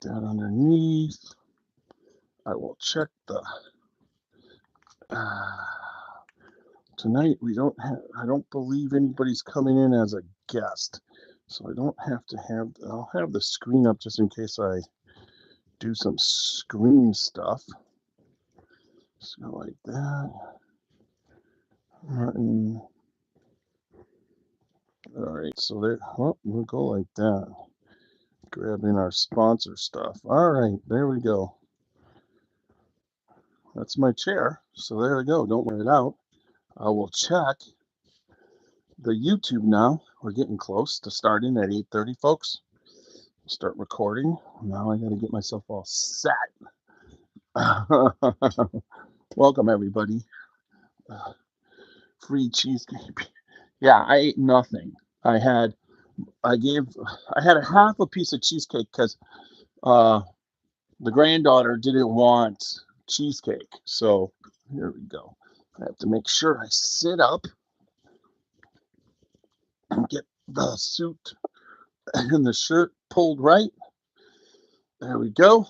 that underneath. I will check the. Tonight I don't believe anybody's coming in as a guest, so I don't have to have. I'll have the screen up just in case I do some screen stuff. So like that. Martin. All right, so there. Oh, we'll go like that. Grabbing our sponsor stuff. All right, there we go. That's my chair. So there we go. Don't wear it out. I will check the YouTube now. We're getting close to starting at 8:30, folks. Start recording. Now I got to get myself all set. Welcome, everybody. Free cheesecake. Yeah, I ate nothing. I had a half a piece of cheesecake because the granddaughter didn't want cheesecake. So here we go. I have to make sure I sit up and get the suit and the shirt pulled right. There we go.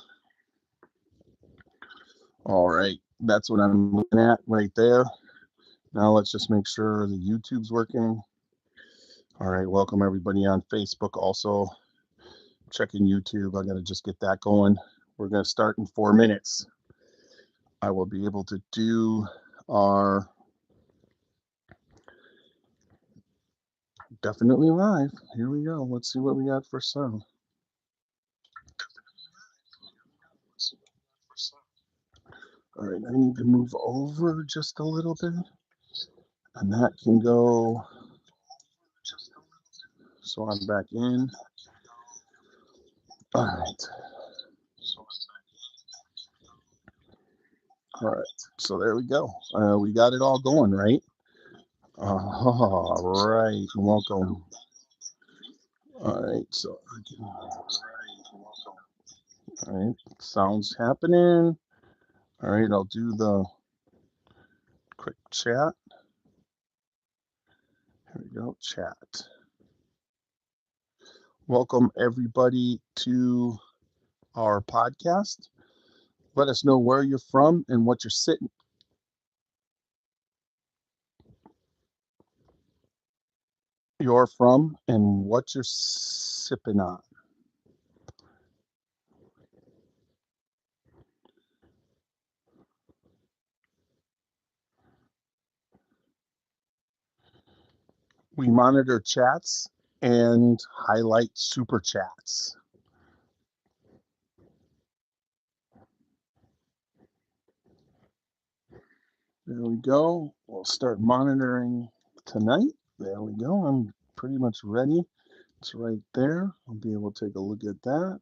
All right, that's what I'm looking at right there. Now let's just make sure the YouTube's working. All right, welcome everybody on Facebook. Also checking YouTube. I got to just get that going. We're going to start in 4 minutes. I will be able to do our definitely live. Here we go. Let's see what we got for sound. All right, I need to move over just a little bit, and that can go. So I'm back in. All right. All right. So there we go. We got it all going, right? All right. Welcome. All right. So, all right. Sounds happening. All right. I'll do the quick chat. Here we go. Chat. Welcome everybody to our podcast. Let us know where you're from and what you're sitting. You're from and what you're sipping on. We monitor chats and highlight super chats. There we go. We'll start monitoring tonight. There we go. I'm pretty much ready. It's right there. I'll be able to take a look at that.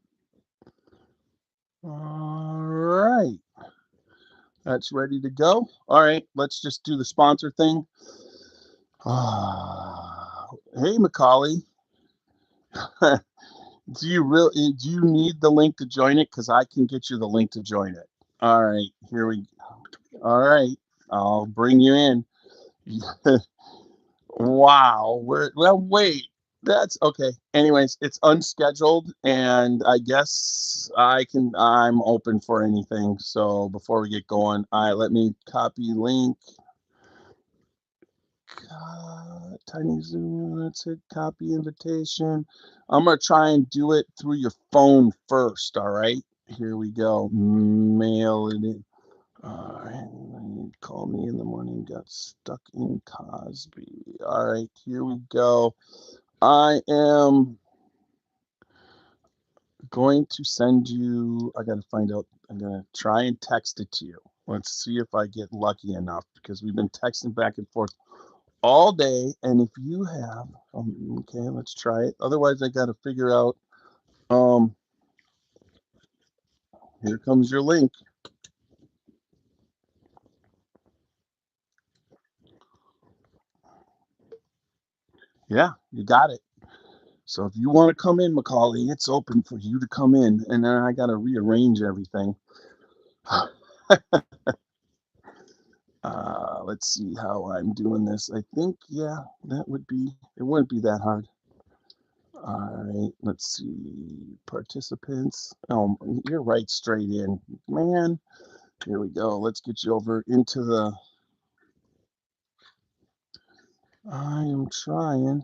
All right. That's ready to go. All right. Let's just do the sponsor thing. Hey, Macaulay. Do you need the link to join it? Because I can get you the link to join it. All right. Here we go. All right. I'll bring you in. Wow. Well, wait. That's okay. Anyways, it's unscheduled, and I guess I'm open for anything. So before we get going, let me copy link. Tiny Zoom. That's it. Copy invitation. I'm gonna try and do it through your phone first. All right. Here we go. Mail it in. All right, call me in the morning, got stuck in Cosby. All right, here we go. I am going to send you, I got to find out, I'm going to try and text it to you. Let's see if I get lucky enough because we've been texting back and forth all day. And if you have, okay, let's try it. Otherwise, I got to figure out, here comes your link. Yeah, you got it. So if you want to come in, Macaulay, it's open for you to come in. And then I got to rearrange everything. Let's see how I'm doing this. I think, yeah, it wouldn't be that hard. All right, let's see. Participants. Oh, you're right straight in. Man, here we go. Let's get you over into the. I am trying.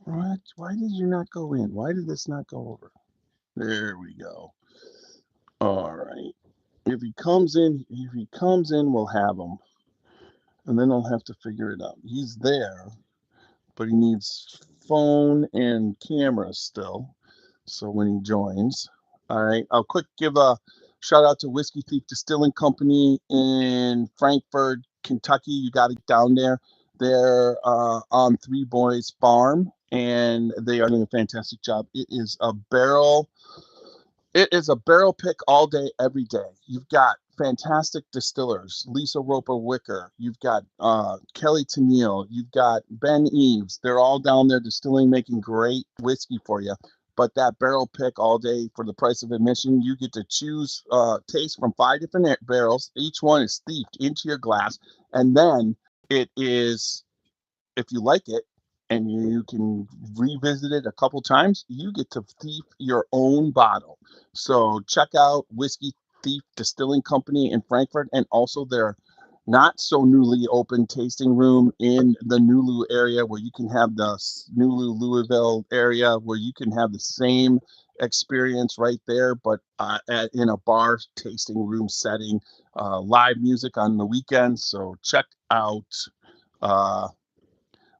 What? Why did you not go in? Why did this not go over? There we go. All right. If he comes in, we'll have him, and then I'll have to figure it out. He's there, but he needs phone and camera still. So when he joins, all right, I'll quick give a shout out to Whiskey Thief Distilling Company in Frankfort, Kentucky. You got it down there. They're on Three Boys Farm, and they are doing a fantastic job. It is a barrel pick all day, every day. You've got fantastic distillers, Lisa Roper Wicker. You've got Kelly Tennille. You've got Ben Eves. They're all down there distilling, making great whiskey for you. But that barrel pick all day for the price of admission, you get to choose, taste from 5 different barrels. Each one is steeped into your glass. And then it is, if you like it and you can revisit it a couple times, you get to thief your own bottle. So check out Whiskey Thief Distilling Company in Frankfurt, and also their not so newly open tasting room in the Nulu area, where you can have the Nulu Louisville area where you can have the same experience right there, but in a bar tasting room setting, live music on the weekends. So check out uh,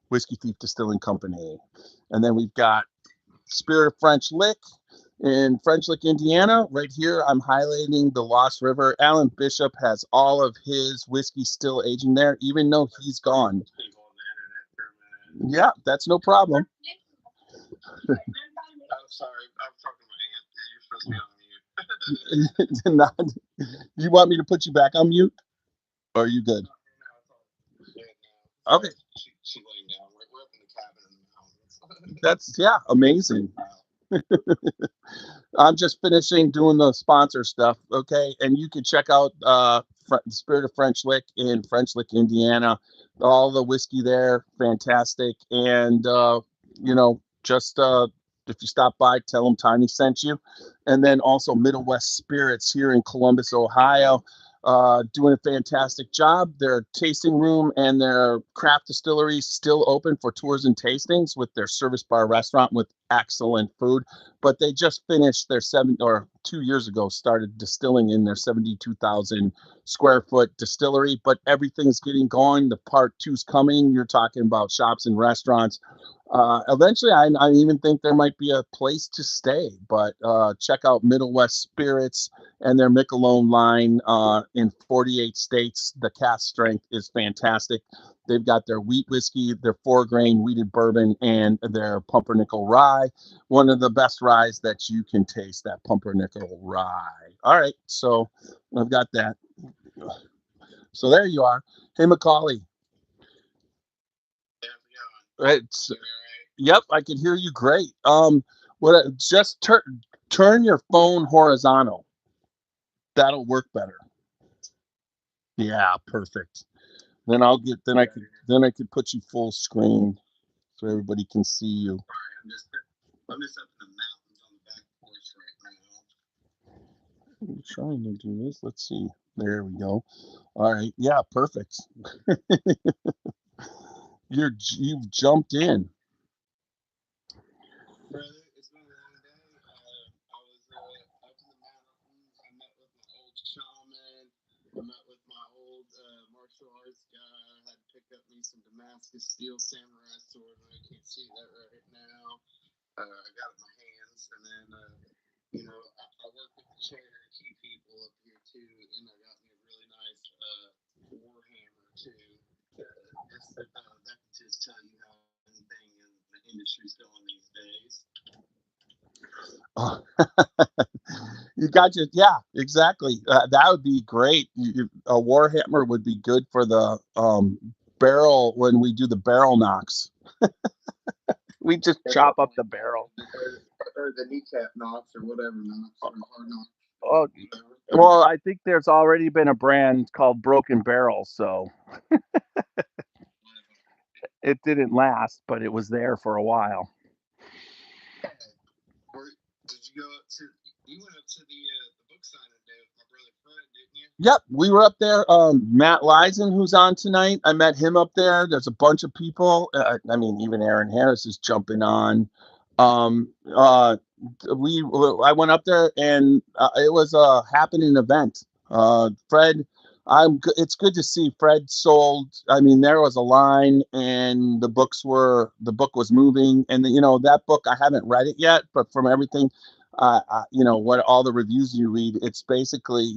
Whiskey Thief Distilling Company. And then we've got Spirit of French Lick in French Lick, Indiana. Right here, I'm highlighting the Lost River. Alan Bishop has all of his whiskey still aging there, even though he's gone. Yeah, that's no problem. I'm sorry, I'm talking to my aunt. You're supposed to be on mute. Not, you want me to put you back on mute? Or are you good? Okay. She laying down. We're up in the cabin in the mountains. That's, yeah, amazing. I'm just finishing doing the sponsor stuff, okay? And you can check out Spirit of French Lick in French Lick, Indiana. All the whiskey there, fantastic. And just if you stop by, tell them Tiny sent you. And then also Middle West Spirits here in Columbus, Ohio, doing a fantastic job. Their tasting room and their craft distillery still open for tours and tastings, with their service bar restaurant with excellent food. But they just finished their 2 years ago, started distilling in their 72,000 square foot distillery. But everything's getting going. The part two's coming. You're talking about shops and restaurants. Eventually, I even think there might be a place to stay. But check out Middle West Spirits and their Michelob line in 48 states. The cast strength is fantastic. They've got their wheat whiskey, their 4-grain wheated bourbon, and their pumpernickel rye. One of the best ryes that you can taste, that pumpernickel rye. All right, so I've got that. So there you are. Hey, Macaulay. It's, yep, I can hear you great. Just turn your phone horizontal. That'll work better. Yeah, perfect. Then I could put you full screen so everybody can see you. I'm just up in the mountains on the back porch right now. I'm trying to do this. Let's see. There we go. All right. Yeah, perfect. You've jumped in. Brother, it's been a long day. I was up in the mountains. I met with my old shaman. I met with my old martial arts guy. I had picked up me some Damascus steel samurai sword, and I can't see that right now. I got it in my hands, and then I work with the Cherokee people up here too, and I got me a really nice warhammer too. That can just tell you how anything in the industry's going these days. Oh, you got your, yeah, exactly. That would be great. A warhammer would be good for the barrel when we do the barrel knocks. We just chop up the barrel. Or the kneecap knocks or whatever knocks or hard knocks. Oh, well, I think there's already been a brand called Broken Barrel, so It didn't last, but it was there for a while. Or did you go up to? You went up to the book signing day with my brother Fred, didn't you? Yep, we were up there. Matt Leisen, who's on tonight, I met him up there. There's a bunch of people. I mean, even Aaron Harris is jumping on. Um, uh, I went up there, and it was a happening event. Fred, it's good to see Fred sold. I mean, there was a line, and the book was moving, and that book I haven't read it yet, but from everything what all the reviews you read, it's basically,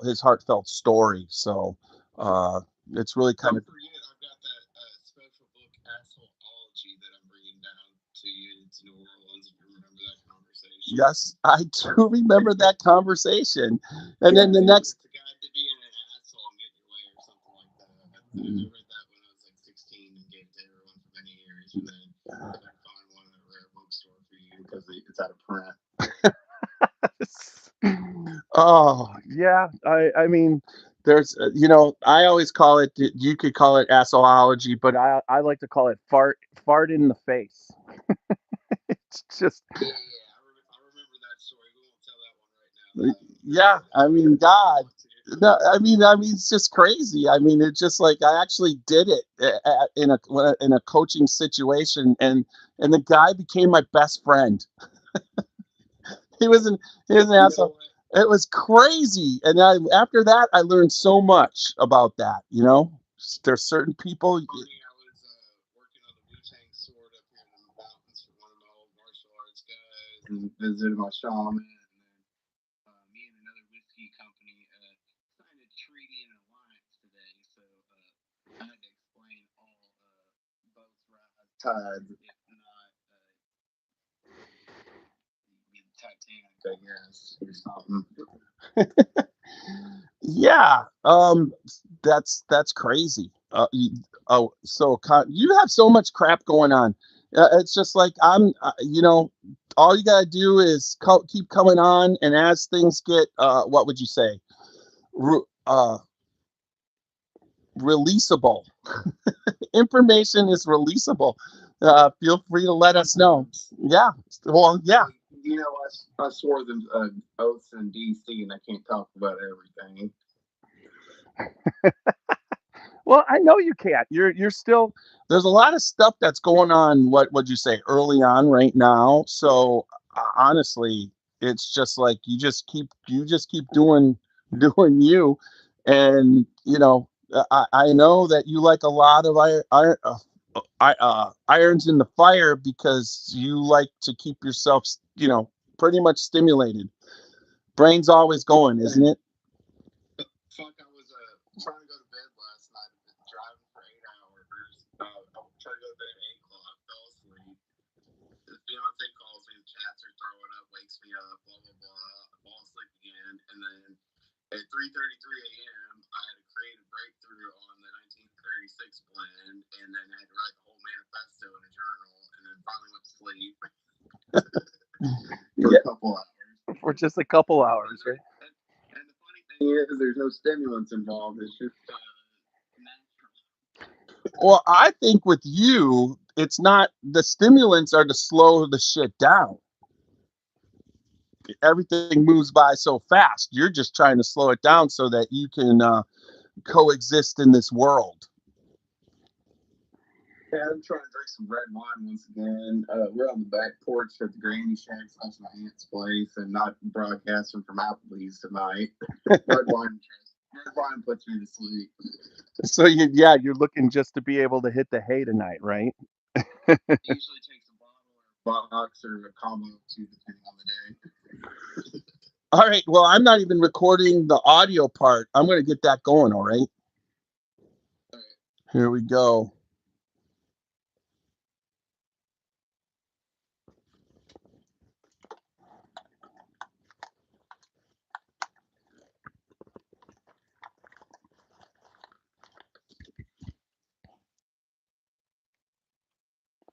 his heartfelt story. So, uh, it's really kind Don't of, forget, I've got that special book, Assholeology, that I'm bringing down to you to New Orleans. If you remember that conversation. yes, I do remember that conversation. And then the next, It's a guide to being an asshole and getting your way, or something like that. I read that when I was like 16 and gave it to everyone for many years. And then I couldn't find one at a rare bookstore for you because it's out of print. oh yeah, I mean, there's, I always call it, you could call it asshology, but I like to call it fart in the face. It's just, Yeah. I remember that story. We won't tell that one right now, yeah, I mean, if you God. want to. No, I mean, it's just crazy. I mean, it's just like I actually did it in a coaching situation, and the guy became my best friend. He was an he was an You know asshole. what? It was crazy, and after that, I learned so much about that. There's certain people. Funny, I was working on the Wu Tang sword up here in the mountains for one of my old martial arts guys, and visited my shaman, and then me and another whiskey company signed a treaty and alliance today. So I had to explain all both tides, if not the Titanic, I guess, or something. Yeah, that's crazy. So you have so much crap going on. It's just like all you gotta do is keep coming on, and as things get, what would you say, Re- uh, releasable. Information is releasable. Feel free to let us know. Yeah. Well, yeah. Well, you know, I swore them oaths in DC, and I can't talk about everything. Well, I know you can't. You're still, there's a lot of stuff that's going on. What would you say, early on right now? So, honestly, it's just like you just keep doing you, and I know that you like a lot of irons in the fire because you like to keep yourself, pretty much stimulated. Brain's always going, isn't it? Fuck, I was trying to go to bed last night. I've been driving for 8 hours. I tried to go to bed at 8 o'clock. Fell asleep. The fiance calls me. The cats are throwing up. Wakes me up. Blah blah blah. I fall asleep again. And then at 3:33 a.m., I had a creative breakthrough on the 1936 blend, and then I had to write the whole manifesto in a journal, and then finally went to sleep for Yeah, a couple hours. for just a couple And hours, the, right? and the funny thing is, there's no stimulants involved. It's just natural. Well, I think with you, it's not the stimulants are to slow the shit down. Everything moves by so fast. You're just trying to slow it down so that you can coexist in this world. Yeah, I'm trying to drink some red wine once again. We're on the back porch at the Granny Shack slash my aunt's place, and not broadcasting from Applebee's tonight. Red wine, red wine puts me to sleep. So you're looking just to be able to hit the hay tonight, right? Usually takes a bottle or a box or a combo of two, depending on the All right. Well, I'm not even recording the audio part. I'm going to get that going. All right. day. Here we go.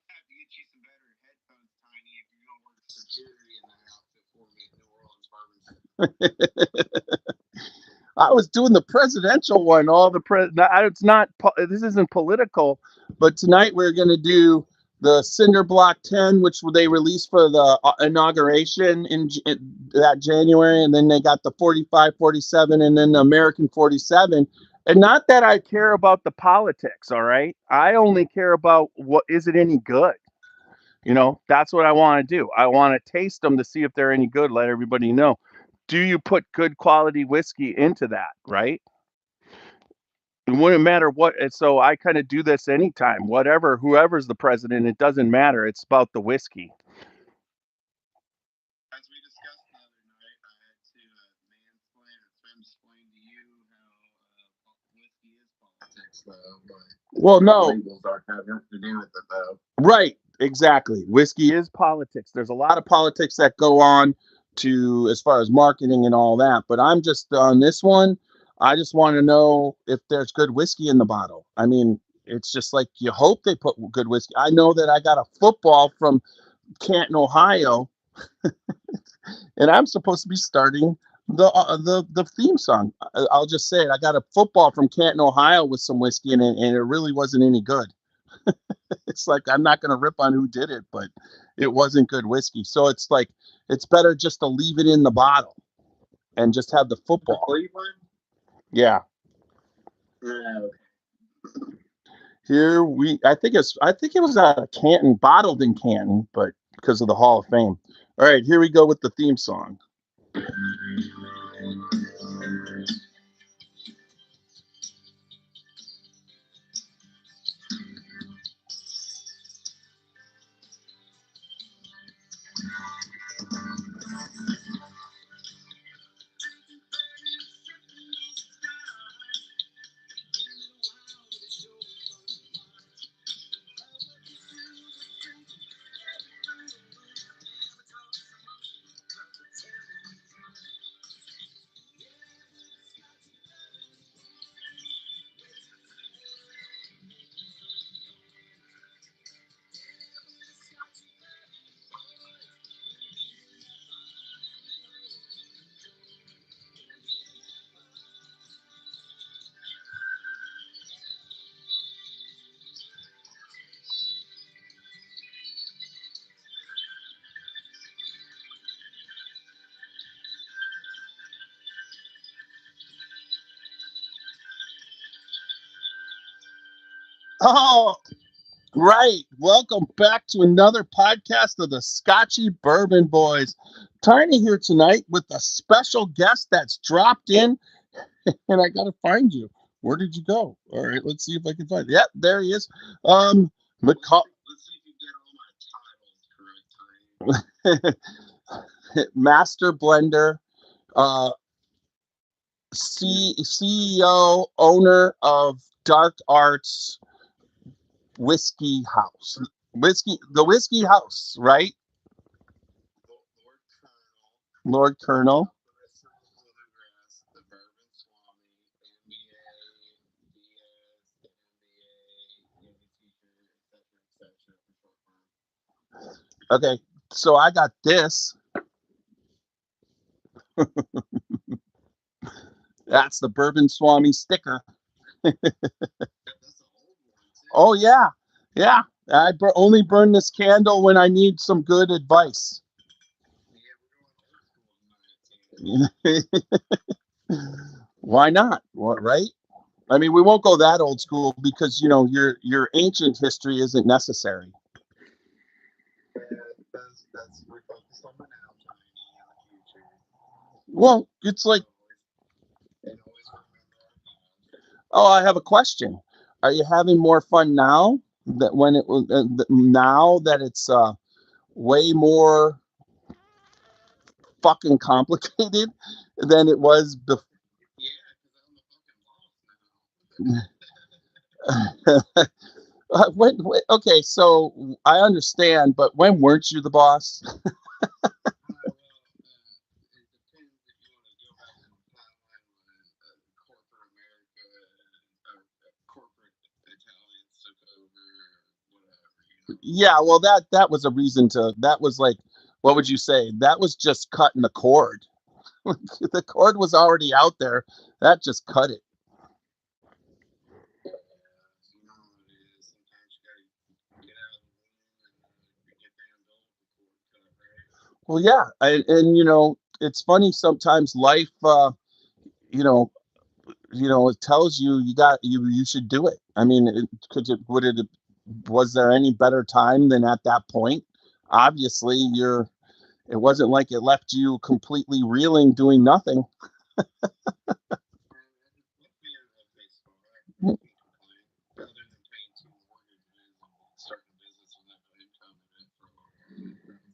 I have to get you some better headphones, Tiny, if you're gonna work security in that outfit for me at New Orleans Bourbon. I was doing the presidential one. All the it's not. This isn't political, but tonight we're going to do the Cinder Block 10, which they released for the inauguration in that January, and then they got the 45, 47, and then the American 47. And not that I care about the politics. All right, I only care about what is it any good. That's what I want to do. I want to taste them to see if they're any good. Let everybody know. Do you put good quality whiskey into that, right? It wouldn't matter what. And so I kind of do this anytime, whatever, whoever's the president, it doesn't matter. It's about the whiskey. As we discussed the other night, I had to mansplain or femsplain to you how whiskey is politics, though. But Well, no, labels aren't having to do with it, though. right, exactly. Whiskey is politics. There's a lot of politics that go on to as far as marketing and all that. But I'm just on this one. I just want to know if there's good whiskey in the bottle. I mean, it's just like you hope they put good whiskey. I know that I got a football from Canton, Ohio, and I'm supposed to be starting the theme song. I'll just say it. I got a football from Canton, Ohio, with some whiskey in it, and it really wasn't any good. It's like I'm not going to rip on who did it, but it wasn't good whiskey. So it's like it's better just to leave it in the bottle and just have the football. Cleveland? Yeah. Yeah. Here I think it was out of Canton, bottled in Canton, but because of the Hall of Fame. All right, here we go with the theme song. Oh, right. Welcome back to another podcast of the Scotchy Bourbon Boys. Tiny here tonight with a special guest that's dropped in, and I got to find you. Where did you go? All right, let's see if I can find. Yep, there he is. Maca- Let's see if you get all my titles correct, Tiny. Master Blender, uh, CEO, owner of Dark Arts Whiskey House. The Whiskey House, right? Lord Colonel, Lord Colonel. Professor Bluegrass, the Bourbon Swami, MBA, BS, MBA, yoga teacher, etc., for short form. Okay, so I got this. That's the Bourbon Swami sticker. That's an old one, too. Oh yeah, yeah. I only burn this candle when I need some good advice. Yeah, we're going old school tonight, Why not? What, right? I mean, we won't go that old school because your ancient history isn't necessary. Yeah, that's we're focused on the now, Tiny, and the future. Well, it's like, And always remember our past. oh, I have a question. Are you having more fun now that when it was now that it's way more fucking complicated than it was before? Yeah, because I'm the fucking boss Okay, so I understand, but when weren't you the boss? now. It depends if you want to go back in the timeline when corporate America and corporate Italians took over, or whatever. Yeah, well, that was a reason to. That was like, what would you say? That was just cutting the cord. The cord was already out there. That just cut it. You know how it is. Sometimes you gotta get out of the room and get damn dull with the cord cut, right? Well, yeah, and it's funny sometimes life, it tells you you should do it. I mean, was there any better time than at that point? Obviously, it wasn't like it left you completely reeling doing nothing. And it left me a baseball. I can't complain. Other than paying two mortgages and starting a business without no income in it for a little while,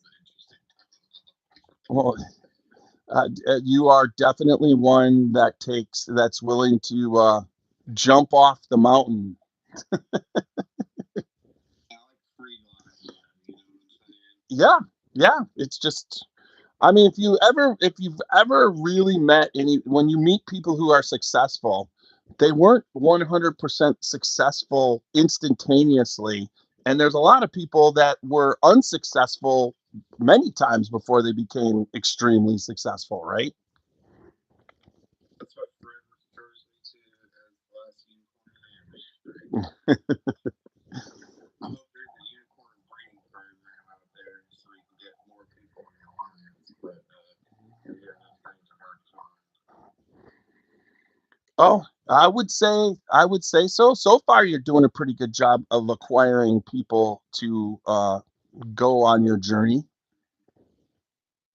that was an interesting time. Well, you are definitely one that's willing to jump off the mountain. I like free life, man. You know what I'm saying? Yeah, yeah. It's just, I mean, if you've ever really met when you meet people who are successful, they weren't 100% successful instantaneously. And there's a lot of people that were unsuccessful many times before they became extremely successful, right? That's what Fred refers me to as the last unicorn in Amherst, right? I hope there's a unicorn breeding program out there so we can get more people in the alliance, but I hear those things are hard to find. Oh, I would say so. So far, you're doing a pretty good job of acquiring people to go on your journey.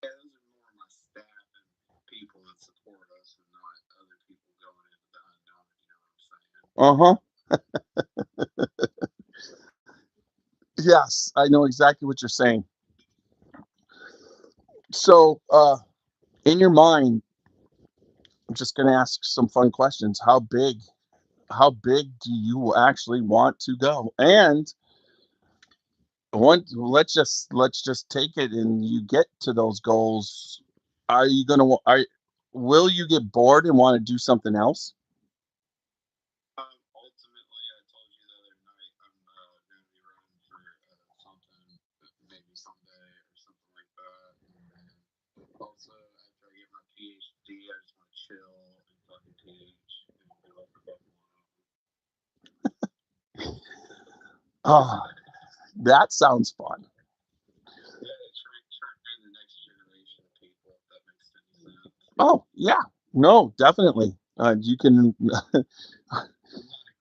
Yeah, those are more my staff and people that support us and not other people going into the unknown, you know what I'm saying? Uh-huh. Yes, I know exactly what you're saying. So, in your mind, I'm just going to ask some fun questions. How big do you actually want to go? And let's just take it and you get to those goals. Are you going to are will you get bored and want to do something else? Ultimately, I told you the other night I'm going to be running for something, maybe someday or something like that. And then also, after I get my PhD, I just want to chill and fucking teach and be like a fucking one. Oh, that sounds fun. Yeah, train the next generation of people, if that makes any sense. Oh, yeah. No, definitely. You can. I'm not a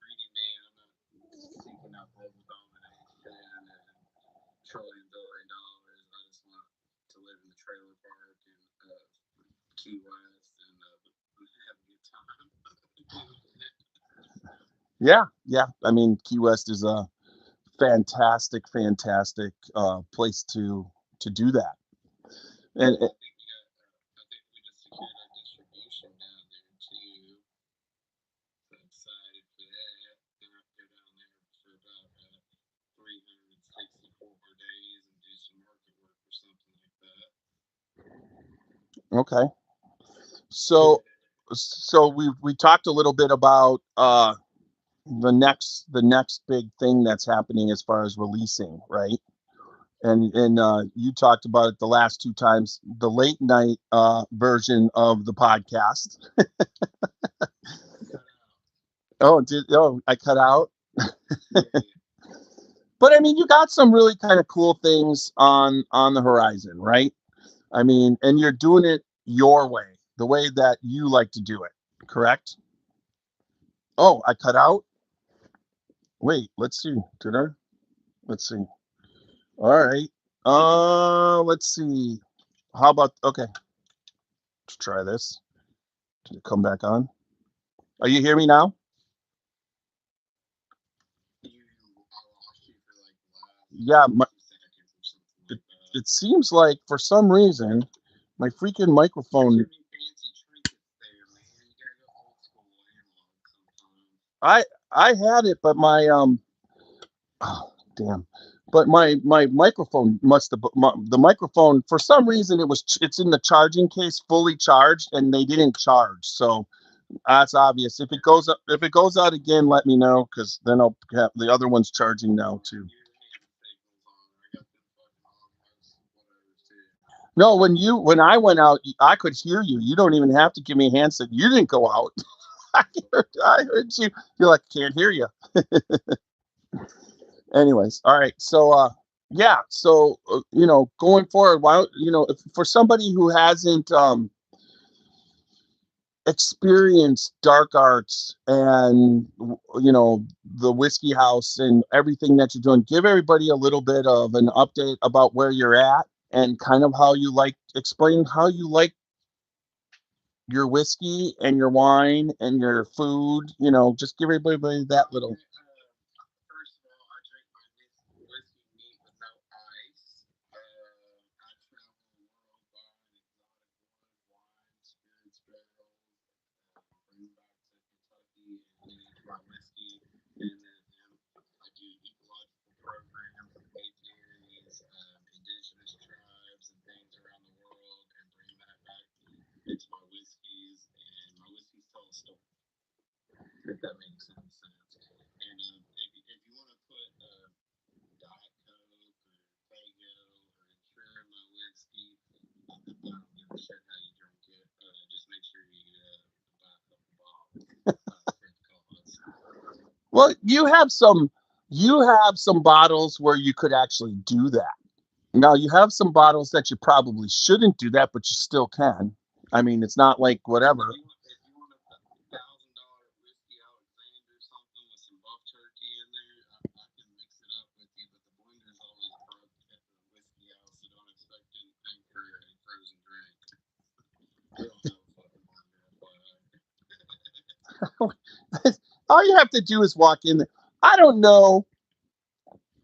greedy man. I'm not seeking out global domination and trillion dollars. I just want to live in the trailer park in Key West and have a good time. Yeah, yeah. I mean, Key West is a fantastic, fantastic place to do that. And I think we just secured our distribution down there too. So excited for that. Gonna go down there for about 364 days and do some market work or something like that. okay, so we talked a little bit about the next big thing that's happening as far as releasing, right? And you talked about it the last two times, the late night version of the podcast. Cut out. I cut out. Yeah. But I mean, you got some really kind of cool things on the horizon, right? I mean, and you're doing it your way, the way that you like to do it, correct? Oh, I cut out. Wait, let's see. Did I? Let's see. All right. Let's see. How about okay? Let's try this. Did it come back on? Are you hear me now? I lost you for like the last Yeah. 2 seconds or something It, like that. it seems like for some reason my freaking You're microphone. giving me fancy trinkets there, man. You gotta go old school analog sometimes. I I had it, but my oh, damn. But my microphone must have the microphone for some reason it's in the charging case fully charged and they didn't charge. So that's obvious. If it goes out again, let me know because then I'll have the other one's charging now too. Your hand signals on. I got them fucking on most whatever too. No, when I went out, I could hear you. You don't even have to give me a hand signal. You didn't go out. I heard you. You're like, can't hear you. Anyways, all right. So, yeah. So, going forward, why don't, if, for somebody who hasn't experienced dark arts and the whiskey house and everything that you're doing, give everybody a little bit of an update about where you're at and kind of how you like, explain how you like your whiskey and your wine and your food. Just give everybody that little. First of all, I drink my whiskey neat with no ice. I travel the world buying exotic wines, spirits, barrels, bring back to Kentucky and age my whiskey. And then I do ecological programs with apiaries, indigenous tribes, and things around the world, and bring that back into my whiskeys. And my whiskeys tell a story, if that makes any sense. And if you want to put Diet Coke or Fago or Ensure in my whiskey, I don't give a shit how you drink it. Just make sure you buy a couple bottles for the cause. Well, you have some bottles where you could actually do that. Now you have some bottles that you probably shouldn't do that, but you still can. I mean, it's not like whatever. If you want a $1,000 whiskey Alexander something with some buff turkey in there, I can mix it up with you. But the blender's always broke at the whiskey house, so don't expect anything for a frozen drink. We don't have a fucking blender, FYI. All you have to do is walk in there. I don't know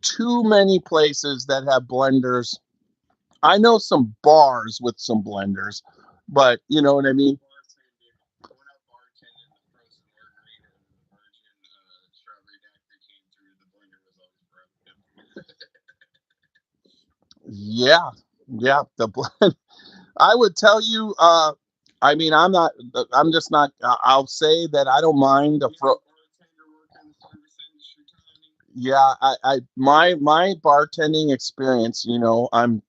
too many places that have blenders. I know some bars with some blenders, but you know what I mean? When I bartended, the frozen margarita and the virgin strawberry daiquiri came through, the blender was always broken. Yeah. Yeah, I would tell you I mean, I'm just not I'll say that I don't mind a You ever bartender work in the service industry, Tiny? yeah, my bartending experience, I'm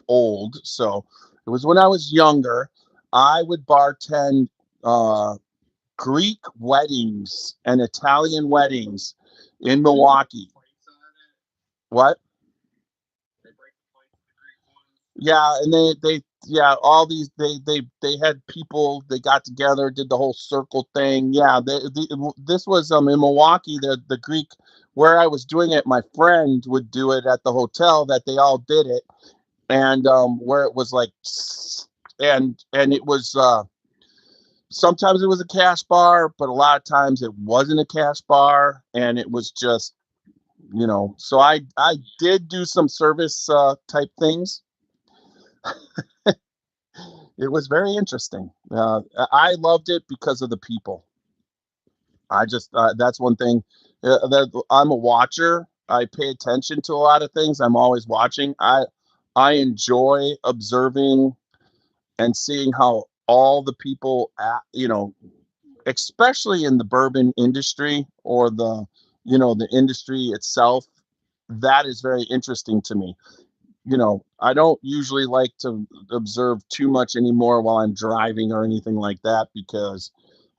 old, so it was when I was younger. I would bartend uh Greek weddings and Italian weddings in Milwaukee. Plates on it. What? They break the plates of the Greek ones. Yeah, and yeah, all these they had people, they got together, did the whole circle thing. Yeah, this was in Milwaukee. The Greek, where I was doing it, my friend would do it at the hotel that they all did it, and where it was like, and it was sometimes it was a cash bar, but a lot of times it wasn't a cash bar, and it was just so I did do some service type things. It was very interesting. I loved it because of the people. I just that's one thing that I'm a watcher. I pay attention to a lot of things. I'm always watching. I enjoy observing and seeing how all the people especially in the bourbon industry or the industry itself, that is very interesting to me. I don't usually like to observe too much anymore while I'm driving or anything like that because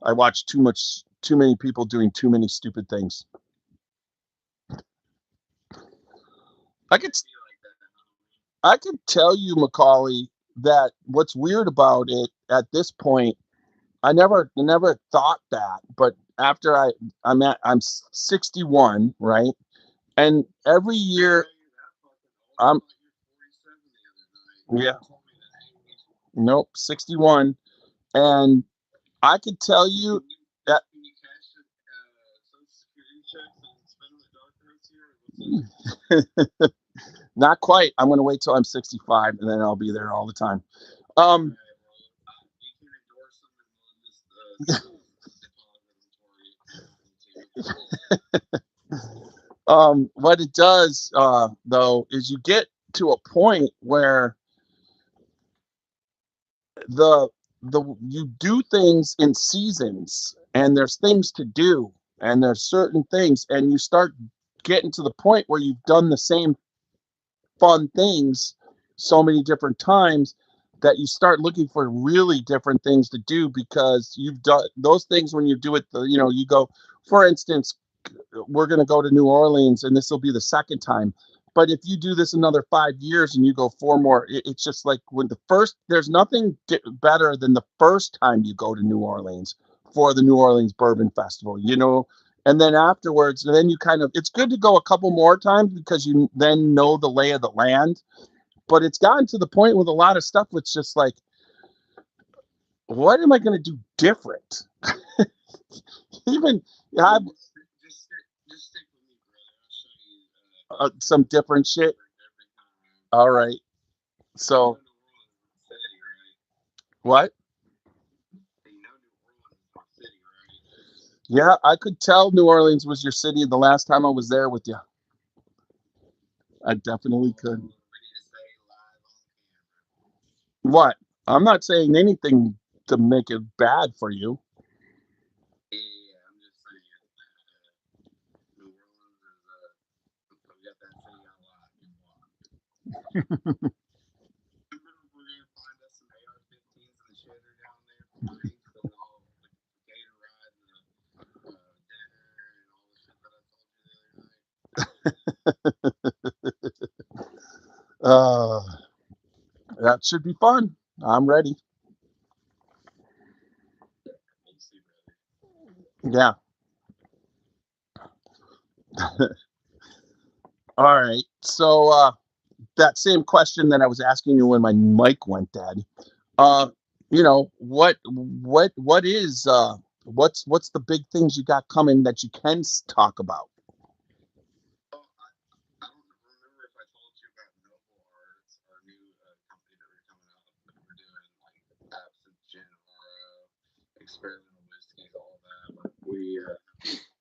I watch too many people doing too many stupid things. I could, It be like that, homie. I could tell you, Macaulay, that what's weird about it at this point, I never thought that, but after I'm 61, right? And every I year know you're that fucking old. I I'm, thought you were 47 the other night. You yeah, never told me the age. nope, 61. And I could tell you that Can you cash the Social Security checks and spend them at dark roads here? What's up? not quite. I'm going to wait till I'm 65 and then I'll be there all the time. All Um, right, well, we can endorse them and we'll just deposit them for you if you want me to. what it does, though, is you get to a point where the you do things in seasons, and there's things to do, and there's certain things, and you start getting to the point where you've done the same fun things so many different times that you start looking for really different things to do because you've done those things when you do it. You go, for instance, we're going to go to New Orleans and this will be the second time. But if you do this another 5 years and you go four more, it's just like when the first, there's nothing better than the first time you go to New Orleans for the New Orleans Bourbon Festival. And then afterwards, and then you kind of, it's good to go a couple more times because you then know the lay of the land. But it's gotten to the point with a lot of stuff, it's just like, what am I going to do different? Even I have Just stick with me, brother. I'll show you some different shit. every time. All right. You So know New Orleans is my city, right? what? You know New Orleans is my city, right? Yeah, I could tell New Orleans was your city the last time I was there with you. I definitely could. Oh, we need to say live on camera. What? I'm not saying anything to make it bad for you. Yeah, I'm just saying. New Orleans is we got that city on lock and blocked. We're gonna find us some AR-15s in the shitter down there for drinks and all the gator ride and the dinner and all the shit that I told you the other night. Uh, that should be fun. I'm ready. We'll see, brother. Yeah. All right. So that same question that I was asking you when my mic went dead. Uh, what's the big things you got coming that you can talk about? Oh, I don't remember if I told you about Noble Arts, our new company that we're coming out that we're doing like absinthe, gin, oro, experimental whiskeys, all that. But we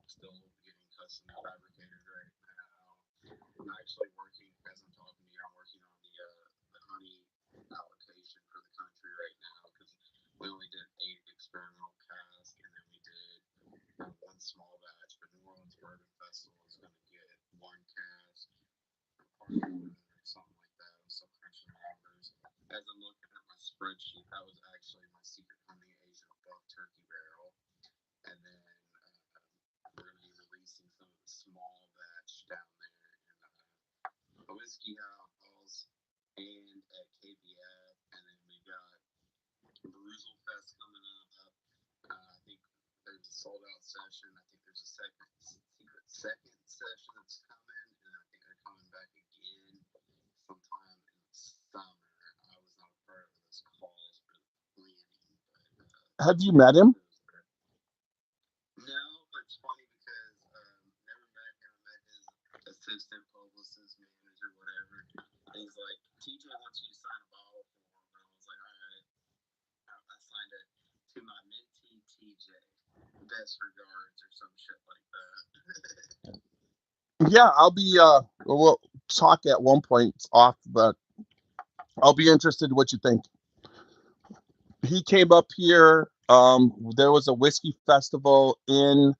still getting custom fabricators right now. I'm actually working as I'm talking to you. I'm working on the honey allocation for the country right now because we only did 8 experimental casks and then we did one small batch. But New Orleans Bourbon Festival is going to get one cask part one or something like that. I'm still crunching the numbers. As I'm looking at my spreadsheet, that was actually my secret honey Asian buck turkey barrel. And then we're going to be releasing some of the small batch down there in a whiskey house and at KBF. And then we got Bruzel Fest coming up. I think there's a sold out session. I think there's a second session that's coming, and I think they're coming back again sometime in the summer. I was not a part of those calls or the planning, but Have you met him? those are. No, it's funny because never met him. I met his assistant publicist manager, whatever. And he's like, TJ wants you to sign a bottle for him. And I was like, all right. I signed it to my mentee TJ. Best regards or some shit like that. Yeah, I'll be. We'll talk at one point off, but I'll be interested in what you think. He came up here. There was a whiskey festival in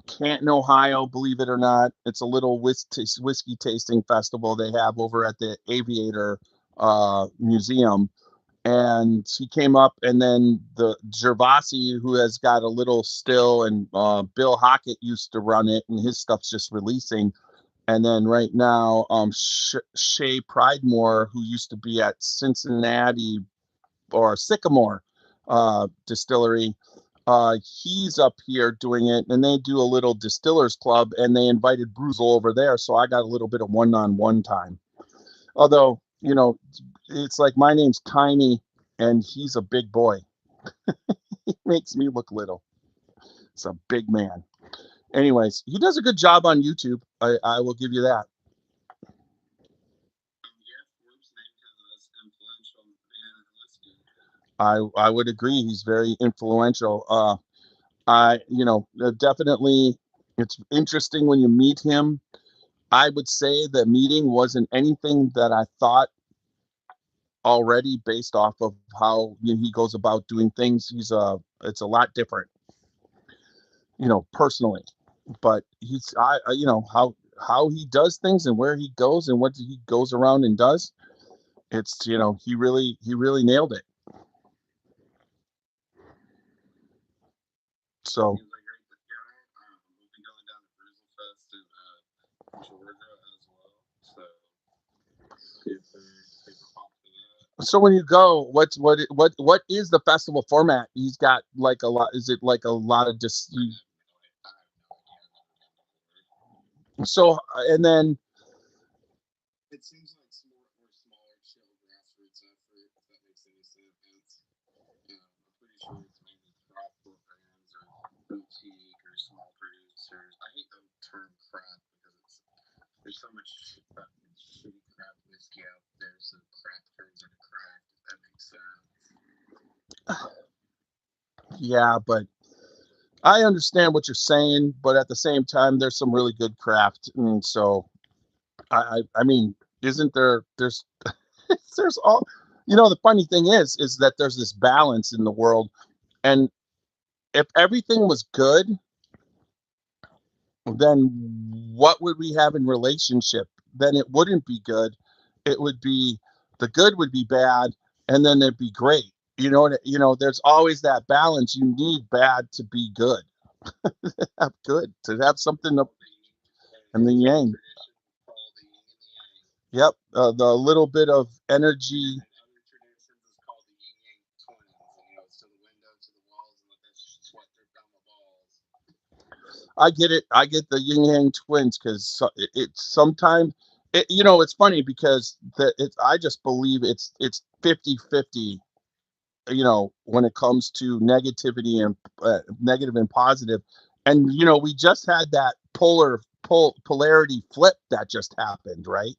Canton, Ohio. Believe it or not, it's a little whiskey tasting festival they have over at the Aviator Museum. And he came up, and then the Gervasi, who has got a little still, and Bill Hockett used to run it, and his stuff's just releasing. And then right now, Shay Pridemore, who used to be at Cincinnati or Sycamore Distillery, he's up here doing it, and they do a little distillers club, and they invited Bruzel over there, so I got a little bit of one-on-one time. Although, it's like my name's Tiny, and he's a big boy. He makes me look little. It's a big man. Anyways, he does a good job on YouTube. I will give you that. Yeah, Forbes named him the most influential man in whiskey. I would agree. He's very influential. Definitely, it's interesting when you meet him. I would say the meeting wasn't anything that I thought already based off of how he goes about doing things. It's a lot different, personally. But how he does things and where he goes and what he goes around and does. It's, he really nailed it. So He's a great guy. We'll be going down to Bruisel Fest in Georgia as well. So super super pumped for that. so when you go, what is the festival format? He's got like a lot. Is it like a lot of just I have no idea. I've never been before. so and then It seems like more smaller, chill grassroots effort, if that makes any sense. I'm pretty sure it's mainly craft beer brands or boutique or small producers. I hate the term craft because there's so much shitty craft whiskey out there, so craft turns into craft, if that makes sense. yeah, but I understand what you're saying, but at the same time, there's some really good craft, and so I mean, isn't there? There's all. The funny thing is that there's this balance in the world, and if everything was good, then what would we have in relationship? Then it wouldn't be good. It would be the good would be bad, and then it'd be great. There's always that balance. You need bad to be good. Have good to have something up in the In one yang. tradition called the yin and the yang, Yep, the little bit of energy. and other traditions is called the yin yang twins. And it's to the window, to the walls, and let that sweat drip down my balls. I get it. I get the yin yang twins because it's sometimes it's funny because I just believe it's 50-50. When it comes to negativity and negative and positive, and we just had that polarity flip that just happened, right,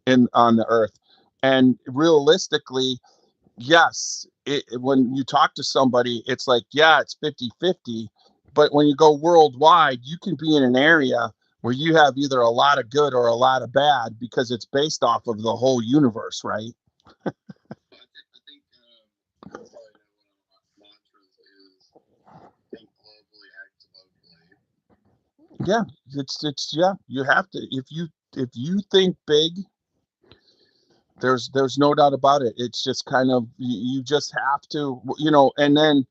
in on the earth, and realistically, yes, when you talk to somebody, it's like, yeah, it's 50-50. But when you go worldwide, you can be in an area where you have either a lot of good or a lot of bad because it's based off of the whole universe, right? Well, I think you probably know one of my mantras is think globally, act locally. Yeah, it's yeah, you have to, if you think big, there's no doubt about it. It's just kind of, you just have to, and then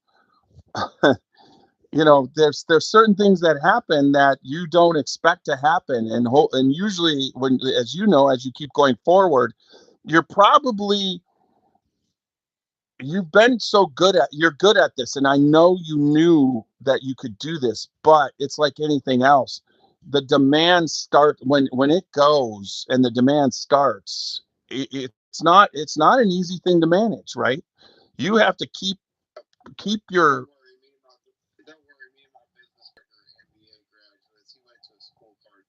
there's certain things that happen that you don't expect to happen, and usually, when, as as you keep going forward, you're probably, you're good at this, and I know you knew that you could do this, but it's like anything else. The demand start when it goes, and the demand starts, it's not an easy thing to manage, right? You have to keep your. Don't worry, me and my business partner, MBA graduates. He went to a school called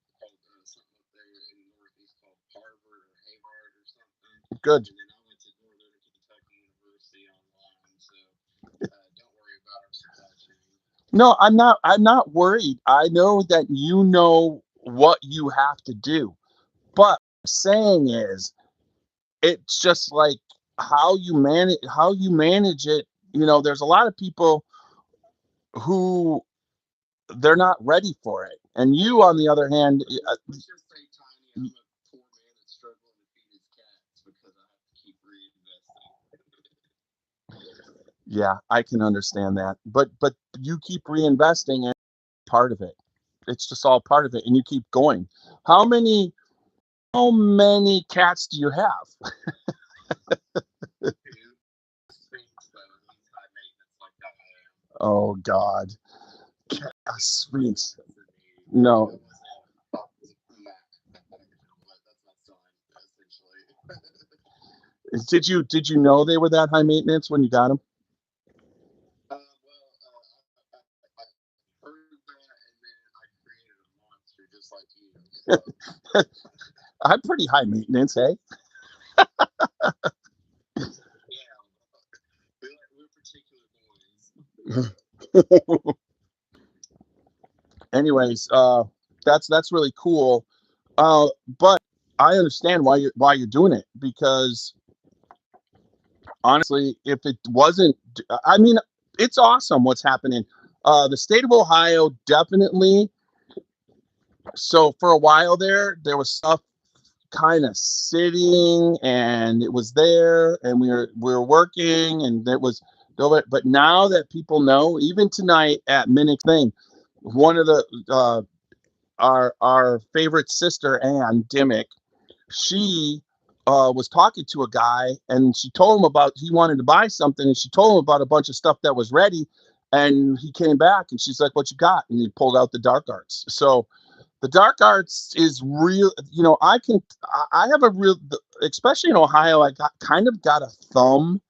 something up there in the Northeast called Harvard or Havard or something. Good. And then I went to Northern Kentucky University online. So don't worry about our supply chain. No, I'm not worried. I know that you know what you have to do. But saying is, it's just like how you manage it. There's a lot of people who they're not ready for it. And you, on the other hand, Let's just say, Tiny, I'm a poor man that's struggling to feed his cats because I have to keep reinvesting. yeah, I can understand that. But you keep reinvesting, and part of it. It's just all part of it, and you keep going. How many how many cats do you have? Two Sphinx, though, and he's high maintenance like I am. Oh God, He has less Sphinx. maintenance than me. No. That was but that's my son, essentially. Did you know they were that high maintenance when you got them? I heard that, and then I created a monster just like you. So I'm pretty high maintenance, hey. yeah, we're particular boys. Anyways, that's really cool. But I understand why you're doing it, because honestly, if it wasn't, I mean, it's awesome what's happening. The state of Ohio definitely. So for a while there was stuff. kind of sitting, and it was there, and we were working, and it was. But now that people know, even tonight at Minnick thing, one of the our favorite sister Ann Dimmick, she was talking to a guy, and she told him about he wanted to buy something, and she told him about a bunch of stuff that was ready, and he came back, and she's like, "What you got?" And he pulled out the dark arts. So the dark arts is real. I have a real, especially in Ohio, I got kind of got a thumb.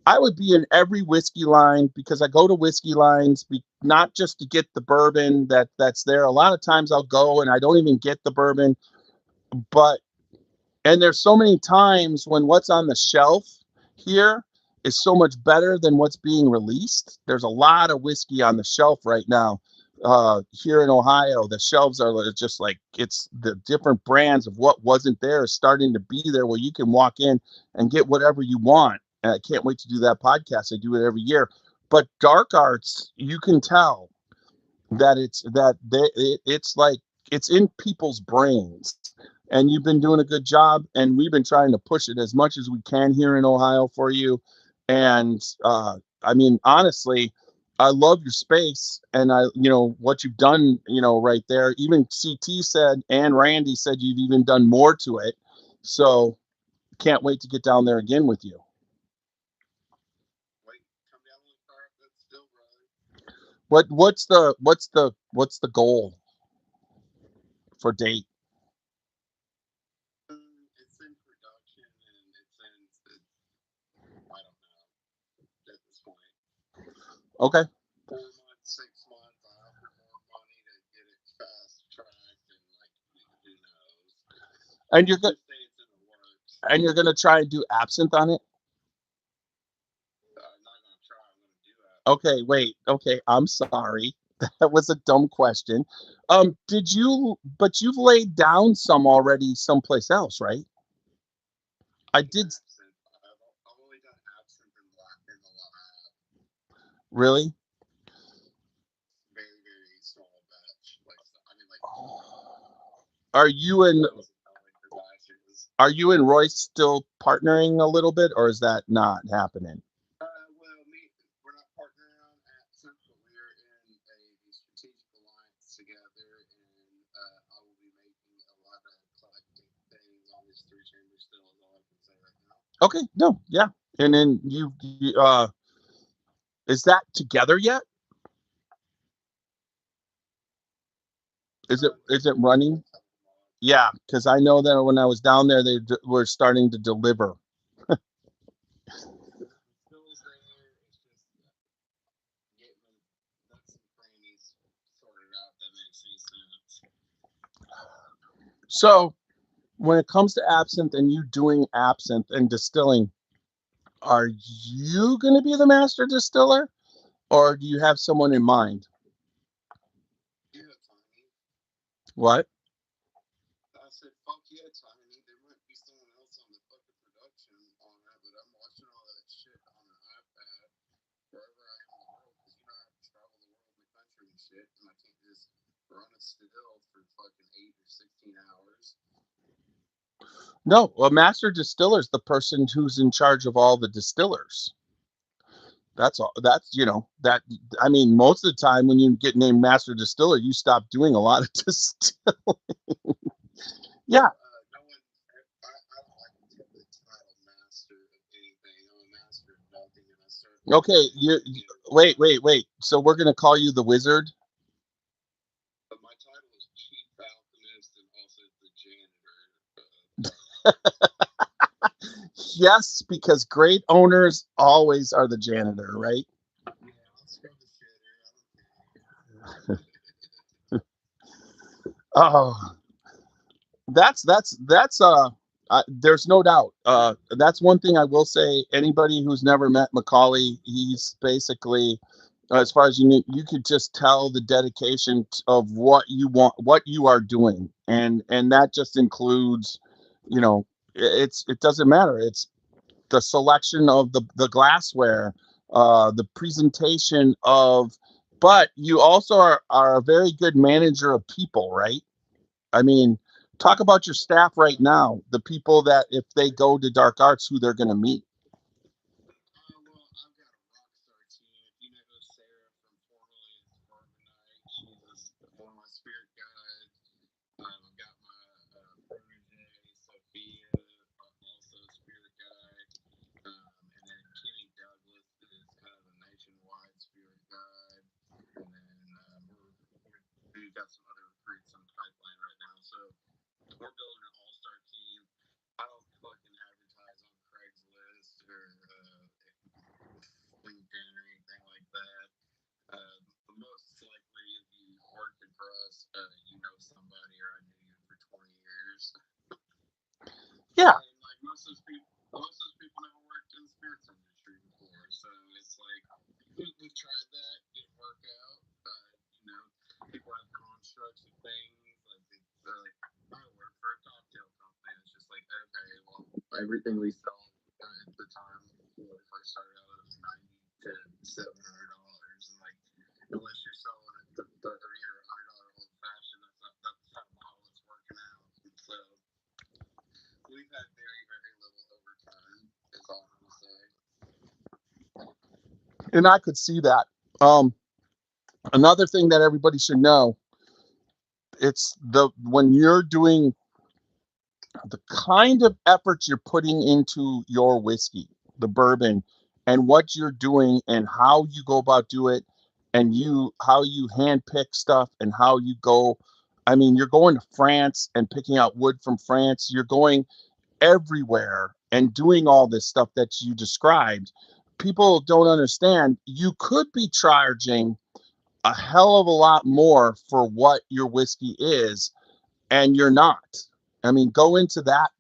I would be in every whiskey line because I go to whiskey lines, not just to get the bourbon that's there. A lot of times I'll go and I don't even get the bourbon, but and there's so many times when what's on the shelf here is so much better than what's being released. There's a lot of whiskey on the shelf right now. Here in Ohio, the shelves are just like it's the different brands of what wasn't there is starting to be there where you can walk in and get whatever you want. And I can't wait to do that podcast. I do it every year. But dark arts, you can tell that it's like it's in people's brains, and you've been doing a good job, and we've been trying to push it as much as we can here in Ohio for you. And I mean, honestly, I love your space, and what you've done, right there. Even CT said, and Randy said you've even done more to it, so can't wait to get down there again with you. Wait, come down with the car. That's still brother. What's the goal for date? It's in production and it's in. I don't know at this point. Okay. 4 months, 6 months. I offered more money to get it fast tracked, and like who knows? and you're Let's good just say it's in the works. and you're gonna try and do absinthe on it. I'm not gonna try. I'm gonna do absinthe. Okay, wait. Okay, I'm sorry. That was a dumb question. But you've laid down some already someplace else, right? I In did. absinthe, I've only done absinthe in the lab. Really? Very very small batch. Like I mean like Are you and dozens of milliliter batches. are you and Royce still partnering a little bit, or is that not happening? Well, we're not partnering on absinthe, but we are in a strategic alliance together, and I will be making a lot of eclectic things on this three chamber still. Is all I can say right now. Okay, no, yeah. And then is that together yet? Is it running? Next couple of months. Yeah, because I know that when I was down there, they were starting to deliver. The stills there. It's just getting the nuts and crannies sorted out. That makes any sense. So when it comes to absinthe and you doing absinthe and distilling, are you going to be the master distiller, or do you have someone in mind? Yeah, Tiny. What? I said, fuck yeah, Tiny. There might be someone else on the fucking production on that, but I'm watching all that shit on an iPad wherever I am in the world because I have to travel the world and the country and shit, and I can't just run a still for fucking 8 or 16 hours. No, a master distiller is the person who's in charge of all the distillers. That's all. That. I mean, most of the time when you get named master distiller, you stop doing a lot of distill. Yeah. No one, I don't like to take the title master of anything. I'm a master of nothing, and I certainly Okay. don't want You to get it wait, wrong. wait, wait. So we're gonna call you the wizard. But my title is Chief Alchemist and also the janitor of Dark Arts. Yes, because great owners always are the janitor, right? Yeah, I'll scrub the shitter. I don't care. Oh, there's no doubt. That's one thing I will say. Anybody who's never met Macaulay, he's basically, as far as you could just tell the dedication of what you want, what you are doing, and that just includes, you know, it doesn't matter. It's the selection of the glassware, the presentation of, but you also are a very good manager of people, right? I mean, Talk about your staff right now, the people that if they go to dark arts, who they're going to meet. Well, I've got a rock star team. If you know Sarah from formerly as Bourbon Night, she's one of my spirit guides. I've got my protege, Sophia, also a spirit guide. And then Kenny Douglas is kind of a nationwide spirit guide. And then we've got some other recruits in the pipeline right now. So we're building an all-star team. I don't fucking advertise on Craigslist or LinkedIn or anything like that. Most likely, if you working for us, you know somebody or I knew you for 20 years. Yeah. And like most of those people never worked in the spirits industry before. So it's like we've tried that, didn't work out. You know, people have constructs of things. They're like, I work for a cocktail company. It's just like, okay, well, everything we sell at the time when we first started out, it was 90 to $700, and like, unless you're selling a 30 or $100 old fashioned, that's not how it's working out. So we've had very, very little overtime. Is all I'm gonna say. And I could see that. Um, Another thing that everybody should know, it's the when you're doing the kind of effort you're putting into your whiskey, the bourbon, and what you're doing and how you go about do it, and you how you handpick stuff and how you go. I mean, you're going to France and picking out wood from France. You're going everywhere and doing all this stuff that you described. People don't understand. You could be charging a hell of a lot more for what your whiskey is, and you're not. I mean, go into that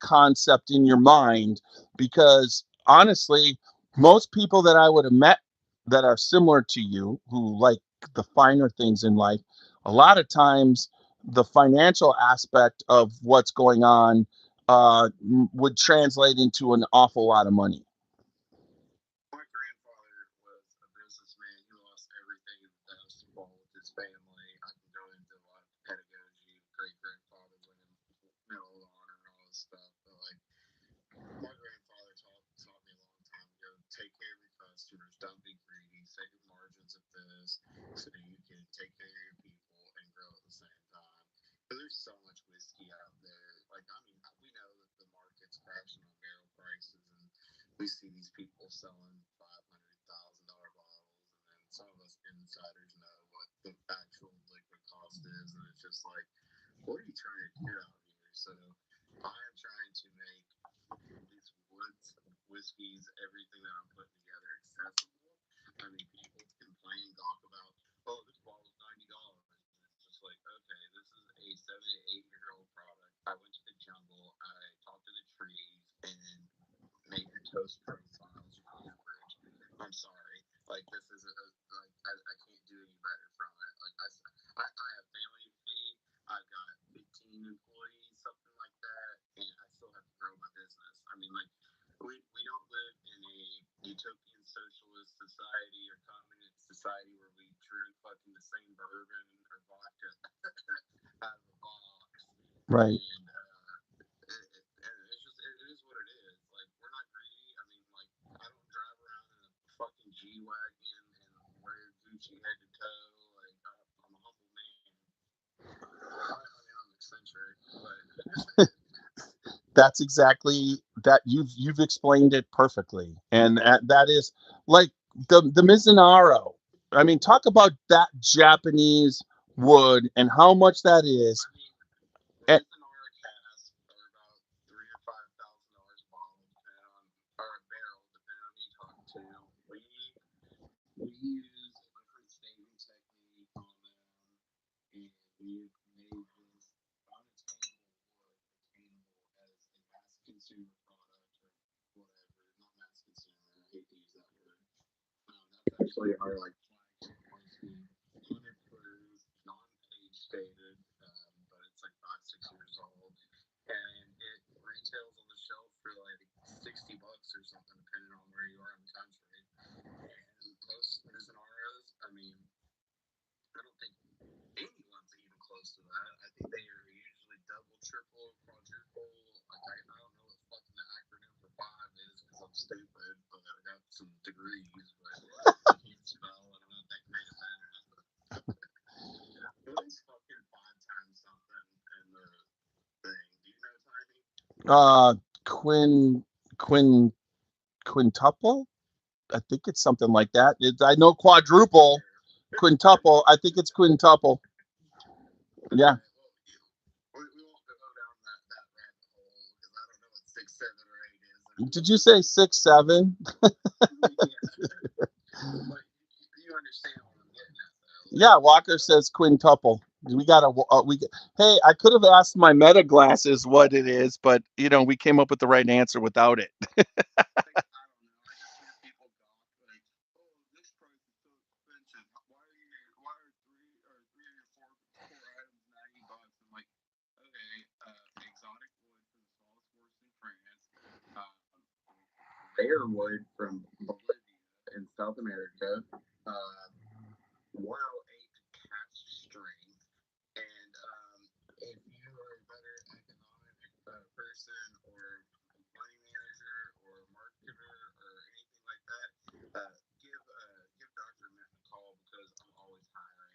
concept in your mind because honestly, most people that I would have met that are similar to you who like the finer things in life, a lot of times the financial aspect of what's going on would translate into an awful lot of money. My grandfather was a businessman. He lost everything in the Dust Bowl with his family. I can go into a lot of pedagogy. Great grandfather went in Medal of Honor and all this stuff. But like my grandfather taught me a long time ago, take care of your customers, don't be greedy, set your margins at this so you can take care of your people and grow at the same time. Because there's so much whiskey out there. Like, I mean, we know that the market's crashing on barrel prices, and we see these people selling $500,000 bottles, and then some of us insiders know what the actual liquid cost is, and it's just like, what are you trying to do out here? So I am trying to make these woods, whiskeys, everything that I'm putting together accessible. I mean, people complain, talk about, oh, this bottle's $90, and it's just like, okay, this is a 7 to 8 year old product. I went to the jungle, I talked to the trees, and made your toast profiles your amberage. I'm sorry, like this is like I can't do any better from it. Like I have family to feed. I've got 15 employees, something like that, and I still have to grow my business. I mean, like we don't live in a utopian socialist society or communist society where we drink fucking the same bourbon or vodka out of a box. Right. And it's just it is what it is. Like we're not greedy. I mean, like I don't drive around in a fucking G wagon and wear Gucci head to toe. Like I'm a humble man. I mean, I'm eccentric, but That's exactly that you've explained it perfectly, and that is like the Mizunara. I mean, talk about that Japanese wood and how much that is. I mean, the And, Mizunara casks are about $3,000 or $5,000 a bottle, depending on or a barrel, depending on who you talk to. We use a different staging technique on them, and we've made this unattainable wood attainable as a mass consumer product or whatever. Not mass consumer. I hate to use that word. That's actually our like flagship whiskey, 100 proof, non-age stated, but it's like 5, 6 years old, and it retails on the shelf for like $60 or something, depending on where you are in the country. And most Mizunaras, I mean, I don't think anyone's even close to that. I think they are usually double, triple, quadruple. Like I don't know what fucking the acronym for five is because I'm stupid, but I got some degrees, but I can't spell and I'm not that great at math. What is fucking five times something in the thing? Do you know, Tiny? Uh, quin quin quintuple. I think it's something like that. I know quadruple, quintuple. I think it's quintuple. Yeah. Okay, well, we won't go down that rabbit hole because I don't know what six, seven, or eight is Did anymore. you say 6, 7? Yeah, but you understand what I'm getting at, though. Like, Yeah, Walker says quintuple. We got we. Hey, I could have asked my meta glasses what it is, but we came up with the right answer without it. like I don't know. I just hear people gawk like, "Oh, this price is so expensive. Why are three or four items $90?" I'm like, okay, exotic wood from the smallest forest in France, um, rare wood from Bolivia in South America, uh, 108 cask strength, and if you are a better economic person or money manager or marketer or anything like that, give Dr. Minton a call because I'm always hiring.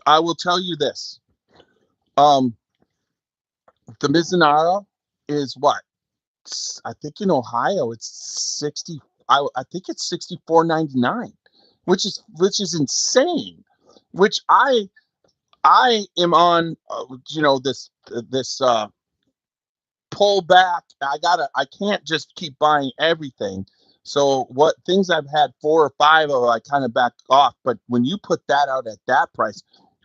I will tell you this. Um, the Mizunara is what? I think in Ohio it's 60. I think it's 64.99, which is insane. Which I am on. This pull back. I can't just keep buying everything. So what things I've had 4 or 5 of, I kind of back off. But when you put that out at that price,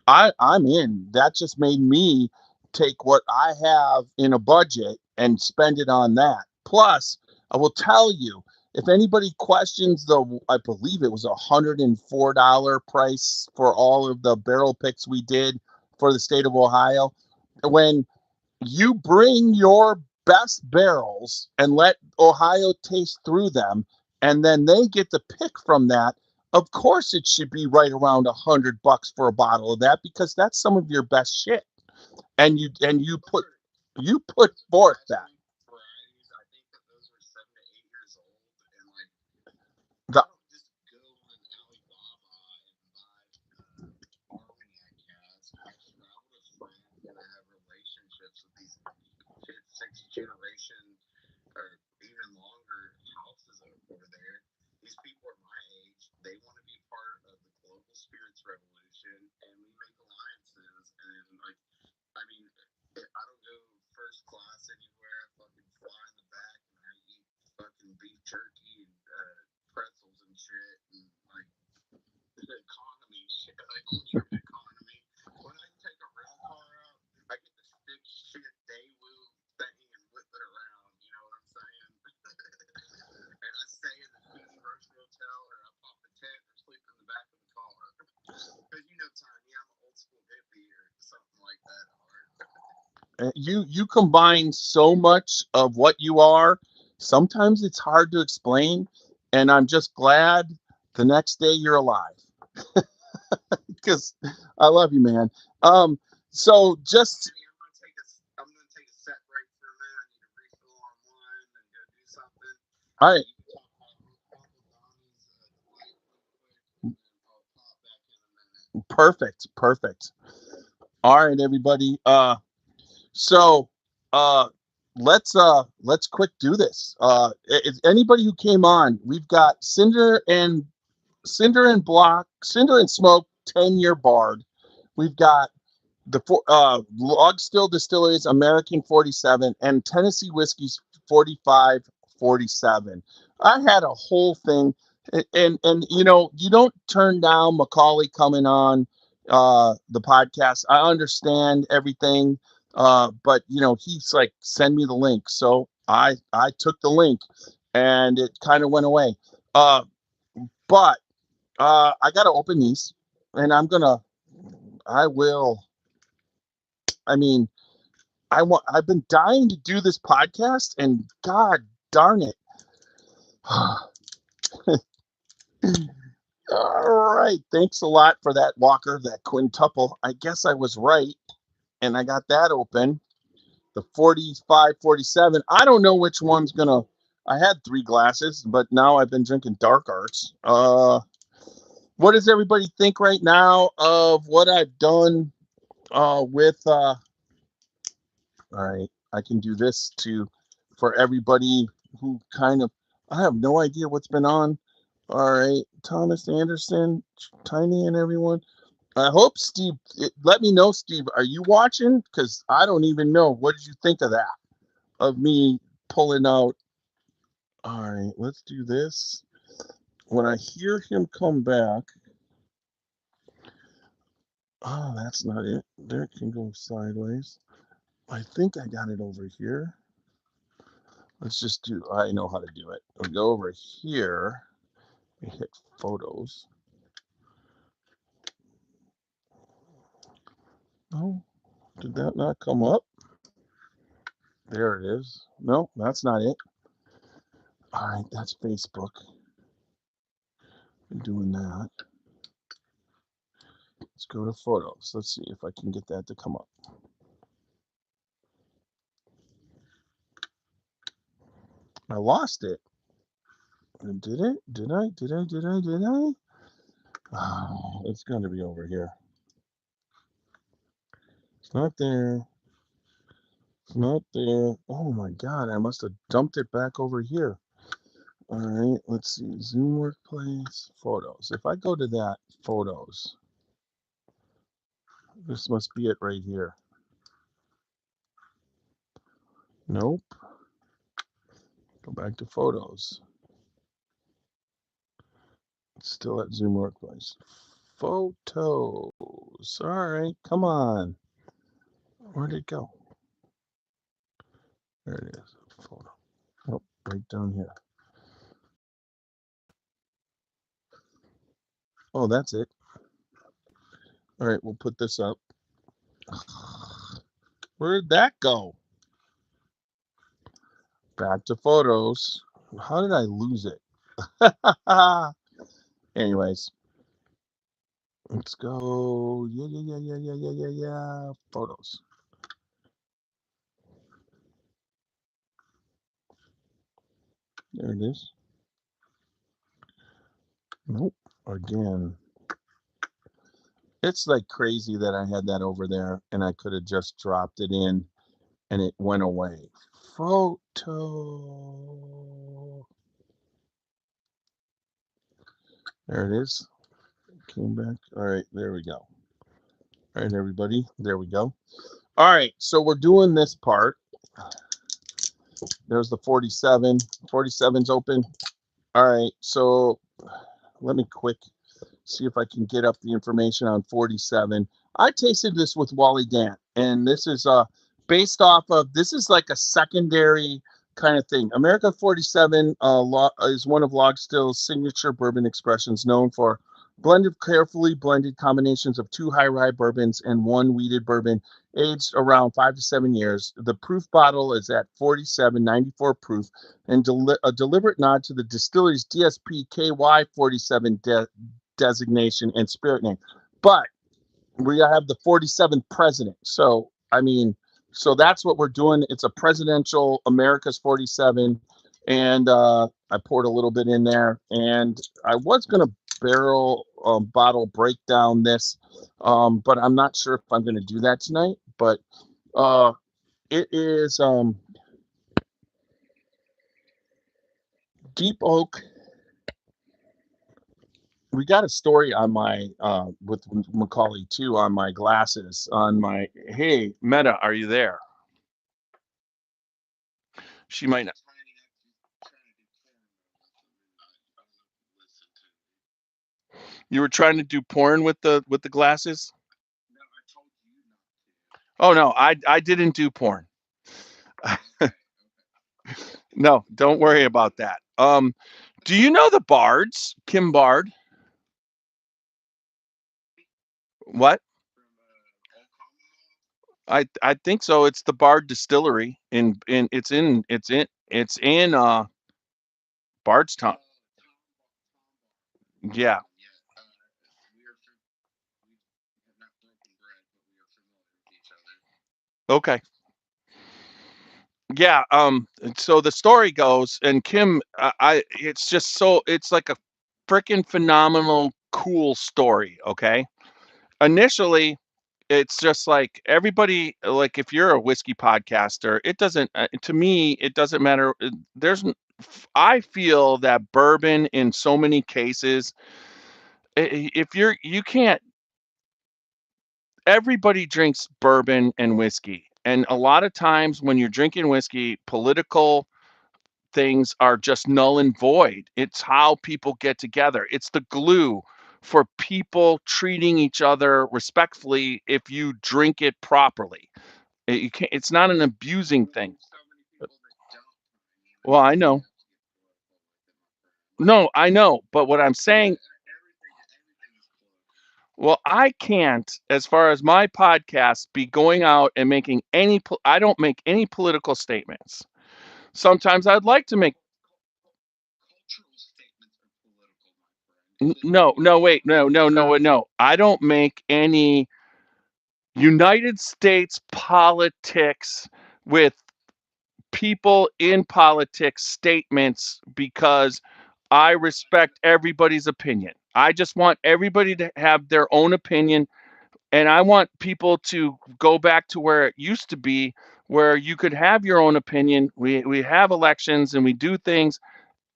I'm in. That just made me take what I have in a budget and spend it on that. Plus, I will tell you, if anybody questions I believe it was $104 price for all of the barrel picks we did for the state of Ohio. When you bring your best barrels and let Ohio taste through them, and then they get to pick from that. Of course, it should be right around $100 for a bottle of that because that's some of your best shit, and you Those put are you put those forth that. grassroots varieties. I think that those were 7 to 8 years old, and like The I don't just go on Alibaba and buy Armagnac cask. I travel to France and I have relationships with these fifth, sixth generation or even longer houses over there. These people are my age. They want to be part of the global spirits revolution, and we make alliances. And like, I mean, I don't go first class anywhere. I fucking fly in the back and I eat fucking beef jerky and pretzels and shit, and like the economy shit, like ultra economy. When I take a rental car out, I get the stick shit Daewoo thing and whip it around. You know what I'm saying? And I stay in the Feedy Roast Hotel, or I pop the tent, or sleep in the back of the car. Because you know, Tiny, I'm an old school hippie or something like that. Art. you combine so much of what you are. Sometimes it's hard to explain, and I'm just glad the next day you're alive because I love you, man. So just Tiny, I'm gonna take a set break for a minute. I need to refill on wine and go do something. all right. You can talk about Uncle Donnie's delight real quick, and then I'll pop back in a minute. Perfect, perfect. All right, everybody. So uh let's quick do this. If anybody who came on, we've got Cinder and Smoke 10-year Bard. We've got the Log Still Distilleries American 47 and Tennessee Whiskey's 45-47. I had a whole thing, and you don't turn down Macaulay coming on the podcast. I understand everything, but he's like, send me the link. So I took the link, and it kind of went away. But I got to open these, and I will. I mean, I've been dying to do this podcast, and god darn it. All right, thanks a lot for that, Walker, that quintuple. I guess I was right, and I got that open. the 45, 47. I don't know which one's gonna. I had 3 glasses, but now I've been drinking dark arts. What does everybody think right now of what I've done with all right, I can do this too for everybody who kind of I have no idea what's been on. All right, Thomas Anderson, Tiny, and everyone. I hope Steve. Let me know, Steve. Are you watching? Because I don't even know. What did you think of that? Of me pulling out. All right, let's do this. When I hear him come back. Oh, that's not it. There can go sideways. I think I got it over here. Let's just do. I know how to do it. We'll go over here. We hit photos. Oh, did that not come up? There it is. No, that's not it. All right, that's Facebook. I'm doing that. Let's go to photos. Let's see if I can get that to come up. I lost it. Did it? Did I? Did I? Did I? Did I? Oh, it's going to be over here. It's not there. It's not there. Oh my God, I must have dumped it back over here. All right, let's see. Zoom workplace, photos. If I go to that, photos, this must be it right here. Nope. Go back to photos. It's still at Zoom workplace. Photos. All right, come on. Where'd it go? There it is. Photo. Oh, right down here. Oh, that's it. All right, we'll put this up. Where'd that go? Back to photos. How did I lose it? Anyways, let's go. Yeah, yeah, yeah, yeah, yeah, yeah, yeah, yeah. Photos. There it is. Nope. Again. It's like crazy that I had that over there and I could have just dropped it in and it went away. Photo. There it is. Came back. All right, there we go. All right, everybody. There we go. All right, so we're doing this part. There's the 47. 47's open. All right, so let me quick see if I can get up the information on 47. I tasted this with Wally Dant, and this is based off of this is like a secondary kind of thing. America 47 is one of Logstill's signature bourbon expressions, known for blended carefully blended combinations of 2 high rye bourbons and 1 wheated bourbon aged around 5 to 7 years. The proof bottle is at 47.94 proof and a deliberate nod to the distillery's DSP KY 47 designation and spirit name. But we have the 47th president. So, I mean, so that's what we're doing. It's a presidential America's 47. And I poured a little bit in there. And I was going to barrel bottle break down this, but I'm not sure if I'm going to do that tonight. But it is deep oak. We got a story on my with Macaulay too on my glasses on my hey Meta, are you there? She might not. You were trying to do porn with the glasses? Oh no, I didn't do porn. No, don't worry about that. Do you know the Bards, Kim Bard? What? I think so. It's the Bard Distillery in it's in Bardstown. Yeah. Okay. Yeah. So the story goes, and Kim, it's just so it's like a freaking phenomenal, cool story. Okay. Initially, it's just like everybody, like if you're a whiskey podcaster, it doesn't, to me, it doesn't matter. I feel that bourbon in so many cases, if you can't, everybody drinks bourbon and whiskey. And a lot of times when you're drinking whiskey, political things are just null and void. It's how people get together. It's the glue for people treating each other respectfully if you drink it properly. You can't, it's not an abusing thing. So many people that don't, Well, and I then you know. have to get political with it, my friend. No, I know. But what I'm Because saying, everything is political. well, I can't, as far as my podcast, be going out and making I don't make any political statements. Sometimes I'd like to make, Cultural statements are political, my friend. And then no, when you no, say wait, no, no, no, no. I don't make any United States politics with people in politics statements because I respect everybody's opinion. I just want everybody to have their own opinion. And I want people to go back to where it used to be, where you could have your own opinion. We have elections and we do things.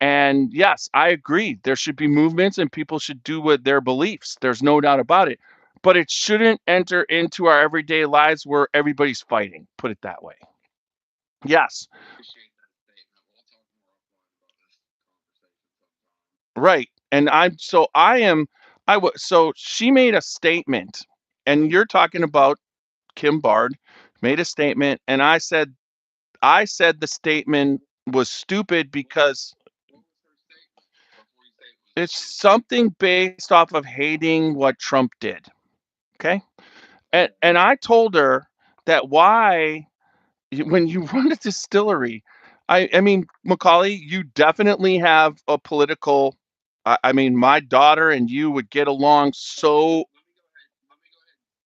And yes, I agree. There should be movements and people should do what their beliefs. There's no doubt about it. But it shouldn't enter into our everyday lives where everybody's fighting. Put it that way. Yes, appreciate that statement. We'll talk more offline about this conversation sometime. right. And so she made a statement, and you're talking about Kim Bard made a statement, and I said the statement was stupid because What was her statement? Before you say it was it's stupid, something based off of hating what Trump did. Okay. And okay. and I told her that when you run a distillery, I mean, Macaulay, you definitely have a political. I mean, my daughter and you would get along Okay, so. let me go ahead. Let me go ahead and say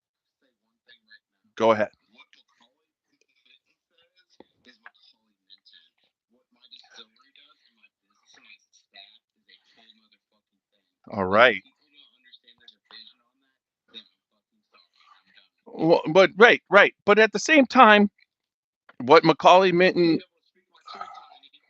one thing right now. Go ahead. What Macaulay Minton says is Macaulay Minton. What my distillery does and my business and my staff is a whole nother fucking thing. All And if right. people don't understand the division on that, then I'm fucking sorry. I'm done. Well, but right, right. But at the same time, what Macaulay I want to Minton, be able to speak my truth, Tiny.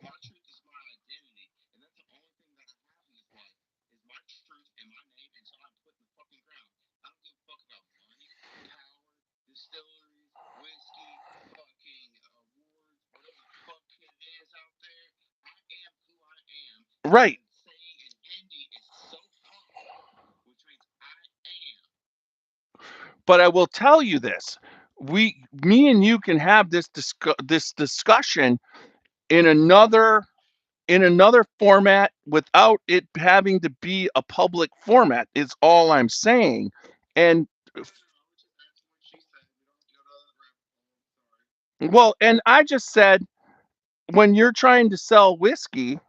My truth is my identity, and that's the only thing that I have in this life is my truth and my name until I'm put in the fucking ground. I don't give a fuck about money, power, distilleries, whiskey, fucking awards, whatever the fuck it is out there. I am who I am, and right. saying an indie is so hard, which means I am. But I will tell you this: me and you can have this discussion in another format without it having to be a public format. Is all I'm saying. And No, no, no. I was just asking what she said. We don't have to go down that rabbit hole. I'm sorry. well, and I just said when you're trying to sell whiskey,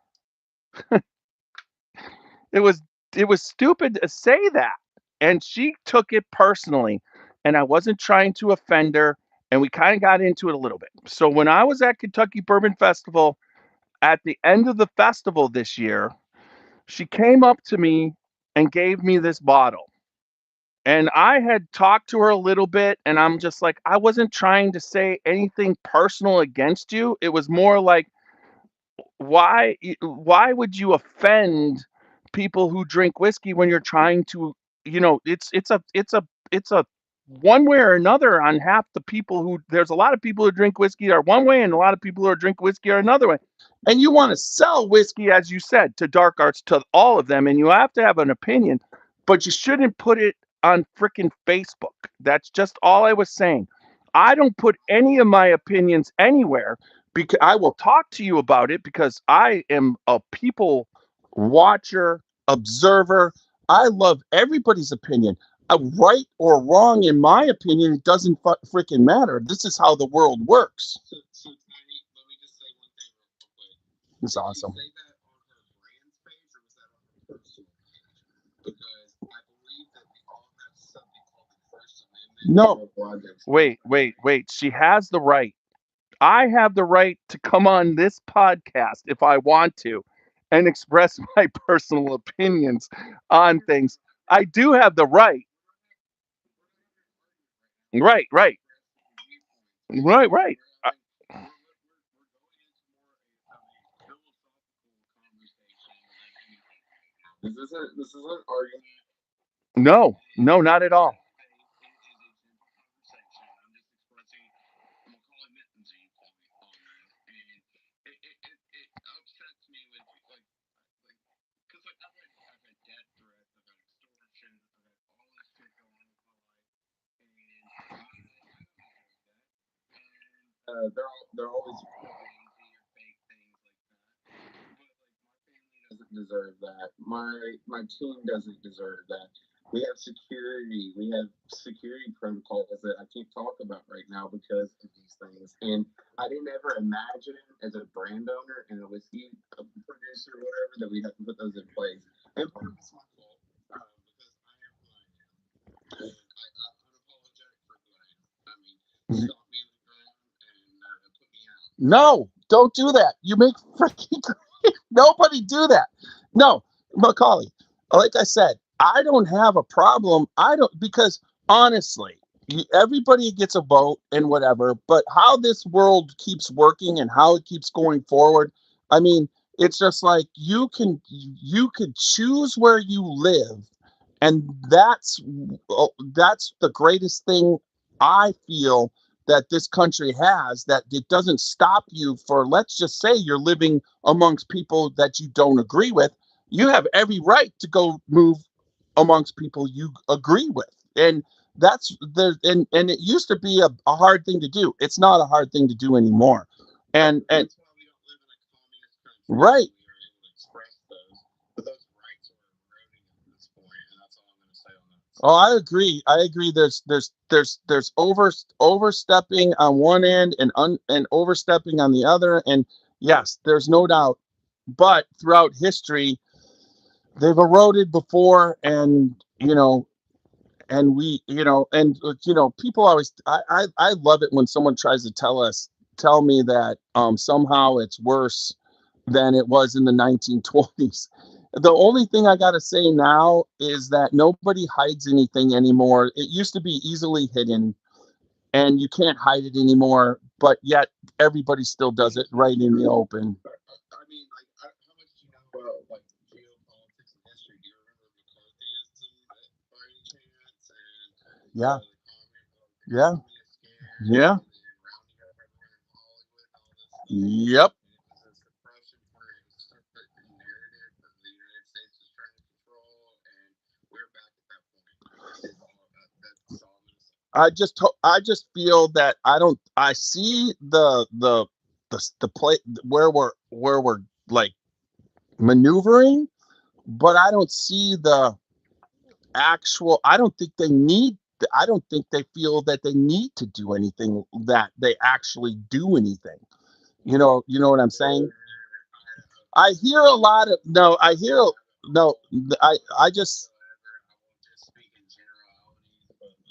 it was it was stupid to say that. And she took it personally. And I wasn't trying to offend her. And we kind of got into it a little bit. So when I was at Kentucky Bourbon Festival, at the end of the festival this year, she came up to me and gave me this bottle. And I had talked to her a little bit, and I'm just like, I wasn't trying to say anything personal against you. It was more like, why would you offend people who drink whiskey when you're trying to, it's a one way or another on half the people who there's a lot of people who drink whiskey are one way and a lot of people who drink whiskey are another way. And you want to sell whiskey, as you said, to dark arts, to all of them, and you have to have an opinion, but you shouldn't put it on freaking Facebook. That's just all I was saying. I don't put any of my opinions anywhere because I will talk to you about it because I am a people watcher, observer. I love everybody's opinion. Right or wrong, in my opinion, it doesn't freaking matter. This is how the world works. So Tiny, let me just say one thing real quick. It's Did she awesome. say that on her brand's page or was that on her personal page? Because I believe that we all have something called the First Amendment No, of our identity. wait, wait, wait. She has the right. I have the right to come on this podcast if I want to and express my personal opinions on things. I do have the right. Right, right, right, right. This isn't argument. No, no, not at all. Conversation. I'm just expressing Macaulay Minton's viewpoint on this, and it upsets me when people like because I've had death threats, I've had extortion, I've had all this shit going on with my life, and I don't deserve that. And they're always fugazi or fake things like that. But like my family doesn't deserve that. My team doesn't deserve that. We have security. We have security protocols that I can't talk about right now because of these things. And I didn't ever imagine as a brand owner and a whiskey producer or whatever that we'd have to put those in place. And part of it's my fault because I am who I am. And I'm unapologetic for who I am. I mean, stop me in the ground and put me out. No, don't do that. You make freaking nobody do that. No, Macaulay. Like I said, I don't have a problem. I don't because honestly, everybody gets a vote and whatever. But how this world keeps working and how it keeps going forward, I mean, it's just like you can choose where you live, and that's the greatest thing I feel that this country has, that it doesn't stop you for, let's just say you're living amongst people that you don't agree with. You have every right to go move amongst people you agree with. And that's there. And it used to be a hard thing to do. It's not a hard thing to do anymore. And That's why we don't live in a communist country right. and we are able to express those. But those rights are eroding at this point, and that's all I'm going to say on that Oh, I subject. agree. I agree. There's overstepping on one end and and overstepping on the other. And yes, there's no doubt. But throughout history, they've eroded before, and and we, and people always. I love it when someone tries to tell me that somehow it's worse than it was in the 1920s. The only thing I got to say now is that nobody hides anything anymore. It used to be easily hidden, and you can't hide it anymore, but yet everybody still does it right in the open. I mean, like, how much do you know about like geopolitics and history? Do you remember McCarthyism by any chance, and Yeah, the yeah, communist scare, yeah, and then rounding up everyone in Hollywood and all this stuff? yep. And it was a suppression for a certain narrative that the United States was trying to control, and we're back at that point. Is all that's all I'm gonna say. I just feel that I see the play where we're like maneuvering, but I don't see the actual. I don't think they feel that they need to do anything, that they actually do anything. You know what I'm saying? I hear a lot of no. I hear no. I just whatsoever. I won't just speak in generalities, but like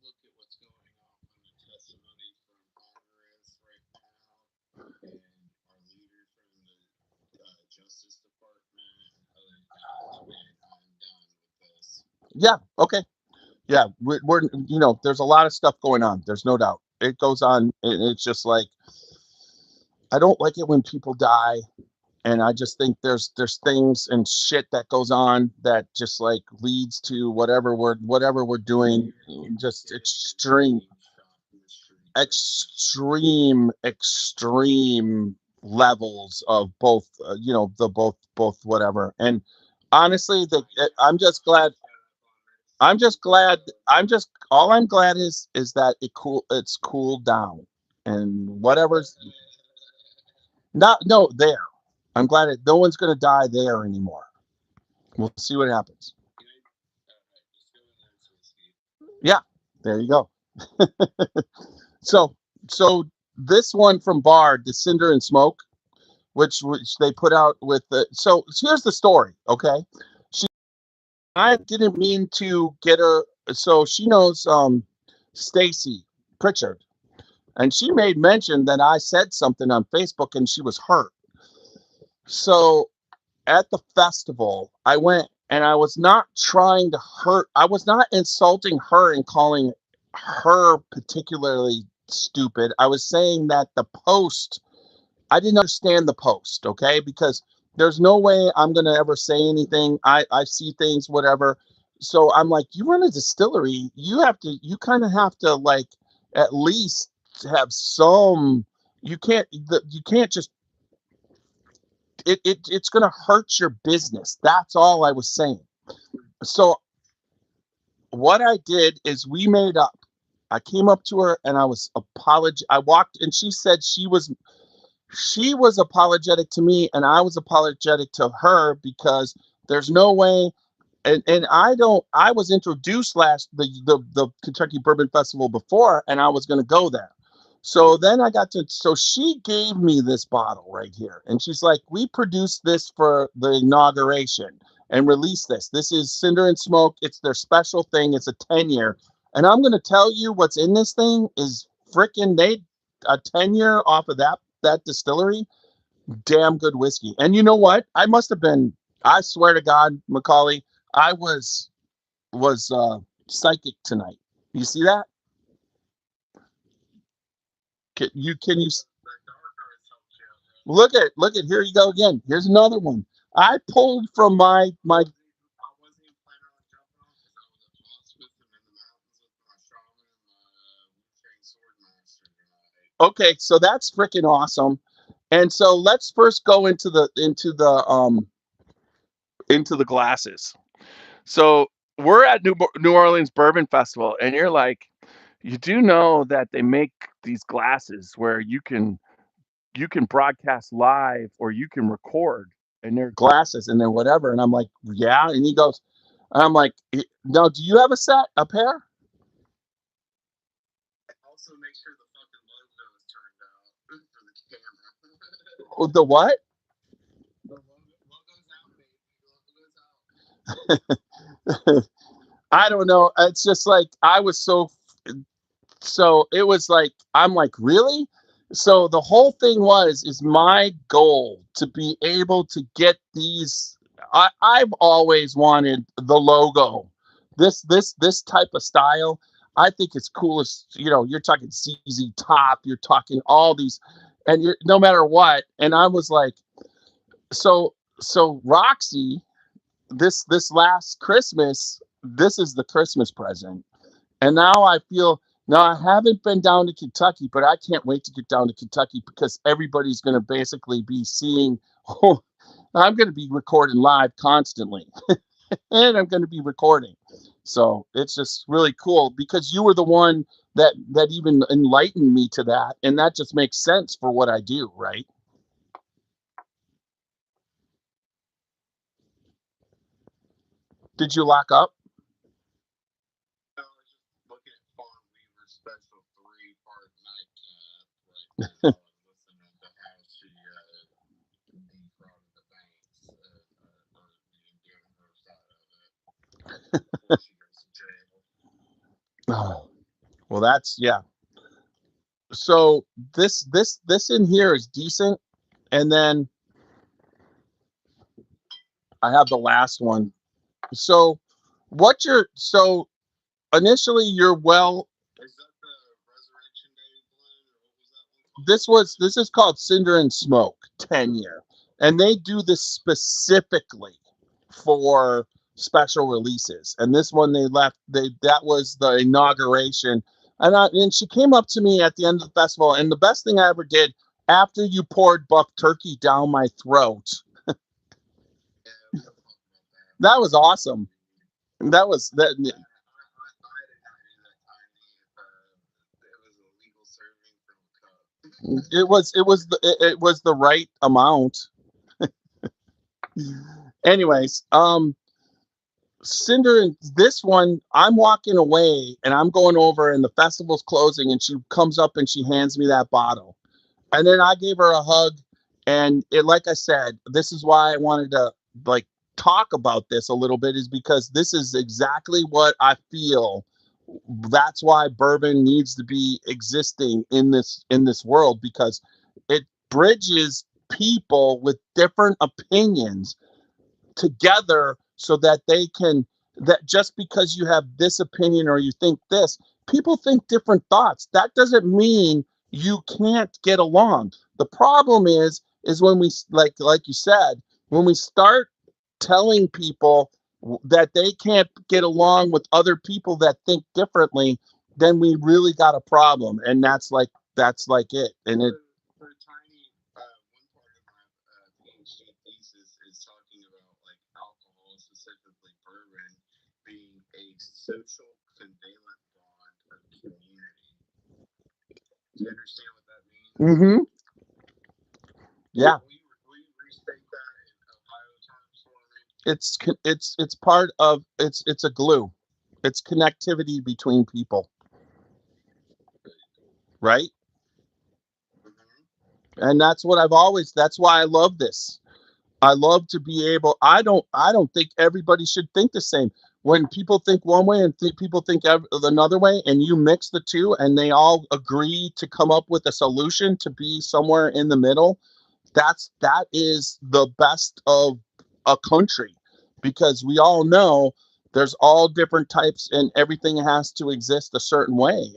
look at what's going on from the testimony from Congress right now and our leader from the Justice Department and other things, and I'm done with this. yeah, okay, yeah. We're there's a lot of stuff going on. There's no doubt. It goes on, and it's just like I don't like it when people die, and I just think there's things and shit that goes on that just like leads to whatever we're doing, just extreme, Getting shot in the streets right now. extreme levels of both, the both whatever. And honestly, I'm just glad. Shut up on this. I'm just glad. All I'm glad is that it's cooled down, and whatever's not no there. I'm glad no one's gonna die there anymore. We'll see what happens. You know, just go in there and whiskey. Yeah, there you go. So so this one from Bard, the Cinder and Smoke, which they put out with the. So here's the story. Okay, she I didn't mean to get her. So she knows Stacy Pritchard. And she made mention that I said something on Facebook and she was hurt. So at the festival, I went and I was not trying to hurt. I was not insulting her and calling her particularly stupid. I was saying that the post, I didn't understand the post, okay? Because there's no way I'm going to ever say anything. I see things, whatever. So I'm like, you run a distillery. You kind of have to like at least have some, you can't just it's going to hurt your business. That's all I was saying. So what I did is we made up. I came up to her and I was I walked and she said she was apologetic to me and I was apologetic to her because there's no way and I was introduced the Kentucky Bourbon Festival before and I was going to go there. So then so she gave me this bottle right here and she's like, we produced this for the inauguration and release this. This is Cinder and Smoke. It's their special thing. It's a 10-year. And I'm going to tell you what's in this thing is freaking a 10-year off of that distillery. Damn good whiskey. And you know what? I swear to God, Macaulay, I was psychic tonight. You see that? Can you look at here you go again. Here's another one. I pulled from my I wasn't even planning on jumping on because I was at hospice and in the mountains with my shaman and my trained sword master tonight. okay, so that's freaking awesome. And so let's first go into the glasses. So we're at New Orleans Bourbon Festival, and you're like, you do know that they make these glasses where you can broadcast live or you can record, and they're glasses and they're whatever. And I'm like, yeah. And he goes, I'm like, no, do you have a pair? Also, make sure the fucking logo is turned out for the camera. Oh, the what? The logo's out, baby. Logo's out. I don't know. It's just like I was so it was like I'm like really. So the whole thing is my goal to be able to get these. I've always wanted the logo, this type of style. I think it's coolest. You're talking CZ Top, you're talking all these, and you're no matter what. And I was like, so Roxy, this last Christmas, this is the Christmas present. And now I haven't been down to Kentucky, but I can't wait to get down to Kentucky because everybody's going to basically be seeing. Oh, I'm going to be recording live constantly, and I'm going to be recording. So it's just really cool because you were the one that even enlightened me to that, and that just makes sense for what I do, right? Did you lock up? I was just looking at Farm Weaver Special 3-part nightcap right now and listening to how she defrauded the banks or doing her side of it before she goes to jail. Oh, well, that's yeah. So this in here is decent, and then I have the last one. So so initially you're well. Is that the Resurrection Day blend or what was that one called? This is called Cinder and Smoke 10-year, and they do this specifically for special releases. And this one they that was the inauguration. And she came up to me at the end of the festival, and the best thing I ever did after you poured buck turkey down my throat, Yeah, we don't talk about that. that was awesome. That was that. I did not do that tiny if it was a legal serving from a cup. It was the right amount. Anyways, Cinder and this one, I'm walking away and I'm going over and the festival's closing and she comes up and she hands me that bottle. And then I gave her a hug and like I said, this is why I wanted to like talk about this a little bit is because this is exactly what I feel That's why bourbon needs to be existing in this world, because it bridges people with different opinions together, so that they can, that just because you have this opinion or you think this, people think different thoughts, that doesn't mean you can't get along. The problem is when we, like you said, when we start telling people that they can't get along with other people that think differently, then we really got a problem. And that's like it. And it For tiny, one part of my PhD thesis is talking about like alcohol, specifically bourbon, being a social covalent bond of community. Do you understand what that means? hmm yeah, Will you restate that in Ohio terms for me? it's part of, it's a glue. It's connectivity between people, right? Mm-hmm. And that's why I love this. I love to be able, I don't think everybody should think the same. When people think one way and people think another way, and you mix the two and they all agree to come up with a solution to be somewhere in the middle, that is the best of a country, because we all know there's all different types and everything has to exist a certain way.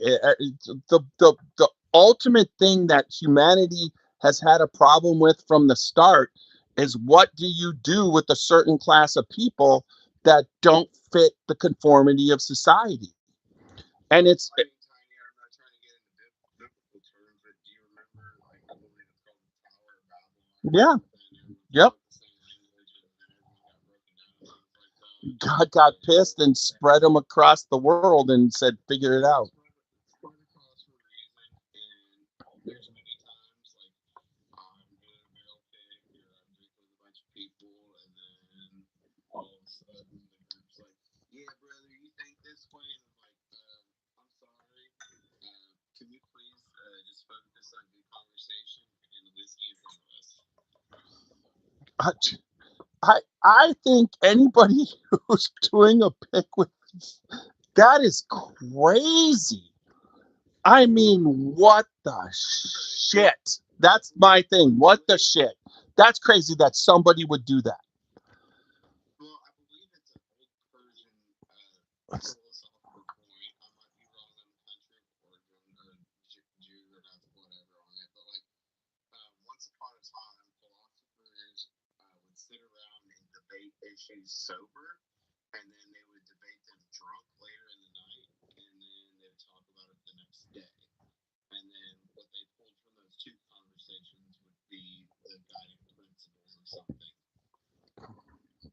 The ultimate thing that humanity has had a problem with from the start is, what do you do with a certain class of people that don't fit the conformity of society? And it's, I mean, Tiny, I'm not trying to get into biblical terms, but do you remember, like, I believe it's called the Tower of Babylon or yeah, something? Everyone yep. spoke the same language, and then everyone got broken down and things like that. God got pissed and Yeah. spread them across the world and said, figure it out. Spread across for a reason, and there's many times, like, I'm doing a barrel pick or I'm drinking with a bunch of people, and then all of a sudden the group's like, "Yeah, brother, you think this way?" And I'm like, "I'm sorry. Can we please just focus on good conversation and whiskey in front of us?" I, I think anybody who's doing a pick with, that is crazy. I mean, what the shit? That's my thing. What the shit? That's crazy that somebody would do that. Well, I believe it's an old Persian philosophical point. I might be wrong on the country of origin or Jew or that's whatever on it, but like once upon a time, philosophers would sit around and debate issues sober, and then they would debate them drunk later in the night, and then they would talk about it the next day. And then what they pulled from those two conversations would be the guiding principles of something.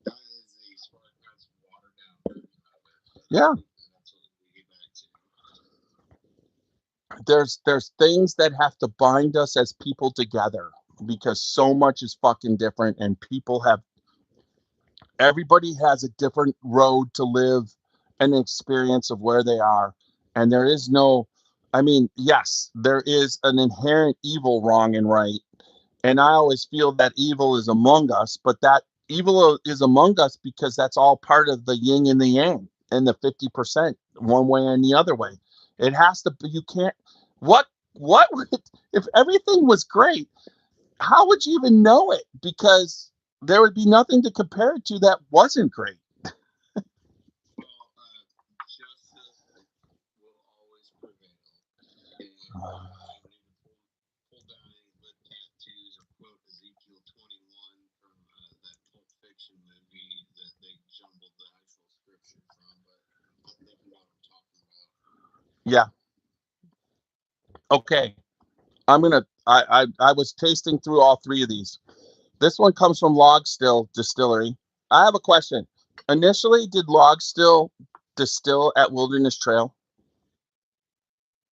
That is the Spark Notes watered down version of it, but I Yeah. think that's what we get back to. There's things that have to bind us as people together, because so much is fucking different, and people have, everybody has a different road to live an experience of where they are. And there is no, I mean, yes, there is an inherent evil, wrong and right, and I always feel that evil is among us, but that evil is among us because that's all part of the yin and the yang, and the 50% one way and the other way. It has to be, you can't, what what would, if everything was great, how would you even know it? Because there would be nothing to compare it to that wasn't great. Well, justice will always prevail, and I don't need to pull down any lip tattoos or quote Ezekiel 21 from that Pulp Fiction movie that they jumbled the actual scripture from, but I think you know what I'm talking about. Yeah. Okay. I was tasting through all three of these. This one comes from Log Still Distillery. I have a question. Initially, did Log Still distill at Wilderness Trail?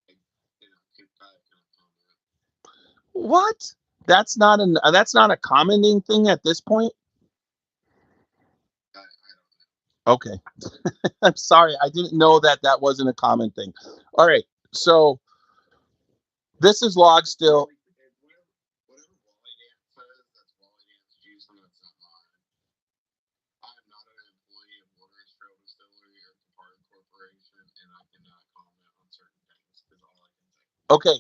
I cannot comment. What? That's not a commenting thing at this point. I don't know. Okay, I'm sorry. I didn't know that that wasn't a common thing. All right, so this is Log It's Still. whatever Wally Dance says, that's Wally Dance juice, and that's not mine. I am not an employee of Wilderness Trail Distillery or Capari Corporation, and I cannot Okay,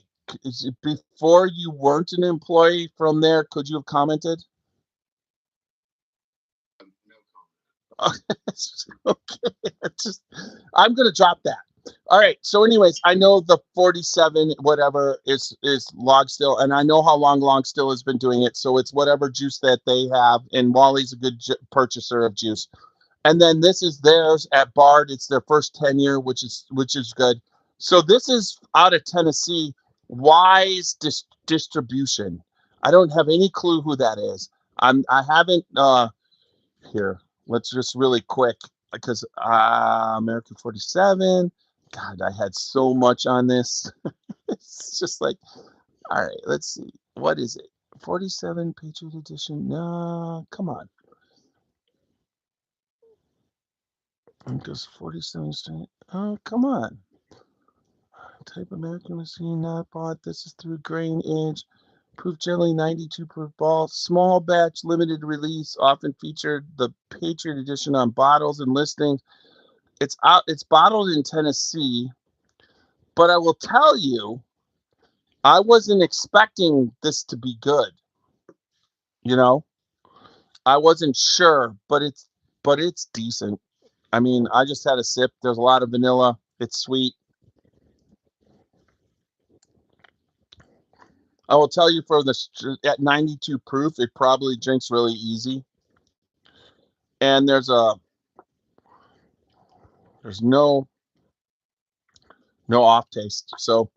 before you weren't an employee from there, could you have commented? No comment. Okay, just I'm gonna drop that. All right. So, anyways, I know the 47 whatever is log still, and I know how long long still has been doing it. So it's whatever juice that they have, and Wally's a good purchaser of juice. And then this is theirs at Bard. It's their first tenure, which is good. So this is out of Tennessee. Wise distribution. I don't have any clue who that is. I haven't here. Let's just really quick because American 47. God, I had so much on this. It's just like, all right, let's see. What is it? 47 Patriot Edition. No, come on. Just 47 straight. Oh, come on. Type American machine not bought. This is through grain age. Proof generally 92 proof ball. Small batch limited release. Often featured the Patriot Edition on bottles and listings. It's out. It's bottled in Tennessee. But I will tell you, I wasn't expecting this to be good. You know, I wasn't sure, but it's decent. I mean, I just had a sip. There's a lot of vanilla. It's sweet. I will tell you for at 92 proof, it probably drinks really easy. And there's no off taste. So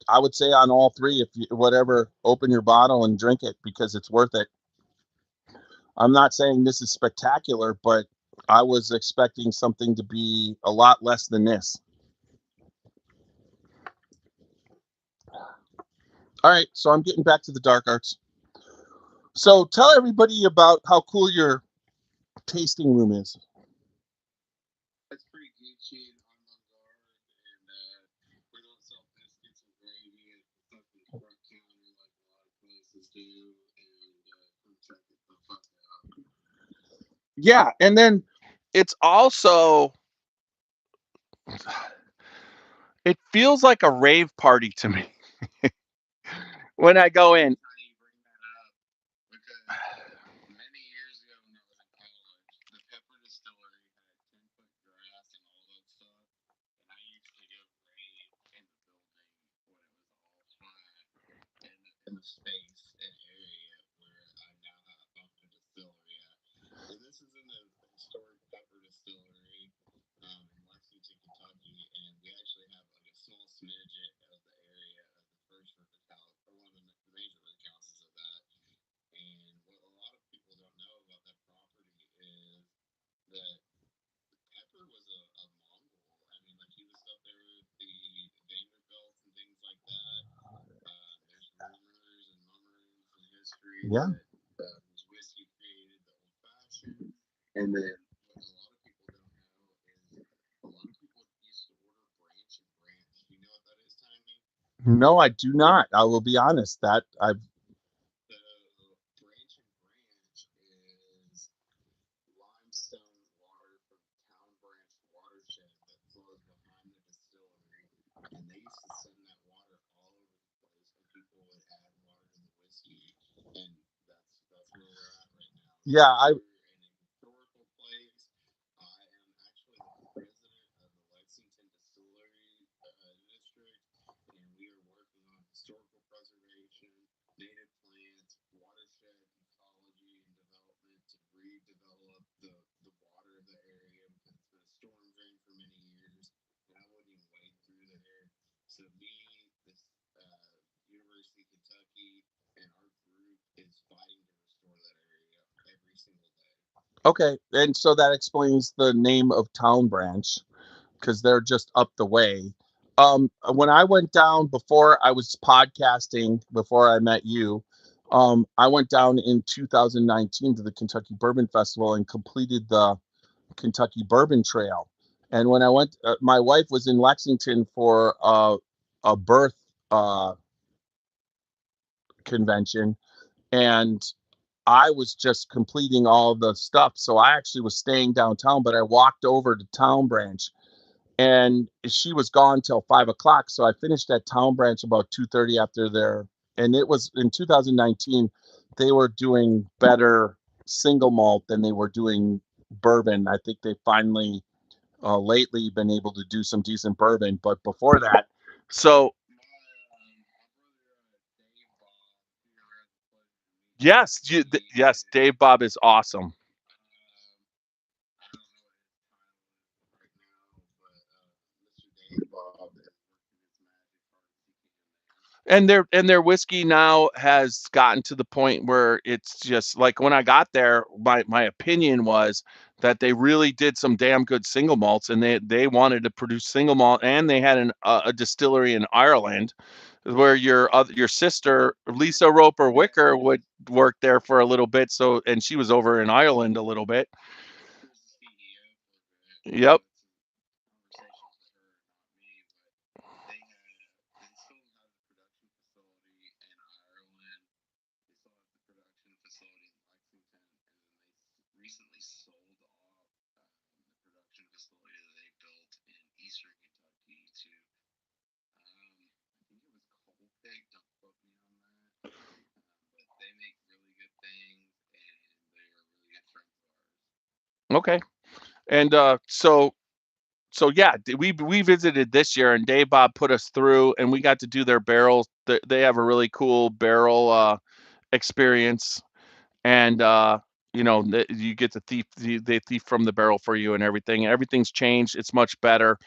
I would say on all three, if you whatever, open your bottle and drink it because it's worth it. I'm not saying this is spectacular, but I was expecting something to be a lot less than this. All right, so I'm getting back to the dark arts. So tell everybody about how cool your tasting room is. It's pretty Gucci and avant-garde, and we don't sell biscuits and gravy. It's up in the front counter like a lot of places do, and come check it the fuck out. Yeah, and then it's also it feels like a rave party to me when I go in. It's funny you bring that up because many years ago when I was in college, the Pepper Distillery had 10-foot grass and all that stuff, and I used to go rave in the building when it was all flat in the space and area where I now have bumped a distillery at. And this is in the historic Pepper Distillery in Lexington, Kentucky, and we actually have like a small smidget of the area of the first river count, or one of the major river counts of that. And what a lot of people don't know about that property is that Pepper was a Mongol. I mean, like he was up there with the Vanderbilts and things like that. There's rumors and murmurs in history Yeah. that his whiskey created the old fashioned. And then what a lot of people don't know is a lot of people used to order branch and branch. Do you know what that is, Tiny? No, I do not. I will be honest. That I've So branch and branch is limestone water from Town Branch watershed that flows behind the distillery, and they used to send that water all over the place, and people would add water to the whiskey, and that's where we're at right now. So yeah, I we're in a historical place. I am actually the president of the Lexington Distillery District, and we are working on historical preservation, native plants, watershed ecology and development to redevelop the water of the area because it's been a storm drain for many years, and I wouldn't even wade through there. So me, this University of Kentucky, and our group is fighting to restore that area every single day. okay, and so that explains the name of Town Branch because they're just up the way. When I went down before I was podcasting, before I met you, I went down in 2019 to the Kentucky Bourbon Festival and completed the Kentucky Bourbon Trail. And when I went, my wife was in Lexington for a birth uh, convention, and I was just completing all the stuff. So I actually was staying downtown, but I walked over to Town Branch and she was gone till 5 o'clock. So I finished that town branch about 2:30 after there, and it was in 2019. They were doing better single malt than they were doing bourbon. I think they finally lately been able to do some decent bourbon, but before that, so yes, yes, Dave Bob is awesome. And their whiskey now has gotten to the point where it's just like when I got there, my opinion was that they really did some damn good single malts, and they wanted to produce single malt, and they had a distillery in Ireland where your sister Lisa Roper Wicker would work there for a little bit. So and she was over in Ireland a little bit. Yep. Okay. And so yeah, we visited this year, and Dave Bob put us through, and we got to do their barrels. They have a really cool barrel experience, and you get to they thief from the barrel for you and everything. Everything's changed. It's much better.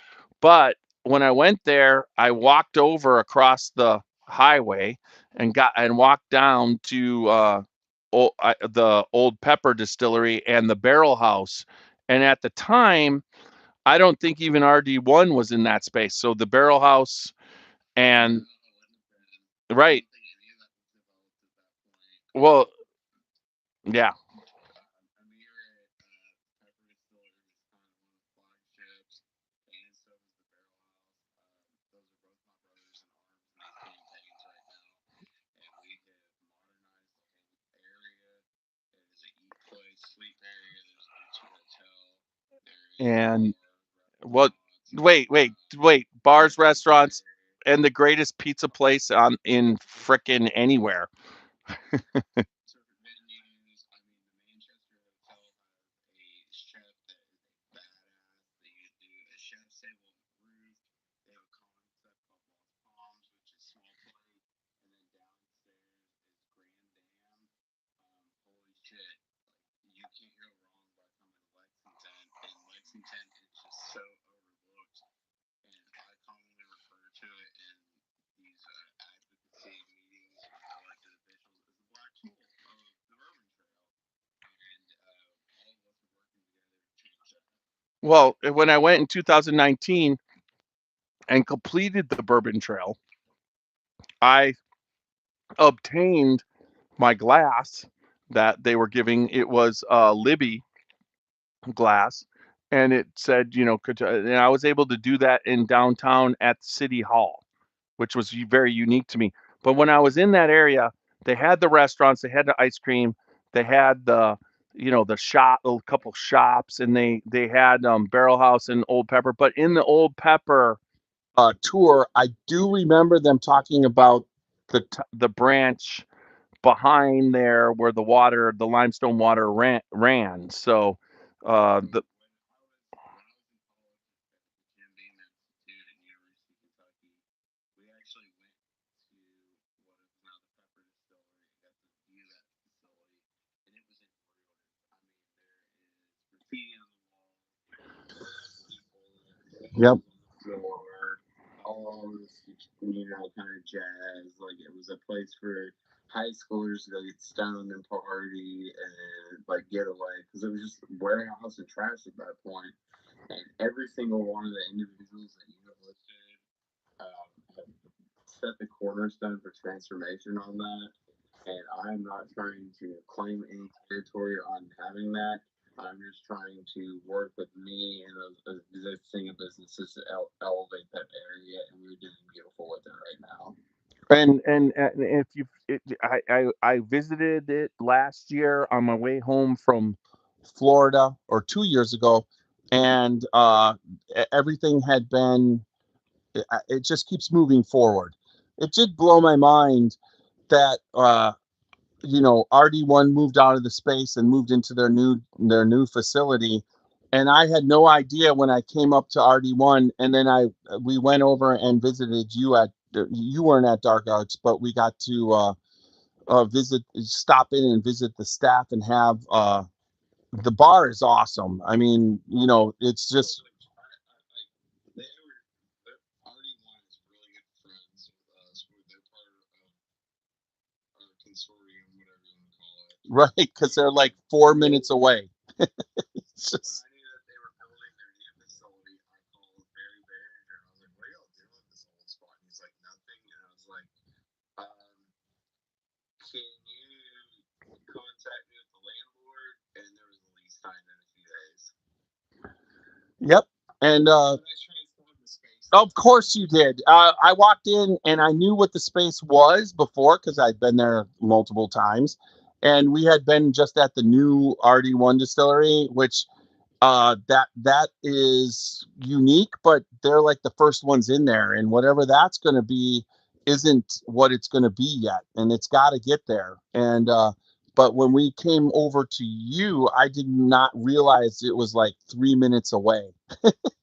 But when I went there, I walked over across the highway and walked down to the Old Pepper Distillery and the Barrel House. And at the time, I don't think even RD1 was in that space. So the Barrel House and right. Well, yeah. And what? Wait. Bars, restaurants, and the greatest pizza place on in frickin' anywhere. Well, when I went in 2019 and completed the Bourbon Trail, I obtained my glass that they were giving. It was Libby glass, and it said, and I was able to do that in downtown at City Hall, which was very unique to me. But when I was in that area, they had the restaurants, they had the ice cream, they had the shop, a couple shops, and they had Barrel House and Old Pepper. But in the Old Pepper tour, I do remember them talking about the branch behind there where the limestone water ran. So the Yep. All this, kind of jazz. Like it was a place for high schoolers to go get stoned and party and like get away because it was just warehouse and trash at that point. And every single one of the individuals that you have listed have set the cornerstone for transformation on that. And I'm not trying to claim any territory on having that. I'm just trying to work with me and those existing businesses to elevate that area, and we're doing beautiful with it right now. and if I visited it last year on my way home from Florida, or 2 years ago, and everything had been. It just keeps moving forward. It did blow my mind that RD1 moved out of the space and moved into their new facility, and I had no idea when I came up to RD1, and then we went over and visited you at you weren't at Dark Arts, but we got to stop in and visit the staff and have the bar is awesome. I mean, it's So just like they were already one is really good friends with us. They're part of our consortium, whatever you want to call it. right because they're like 4 minutes away. It's When just I knew that they were building their new facility, I called Barry Barringer and I was like, "What are y'all doing with this old spot?" And he's like, "Nothing." And I was like, "Can you contact me with the landlord?" And there was a lease signed in a few days. yep. And But I transformed the space in of time. course you did. I walked in and I knew what the space was before because I'd been there multiple times, and we had been just at the new RD1 distillery, which that is unique, but they're like the first ones in there, and whatever that's going to be isn't what it's going to be yet, and it's got to get there. And but when we came over to you, I did not realize it was like 3 minutes away.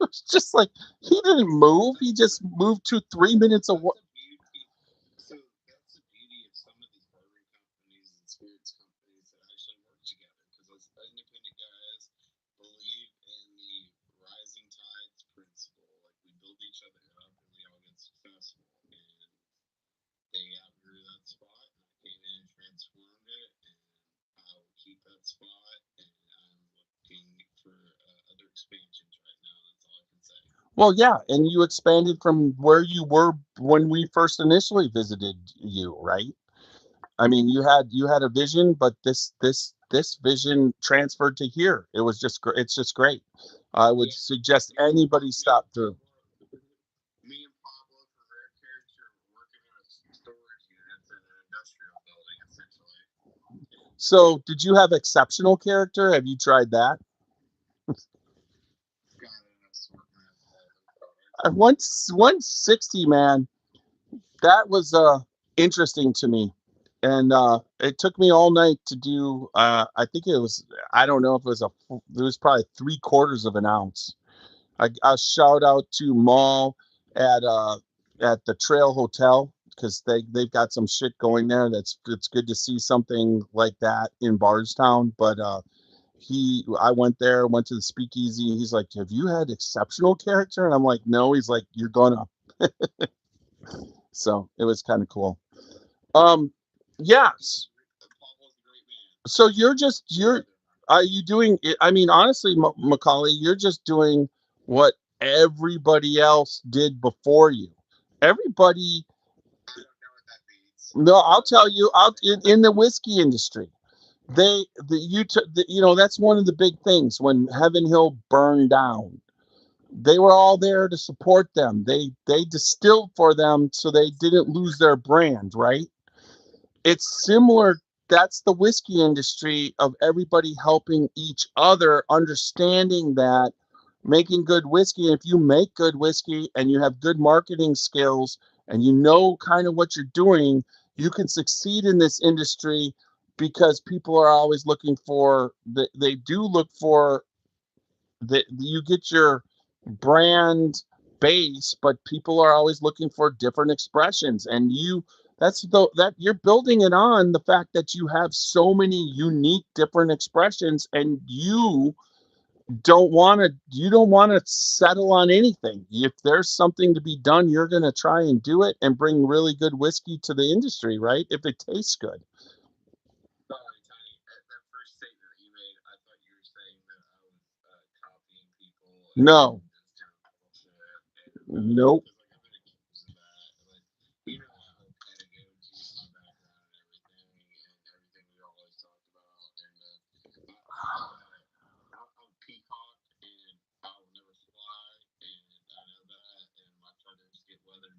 It's just like he didn't move; he just moved to 3 minutes away. That's a beauty. So that's the beauty of some of these bourbon companies and spirits companies that actually work together. Because as independent guys believe in the rising tides principle, like we build each other up and we all get successful. And they outgrew that spot, and I came in and transformed it, and I will keep that spot. And I'm looking for other expansions right now. That's all I can say. Well, yeah, and you expanded from where you were when we first initially visited you, right? I mean, you had a vision, but this vision transferred to here. It's just great. I would Yeah, suggest me and anybody Me and stop through. Pablo, me and Pablo for rare character were working on a storage units in an industrial building, essentially. So, did you have exceptional character? Have you tried that? Got an assortment of all the products that we work. Once 160, man, that was interesting to me, and it took me all night to do. I think it was. I don't know if it was It was probably 3/4 of an ounce. I shout out to Mall at uh at the Trail Hotel because they've got some shit going there. It's good to see something like that in Bardstown. But I went there, went to the speakeasy. He's like, "Have you had exceptional character?" And I'm like, "No." He's like, "You're gonna." So it was kind of cool. Um, yes. Pablo's a great man. So you're just My you're brother-in-law. are you doing it? I mean, honestly, Macaulay, you're just doing what everybody else did before you. Everybody, I don't know what that means. no, I'll What tell does you, that out say? in the whiskey industry, that's one of the big things when Heaven Hill burned down. They were all there to support them. They distilled for them so they didn't lose their brand, right? It's similar. That's the whiskey industry of everybody helping each other, understanding that making good whiskey. If you make good whiskey and you have good marketing skills and you know kind of what you're doing, you can succeed in this industry because people are always looking for they do look for you get your brand base, but people are always looking for different expressions. And that you're building it on the fact that you have so many unique different expressions, and you don't want to settle on anything. If there's something to be done, you're going to try and do it and bring really good whiskey to the industry, right? If it tastes good. Sorry, Tony. That first statement that you made, I thought you were saying that I was copying people and No, just doing bullshit. And nope. because like I've been accused of that. Like you know my whole pedagogy and my background and everything we always talk about. And I'm peacock and I will never fly. And I know that. And my feathers get weathered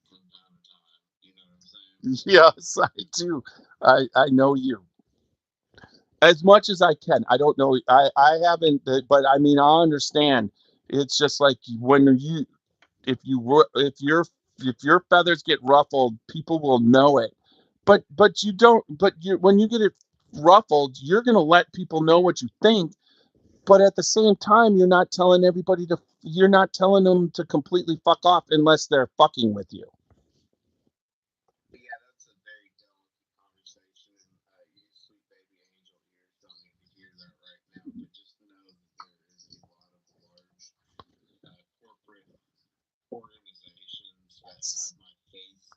from time to time. You know what I'm saying? Yes, I do. I know you. as much as I can. I don't know. I haven't, but I mean, I understand. It's just like when you if your feathers get ruffled, people will know it. But you don't. But you when you get it ruffled, you're gonna let people know what you think. But at the same time, you're not telling everybody to. You're not telling them to completely fuck off unless they're fucking with you. Yeah, that's a very delicate conversation, and your sweet baby angel ears don't need to hear that right now. But just know that there is a lot of large corporate organizations that have my face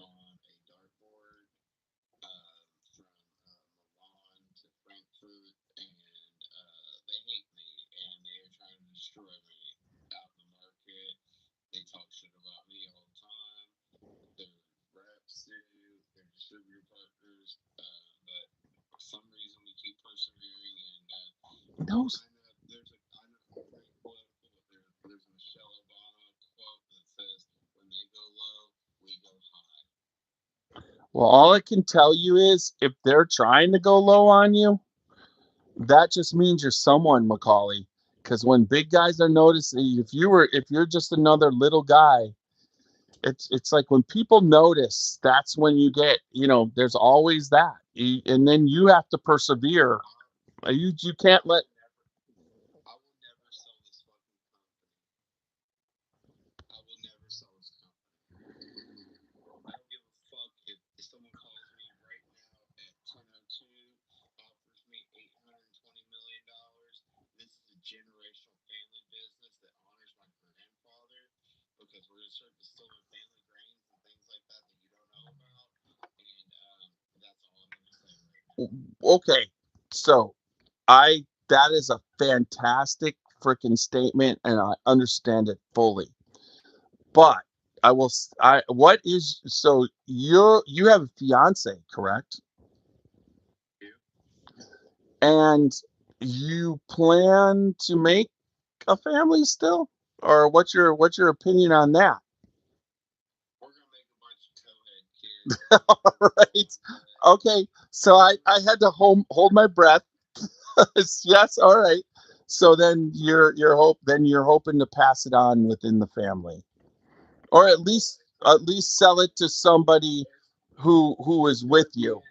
on a dartboard, from Milan to Frankfurt, and they hate me, and they are trying to destroy me out in the market. They talk shit about me all the time. Their reps do, their distributor partners, but for some reason we keep persevering. And No. I know I'm very political, but there's a Michelle Obama quote that says, "When they go low, we go high." Well, all I can tell you is if they're trying to go low on you, that just means you're someone, Macaulay. Because when big guys are noticing, if you're just another little guy, it's like when people notice, that's when you get, there's always that. And then you have to persevere. You can't let. I will never sell this fucking company. I will never sell this company. I don't give a fuck if someone calls me right now at 10:02, offers me $820 million. This is a generational family business that honors my grandfather, because we're gonna start distilling family grains and things like that that you don't know about. And that's all I'm gonna say right now. Okay, so I that is a fantastic freaking statement, and I understand it fully. But I will. I what is so you have a fiance, correct? I do. And you plan to make a family still, or what's your opinion on that? We're gonna make a bunch of towhead kids, and we're All gonna right. Okay. So I had to hold my breath. Yes. All right. So then you're hoping to pass it on within the family, or at well, least sell it to somebody who is with you.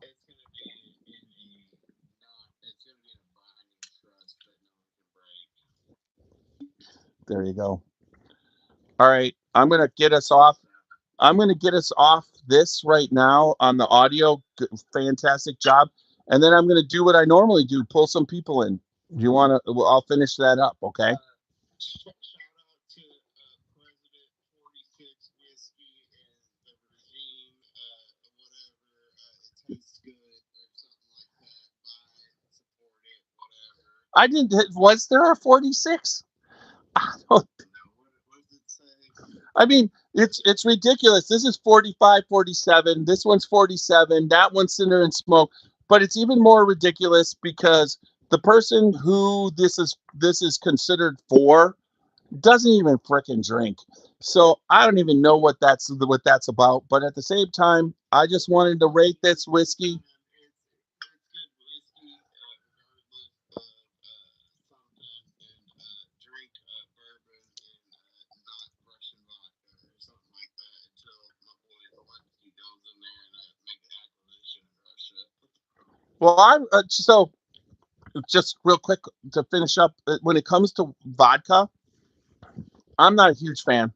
it's gonna be in a not it's gonna be in a binding trust that no one can break. There you go. All right. I'm going to get us off this right now on the audio. Fantastic job. And then I'm going to do what I normally do, pull some people in. Do you want to? I'll finish that up. Okay. Shout out to President 46 whiskey and the regime, whatever. It tastes good or something like that. Buy it, support it, whatever. I didn't. Was there a 46? I don't. I don't know. What does it say? I mean, it's ridiculous. This is 45, 47. This one's 47. That one's Cinder and Smoke. But it's even more ridiculous because the person who this is considered for doesn't even fricking drink. So I don't even know what that's about. But at the same time, I just wanted to rate this whiskey. Man, it's good whiskey, regardless of something, and drink bourbon and not Russian vodka or something like that until my boy Zelensky goes in there and make an acquisition in Russia. Well, so just real quick to finish up. When it comes to vodka, I'm not a huge fan.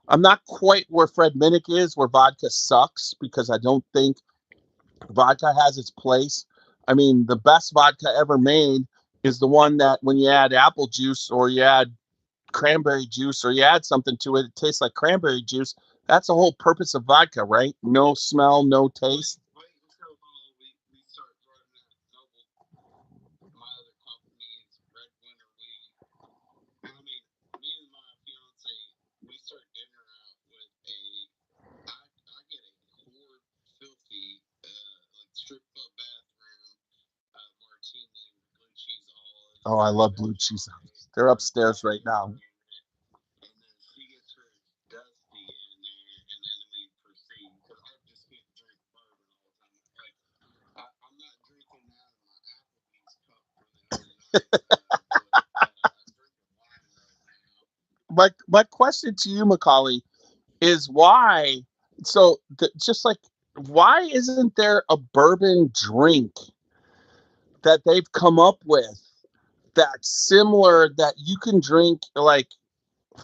I'm not quite where Fred Minnick is, where vodka sucks, because I don't think vodka has its place. I mean, the best vodka ever made is the one that when you add apple juice or you add cranberry juice or you add something to it, it tastes like cranberry juice. That's the whole purpose of vodka, right? No smell, no Wait, taste. wait until we start running that Noble, my other company's Red Winter Weed. And I mean, me and my fiance, we start dinner out with I get a hoard filthy, like strip club bathroom, martini with blue cheese olives Oh, I and love blue cheese. Chardonnay They're or upstairs right Cabernet now. Franc in it. And then she gets hers dusty in there, and then we proceed. Because I just can't drink bourbon all the time. Like, I'm not drinking that My question to you, Macaulay, is why? So just like, why isn't there a bourbon drink that they've come up with that's similar that you can drink like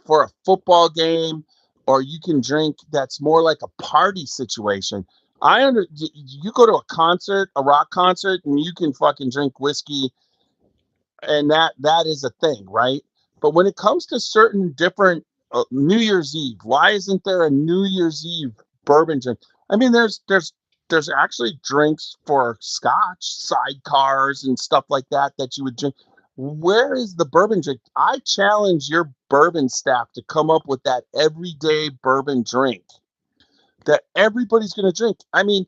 for a football game, or you can drink that's more like a party situation? You go to a concert, a rock concert, and you can fucking drink whiskey, and that is a thing, right? But when it comes to certain different New Year's Eve, why isn't there a New Year's Eve bourbon drink? I mean, there's actually drinks for scotch, sidecars, and stuff like that that you would drink. Where is the bourbon drink? I challenge your bourbon staff to come up with that everyday bourbon drink that everybody's going to drink. I mean,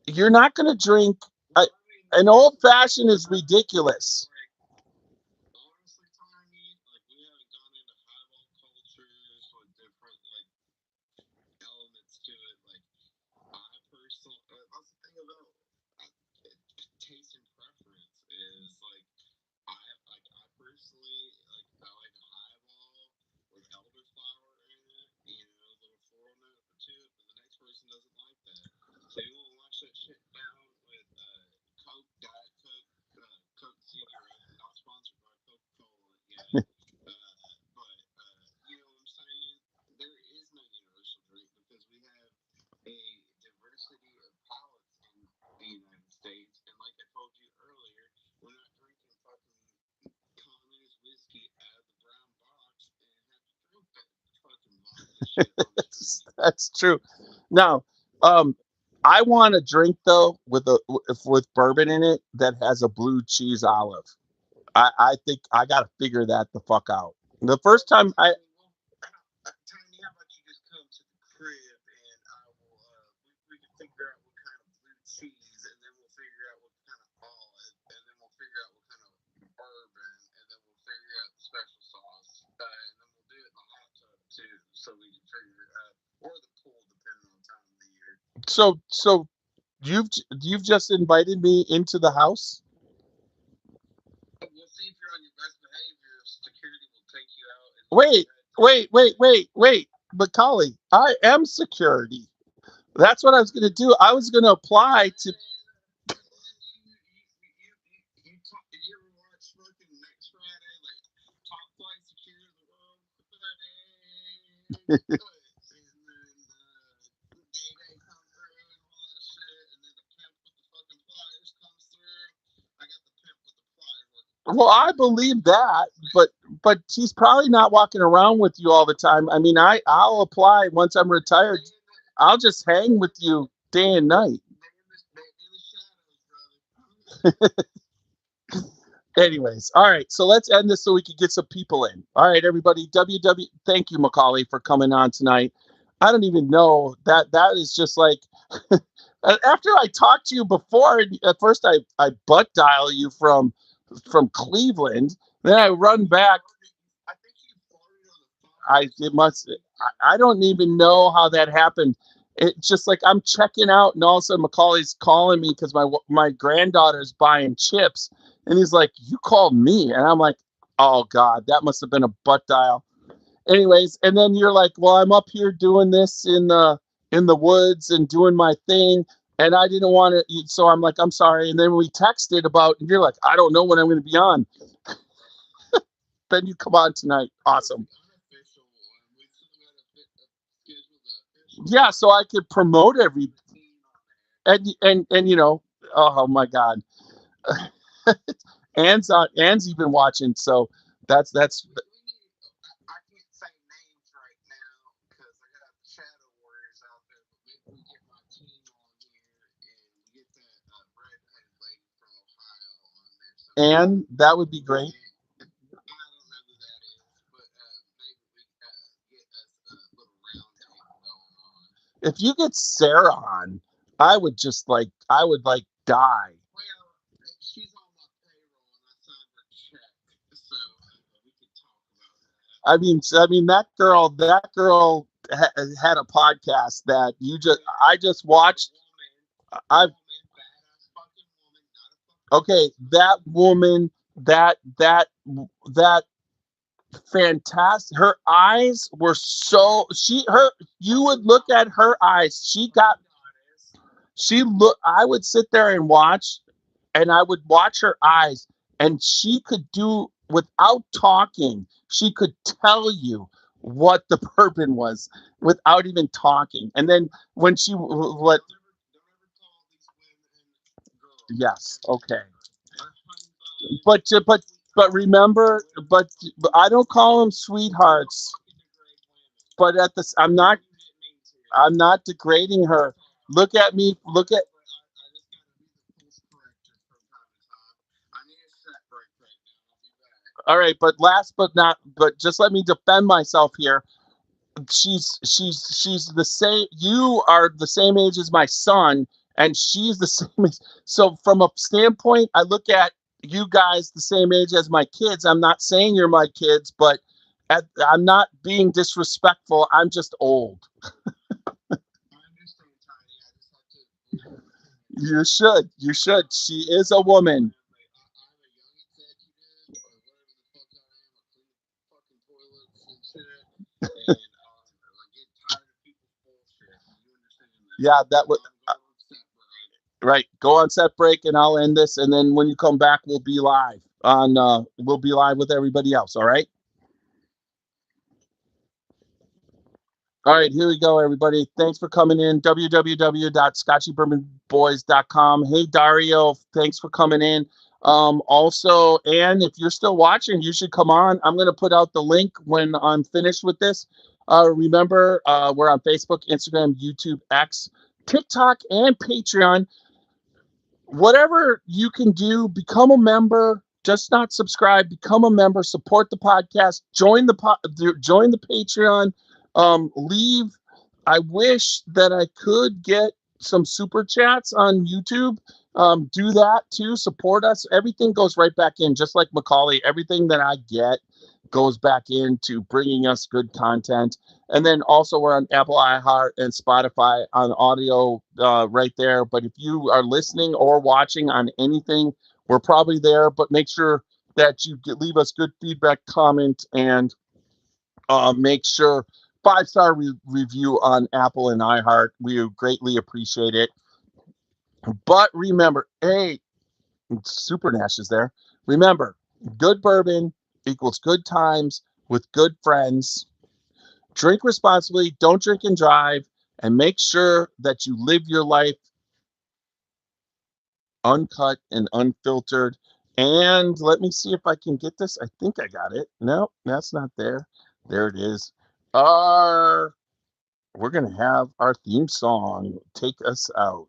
you're not going to drink. I, an old fashioned is ridiculous. Honestly, Tiny, like we haven't gone into highball cultures with different like elements to it. Like I personally, that's the thing about taste and preference is I personally I like a highball with elderflower in it, you know, a little floral note to it. But the next person doesn't like that, so you want to wash that shit down with Coke, Diet Coke, Coke Zero, not sponsored by Coca Cola yet. But you know what I'm saying? There is no universal drink because we have a diversity of palates in the United States. And like I told you earlier, we're not drinking fucking communist whiskey out of the brown box and have to drink that fucking vodka shit on the street. That's true. Now, um, I want a drink though with bourbon in it that has a blue cheese olive. I think I got to figure that the fuck out. The first time I Tiny, Tiny, how about you just come to the crib and I will, we can figure out what kind of blue cheese and then we'll figure out what kind of olive and then we'll figure out what kind of bourbon and then we'll figure out the special sauce and then we'll do it in the hot tub too so we can figure it out or the pool depending on time of the year. so you've just invited me into the house. We'll see if you're on your best behavior. If security will take you out and leave your Wait, bed wait, clean. wait, wait, wait, Macaulay, I am security. That's what I was going to do. I was going to apply to. And then you ever watch fucking next Friday, like top flight security of the world? And then Day come through and all that shit, and then the pimp with the fucking pliers comes through. I got the pimp with the pliers working for Well, me I every believe day. that, but he's probably not walking around with you all the time. I mean, I'll apply once I'm retired. They in the I'll just hang with you day and night. they in the shadows, brother. Anyways, all right. So let's end this so we can get some people in. All right, everybody. Thank you, Macaulay, for coming on tonight. I don't even know that is just like after I talked to you before. At first, I butt dial you from Cleveland. Then I run back. I think you farted on the phone I or it something. must. I don't even know how that happened. It's just like I'm checking out, and all of a sudden Macaulay's calling me because my granddaughter's buying chips, and he's like, "You called me," and I'm like, "Oh God, that must have been a butt dial." Anyways, and then you're like, "Well, I'm up here doing this in the woods and doing my thing." And I didn't want to, so I'm like, I'm sorry. And then we texted about, and you're like, I don't know when I'm going to be on. Then you come on tonight. That was Awesome. the unofficial one. We still got to schedule the official Yeah, one. so I could promote Put every the teen on there. and oh my God, Anne's even watching, so that's We need. I can't say names right now because I got the Shadow Warriors out there. But maybe we get my team on here and we get that redheaded lady from Ohio on there sometime. Anne. That would be great. And I don't know who that is, but maybe we get us a little round table going on. If you get Sarah on, I would like die. Well, she's on my payroll and I signed her check, so we could talk about that. I mean that girl had a podcast that I just watched. A I woman, badass fucking woman, not a fucking Okay, that prostitute. woman that fantastic. Her eyes were so she her you would look at her eyes. She look I would sit there and watch, and I would watch her eyes, and she could do without talking. She could tell you what the bourbon was without even talking. And then when she what yes, okay. But but remember, but I don't call them sweethearts. But at this, I'm not degrading her. Look at me. Look at. All right, but last but not, but just let me defend myself here. She's the same. You are the same age as my son, and she's the same age. So from a standpoint, I look at you guys the same age as my kids. I'm not saying you're my kids, but I'm not being disrespectful. I'm just old. You should. You should. She is a woman. Yeah, that would right. Go on set break, and I'll end this, and then when you come back, we'll be live on. We'll be live with everybody else. All right. All right, here we go, everybody. Thanks for coming in. www.scotchybourbonboys.com. Hey, Dario, thanks for coming in. Also, and if you're still watching, you should come on. I'm going to put out the link when I'm finished with this. Remember, we're on Facebook, Instagram, YouTube, X, TikTok, and Patreon. Whatever you can do, become a member. Just not subscribe. Become a member. Support the podcast. Join the Patreon. Leave. I wish that I could get some super chats on YouTube. Do that too. Support us. Everything goes right back in, just like Macaulay. Everything that I get goes back into bringing us good content. And then also we're on Apple iHeart and Spotify on audio right there. But if you are listening or watching on anything, we're probably there. But make sure that you leave us good feedback, comment, and make sure 5-star review on Apple and iHeart. We greatly appreciate it. But remember, hey, Super Nash is there. Remember, good bourbon equals good times with good friends. Drink responsibly, don't drink and drive, and make sure that you live your life uncut and unfiltered. And let me see if I can get this. I think I got it. No, that's not there. There it is. Our we're gonna have our theme song take us out.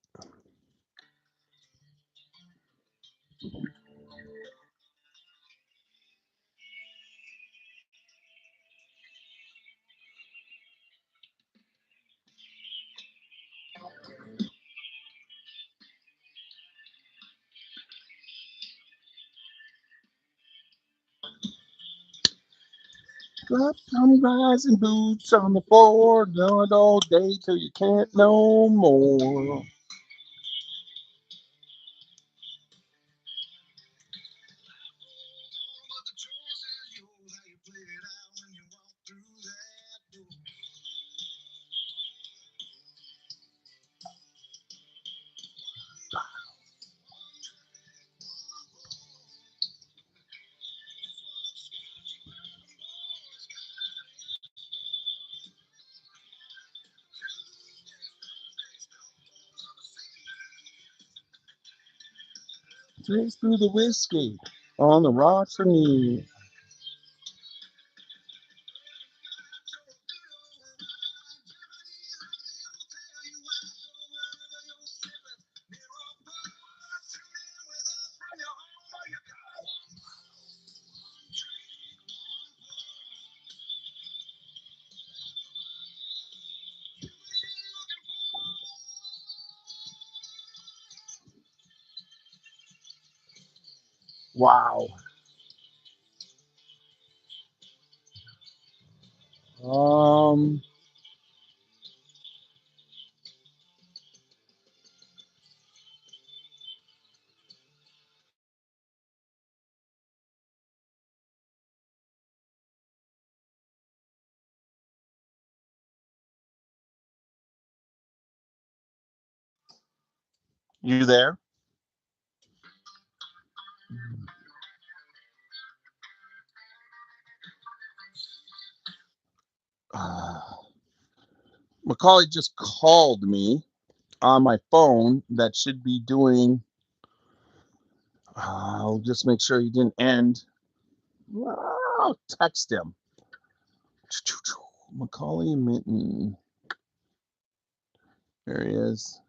Drop some rising boots on the floor, do it all day till you can't no more. Drinks through the whiskey on the rocks for me. Wow. Um, You there? Macaulay just called me on my phone. That should be doing. I'll just make sure he didn't end. I'll text him. Macaulay Minton. There he is.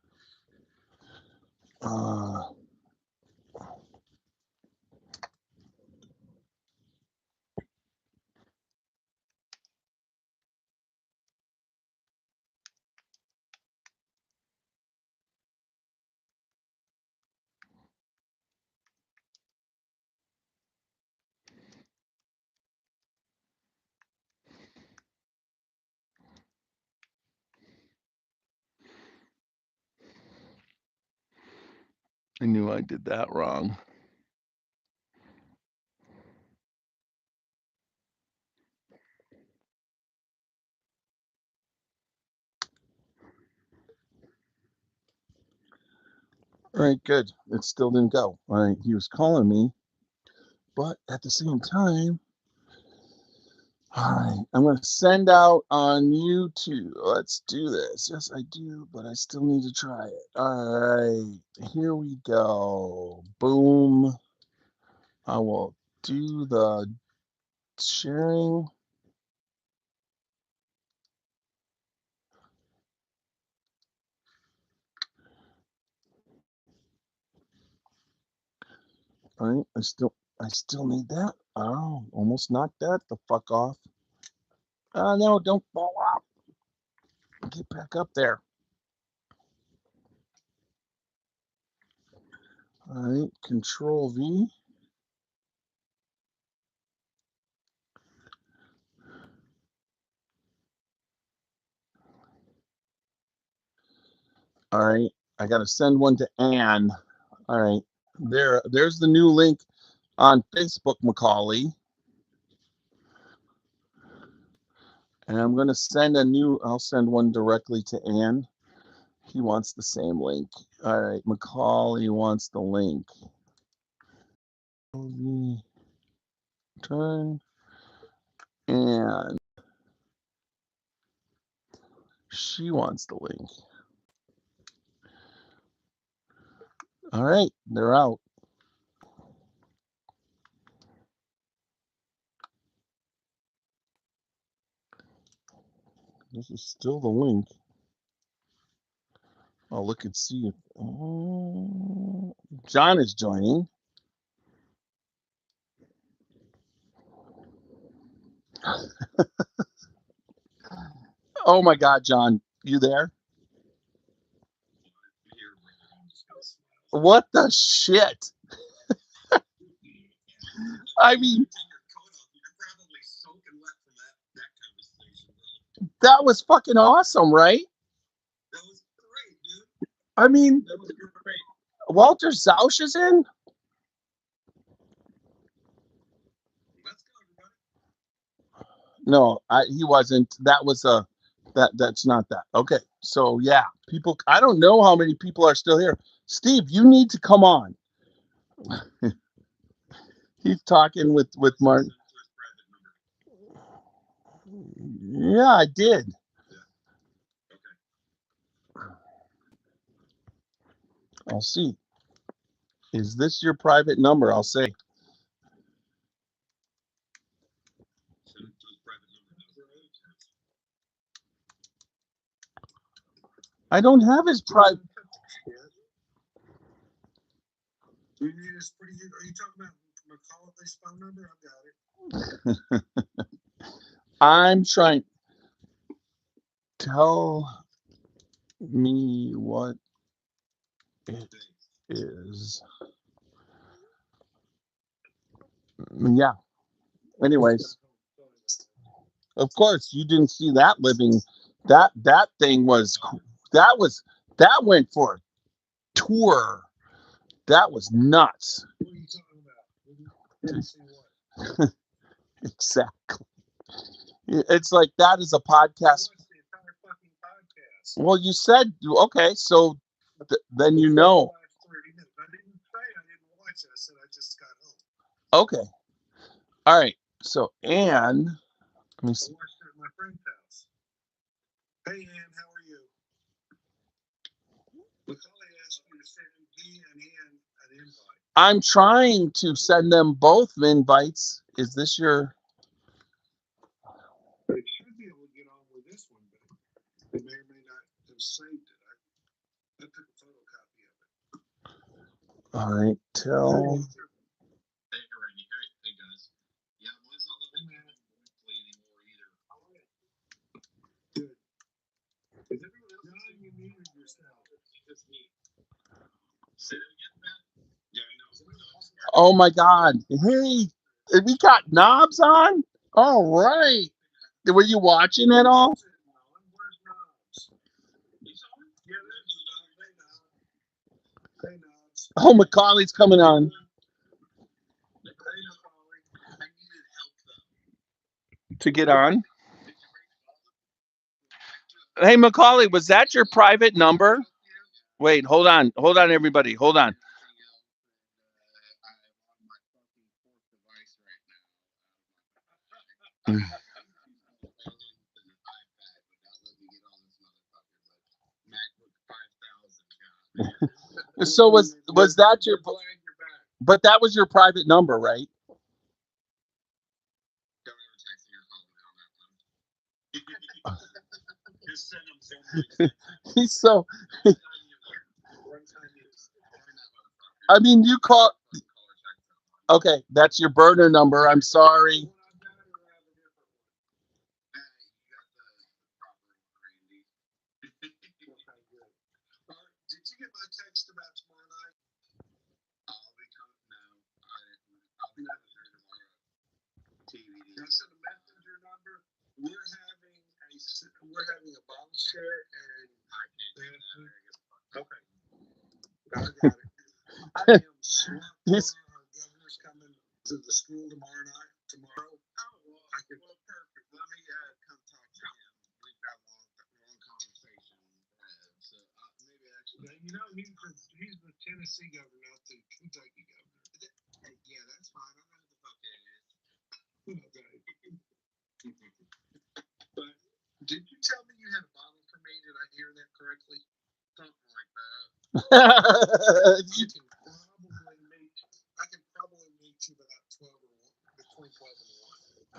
I knew I did that wrong. All right, good. It still didn't go. All right, he was calling me, but at the same time, all right, I'm going to send out on YouTube. Let's do this. Yes, I do, but I still need to try it. All right, here we go. Boom. I will do the sharing. All right, I still need that. Oh, almost knocked that the fuck off. Oh no, don't fall off. Get back up there. All right, Control V. All right, I got to send one to Anne. All right, there's the new link on Facebook, Macaulay. And I'm going to send I'll send one directly to Anne. He wants the same link. All right, Macaulay wants the link. Turn. And she wants the link. All right, they're out. This is still the link. I'll look and see if John is joining. Oh my God, John, you there? What the shit? I mean, that was fucking awesome, right? I mean, Walter Zausch is in. No, he wasn't. That was a that's not that. Okay, so yeah, people. I don't know how many people are still here. Steve, you need to come on. He's talking with Martin. Yeah, I did. I'll see. Is this your private number? I'll say. I don't have his private. Are you talking about Macaulay's phone number? I've got it. I'm trying. Tell me what it is. Yeah. Anyways, of course you didn't see that living. That thing was that went for a tour. That was nuts. What are you talking about? Didn't see what? Exactly. It's like that is a podcast. Well, you said okay, so then you know. Okay. All right. So Anne, let me I see. watched it at my friend's house. Hey, Ann, how are you? Macaulay asked you to send he and Ann an invite. I'm trying to send them both invites. Is this your? They should be able to get on with this one, but they may or may not have saved it. I took a photocopy of it. All right. Tell. Hey, Randy. Hey, guys. Yeah, mine's not looking weekly anymore either. Good. Is everyone else? No, you muted yourself. Just me. Say it again, Matt. Yeah, I know. Oh my God. Hey, we got knobs on. All right. Were you watching at all? Where's Knobs? You saw him? Yeah, there's Knobs. Hey, Knobs. Oh, Macaulay's coming on. Hey, Macaulay. I needed help, though. To get on. Hey, Macaulay, was that your private number? Wait, hold on. Hold on, everybody. Hold on. So was that your? But that was your private number, right? Don't ever text me or call me on that one. Just send them something. He's so. I mean, you call. Okay, that's your burner number. I'm sorry. Did you get my text about tomorrow night? I'll be coming. No, I didn't. I'll be coming there tomorrow. TBD. That's a messenger number. We're having a bottle share, and I can't do that. Okay. I got it. I am swamped. Our governor's coming to the school tomorrow night. Tomorrow. Oh, well, perfect. Let me come talk to him. We've got a long conversation. So maybe actually, he's the Tennessee governor, not the Kentucky governor. Yeah, that's fine. I know who the fuck it is. Okay. But did you tell me you had a bottle for me? Did I hear that correctly? Something like that. I can probably meet you about 12 or 1, between 12 and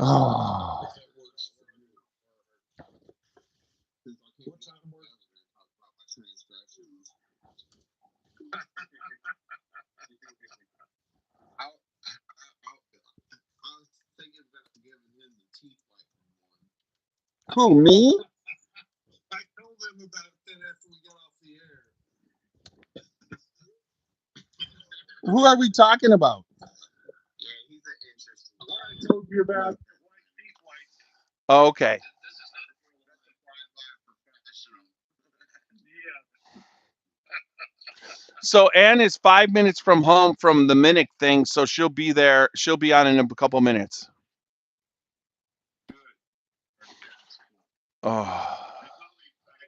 1. Oh. If that works for you. What time works? Talk about my transgressions. I was thinking about giving him the teeth whitening one. Who, me? I told him about that after we got off the air. Who are we talking about? Yeah, he's an interesting. What I told you about teeth whitening. Oh, okay. This is not defined by a professional. Yeah. So Anne is 5 minutes from home from the Minnick thing, so she'll be there. She'll be on in a couple minutes. Good. Oh. I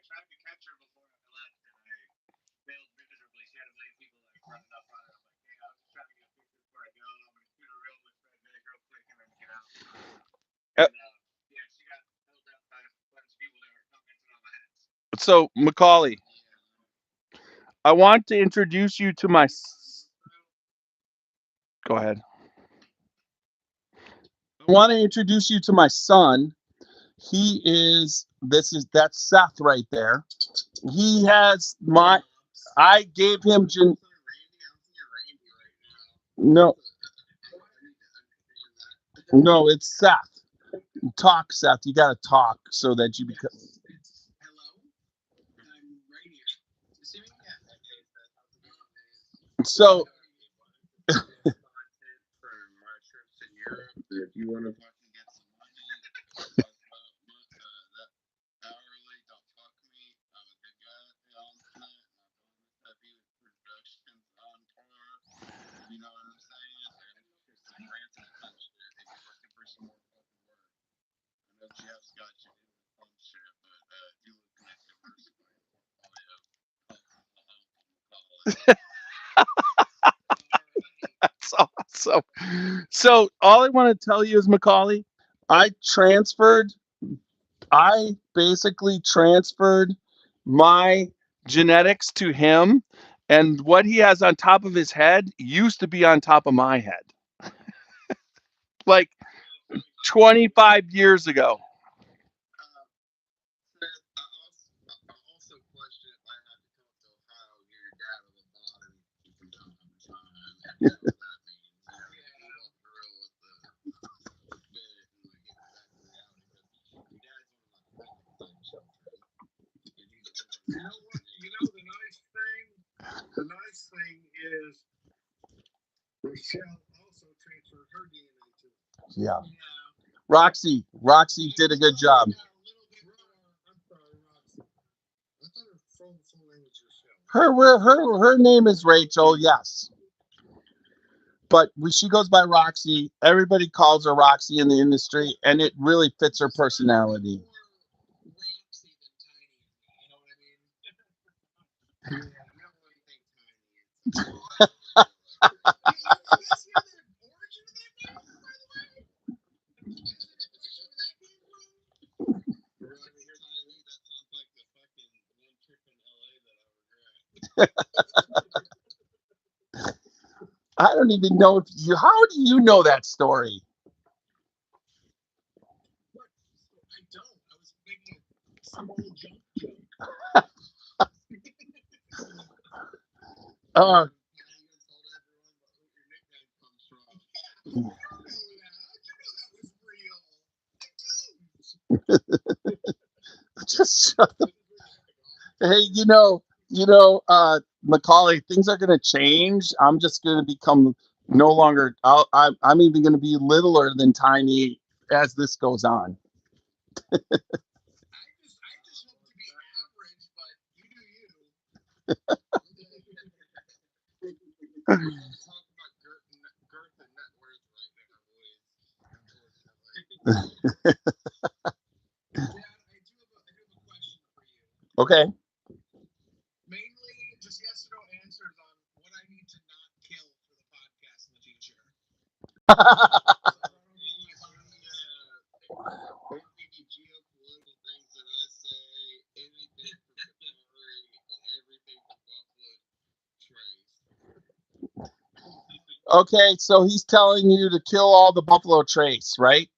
tried to catch her before I left, and I failed miserably. She had a million people like running up on her. I'm like, hey, I was just trying to get a picture before I go. I'm gonna shoot a real quick real quick and then get out. And, yeah, she got held up by a bunch of people that were commenting on my hats. So Macaulay, I want to introduce you to my. Go ahead. I want to introduce you to my son. He is. That's Seth right there. He has my. I gave him. No, no, it's Seth. Talk, Seth. You got to talk so that you become. Hello? I'm right here. So. If you want to fucking get some money, talk about that hourly, don't fuck me. I'm a good guy on tonight. I'm doing this heavy productions on tour. You know what I'm saying? There's some grants and that shit. If you're looking for some more fucking work. I know Jeff's got you doing some shit, but you look like diversify your portfolio. That's awesome. So all I want to tell you is, Macaulay, I transferred, I basically transferred my genetics to him, and what he has on top of his head used to be on top of my head, like Yeah, so 25 years ago. I also question if I had to come to Ohio, get your dad on the bottom from time to time, and get what that means. You know, get off the grill with the bit and like get back to reality. But your dad's one of my favorite shelters. And he's You know what? You know the nice thing. The nice thing is Rochelle also transferred her DNA to him. Yeah. yeah. Roxy did a good job. Got a little bit more. I'm sorry, Roxy. I thought her full name was Rochelle. Her name is Rachel, yes. But she goes by Roxy. Everybody calls her Roxy in the industry, and it really fits her personality. More Roxy than Tiny. You know what I mean? Yeah. You don't really think Tiny. Hey, you guys hear the origin of that name, by the way? Is it where that came from? Roxy Tiny. That sounds like the fucking one trip in LA that I regret. I don't even know if you. How do you know that story? What? I don't. I was making some old junk joke. Uh, Now you guys told everyone what your nickname comes from. Yeah, I know that. You know that was real. I don't. just This is where you have to go. hey, Macaulay, things are gonna change. I'm just gonna become no longer. I'm even gonna be littler than Tiny as this goes on. I just hope to be average, but you do you. We're not talking about girth and net worth right now, boys. Unfortunately. Dad, I do have a question for you. Okay. Mainly just yes or no answers on what I need to not kill for the podcast in the future. So any geopolitical things that I say, anything from Campari, and everything from Buffalo Trace. Okay, so he's telling you to kill all the Buffalo Trace, right?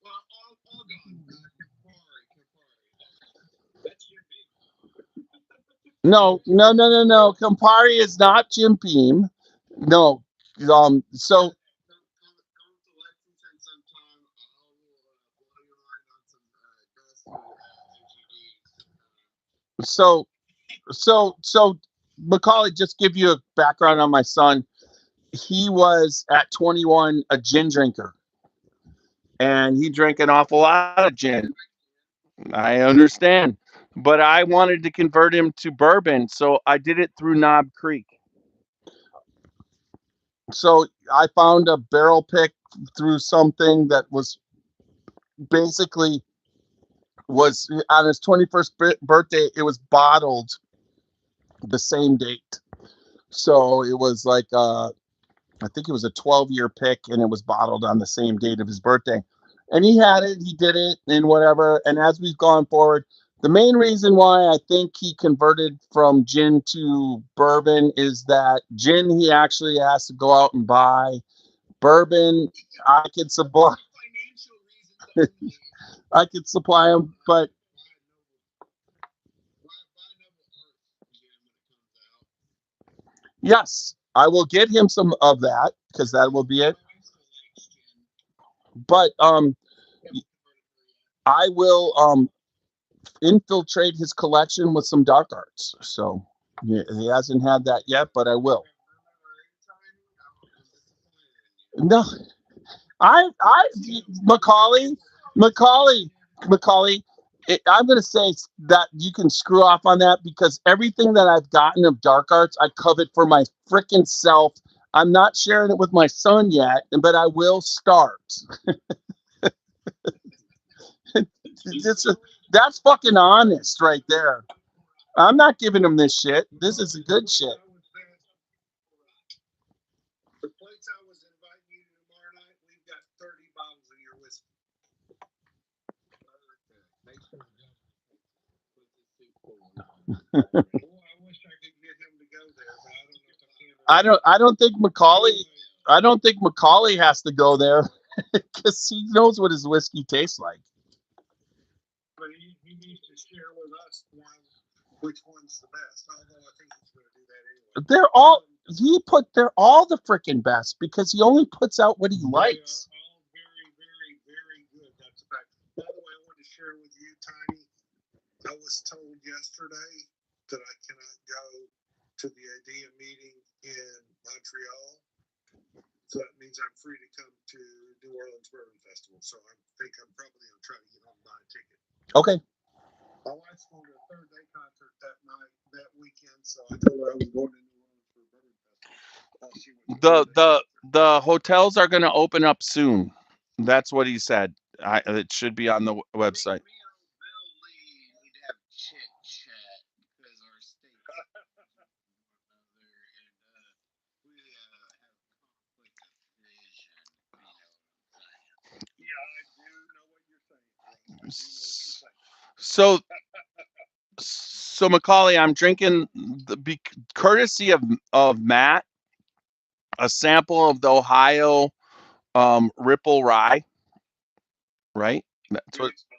Well, all gone. Campari. That's your name. No. Campari is not Jim Beam. No. So Come to Lexington sometime. I will blow your mind on some dusty AGDs. so so Macaulay, just give you a background on my son. He was at 21 a gin drinker, and he drank an awful lot of gin. I understand, but I wanted to convert him to bourbon, so I did it through Knob Creek. So I found a barrel pick through something that was basically was on his 21st birthday. It was bottled the same date, so it was like I think it was a 12-year pick, and it was bottled on the same date of his birthday. And he had it, he did it, and whatever. And as we've gone forward, the main reason why I think he converted from gin to bourbon is that gin he actually has to go out and buy. Bourbon, I could supply, Financial reasons only. I could supply him, but Buy Noble Art again when it comes out. yes, I will get him some of that because that will be My it. wife still likes gin. But Haven't converted her yet. I will infiltrate his collection with some dark arts. So he hasn't had that yet, but I will. Remember, Tiny, I'm disappointed in you. No, I, Macaulay, Macaulay, Macaulay. I'm going to say that you can screw off on that because everything that I've gotten of dark arts, I covet for my freaking self. I'm not sharing it with my son yet, but I will start. This is, that's fucking honest right there. I'm not giving him this shit. This is good shit. The place I was I wish I could get him to go there, but I don't know if I can or not. I don't think Macaulay. Anyway, I don't think Macaulay has to go there because he knows what his whiskey tastes like. but he needs to share with us which one's the best. Although I think he's going to do that anyway. They're all they're all the freaking best because he only puts out what he They likes. are all very, very, very good. That's a fact. By the way, I wanted to share with you, Tiny. I was told yesterday that I cannot go to the IDEA meeting in Montreal. So that means I'm free to come to New Orleans Bourbon Festival. So I think I'm probably going to try to get on buy a ticket. Okay. My wife's going to a third day concert that weekend, so I told her I was going to New Orleans for a bourbon festival. She went to The third day the concert. the hotels are going to open up soon. That's what he said. It should be on the website. Me and old Bill Lee need to have chit chat because our states know one another, and we have conflict of vision. You know what I'm saying? Yeah, I do know what you're saying. Right. I do know what you're saying. So so Macaulay, I'm drinking courtesy of Matt a sample of the Ohio Ripple Rye. Right. That's Dude, what. it's bomb,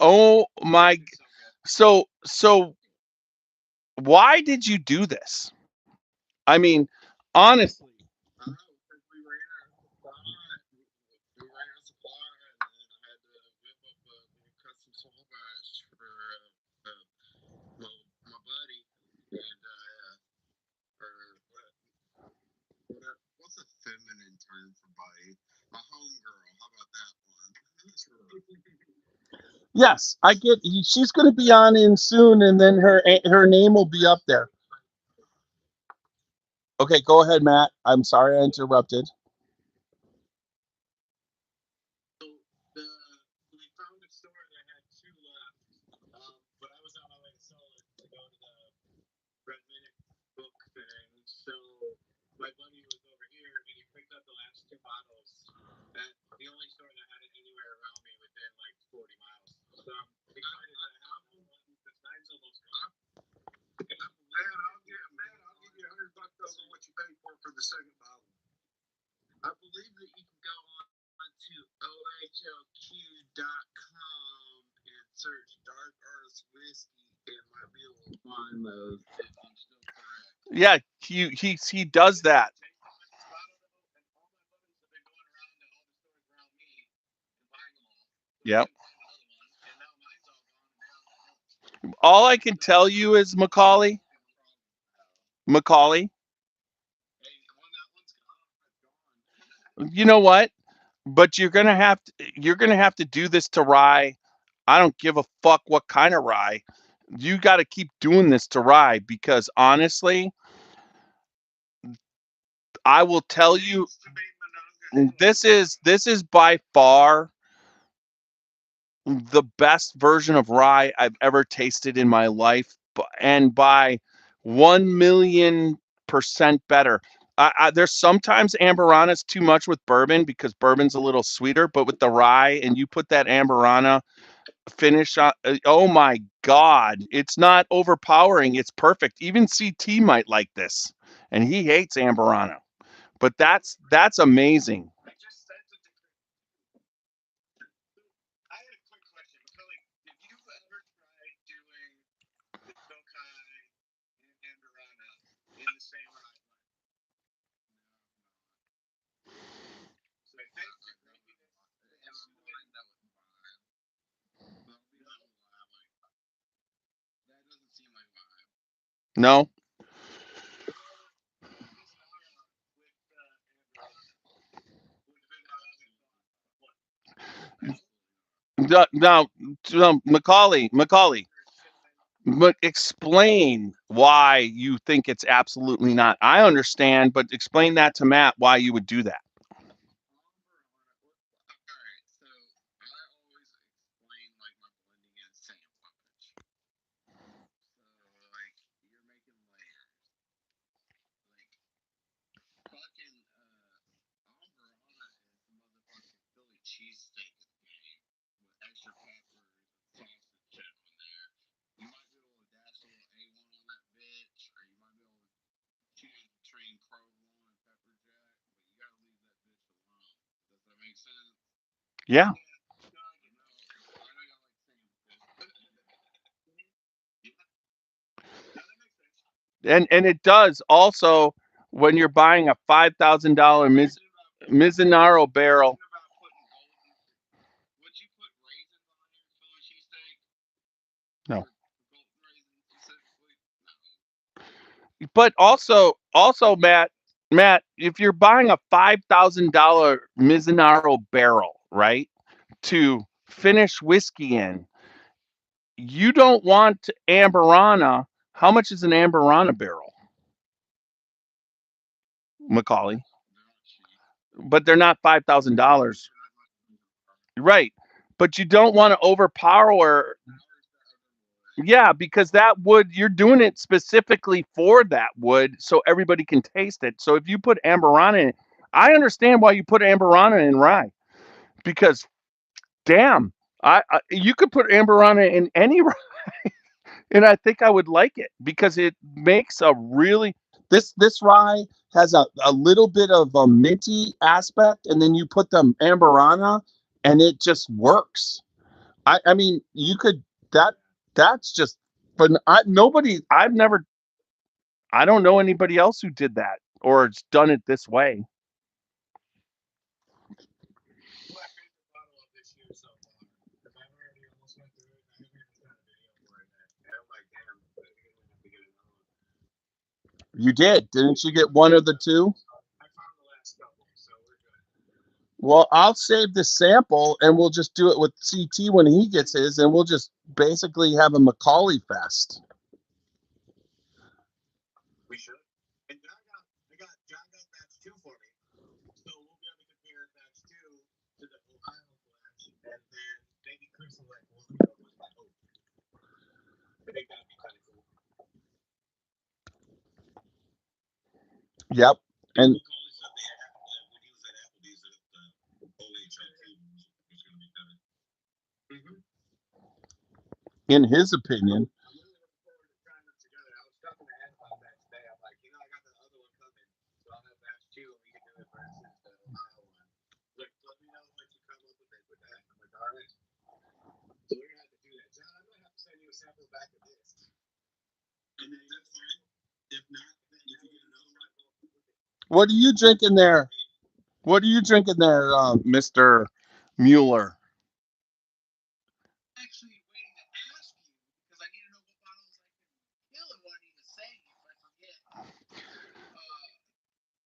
Oh bro. my. It's so good. So why did you do this? I mean, honestly. I don't know because we ran out of supply. We ran out of supply, and then I had to whip up a little custom small batch for my buddy, and or what's a feminine term for buddy? My homegirl. How about that one? Yes, I get. She's going to be on in soon, and then her name will be up there. Okay, go ahead, Matt. I'm sorry I interrupted. So the we found a store that had two left, but I was on my way to Solid to go to the Red Minute book thing. So my buddy was over here and he picked up the last two bottles at the only store that had it anywhere around me within like 40 miles. So I'm excited to have one because mine's almost gone. I'll give you $100 over what you paid for the second bottle. I believe that you can go on to ohlq.com and search Dark Artist Whiskey and might be able to find those if I'm still correct. Yeah, he does that. Taste how much this bottle though, and all my buddies have been going around to all the stores around me and buying them all, but they Yep. couldn't find another one, and now mine's all gone and they all got more. All I can So I tell think you is I think I'm Macaulay, gonna have a problem now. Macaulay. Hey, when that one's gone, it's gone. You know what? But you're gonna have to do this to rye. I don't give a fuck what kind of rye. You got to keep doing this to rye because honestly, I will It tell you needs to be Monongahela. this is by far the best version of rye I've ever tasted in my life, and by 1,000,000% better. There's sometimes Amberana's too much with bourbon because bourbon's a little sweeter, but with the rye and you put that Amberana finish on, oh my God, it's not overpowering. It's perfect. Even CT might like this, and he hates Amberana, but that's amazing. I just sent it to Chris. I had a quick question. Macaulay, have you ever tried doing the Tokai and Amberana in the same rye blend? So I think maybe this should have been. No? That doesn't seem like vibe. No. Or Mizunara with Amberana would have been my other thought. What? No? No, no, Macaulay, Or it should have been. but explain why you think it's absolutely not. I understand, but explain that to Matt why you would do that. Alright, so I always explain like my blending as sandwich. So like you're making layers. Like fucking Alvarana is the motherfucking Philly cheesesteak of the game with extra peppers and sausage shit on there. You might be able to dash a little Yeah. And it does also when you're buying a $5,000 Mizunara barrel. Would you put raisins on your Philly cheesesteak? No. Golden raisins specifically? But also Matt, if you're buying a $5,000 Mizunara barrel, right, to finish whiskey in, you don't want Amberana. How much is an Amberana barrel, Macaulay? Not cheap. But they're not $5,000, right? But you don't want to overpower. Powers the other wood. Yeah, because that wood, you're doing it specifically for that wood so everybody can taste it. So if you put Amberana in, I understand why you put Amberana in rye because damn, I you could put Amberana in any rye and I think I would like it because it makes a really this rye has a little bit of a minty aspect and then you put the Amberana and it just works. I mean you could that that's just but nobody I've never I don't know anybody else who did that or has done it this way. My favorite bottle of this year so far. Because I've already almost went through it and I haven't even done a video for it yet. And I'm like, damn, I think I'm gonna have to get another one. You did, didn't you get one of the two? I found the last couple, so we're good. Well, I'll save the sample and we'll just do it with CT when he gets his and we'll just basically have a Macaulay fest. We should. And John got batch two for me. So we'll be able to compare batch two to the Ohio batch and then maybe Chris will like one of with my oak. I think that'd be kind of cool. Yep. And Macaulay said when he was at Applebee's that the OHLQ was going to be better. Mm-hmm. in his opinion, I'm really looking forward to trying them together. I was talking to Ed about that today. I'm like, I got the other one coming, so I'll have batch two and we can do it versus the Ohio one. Like, let me know what you come up with it with that. I'm like, all right. So we're gonna have to do that. John, I'm gonna have to send you a sample back of this. And then that's fine. If not, then if you get another one, what are you drinking there? What are you drinking there, Mr. Mueller? I'm actually waiting to ask you because I need to know what bottles I can kill and what I need to save if I forget.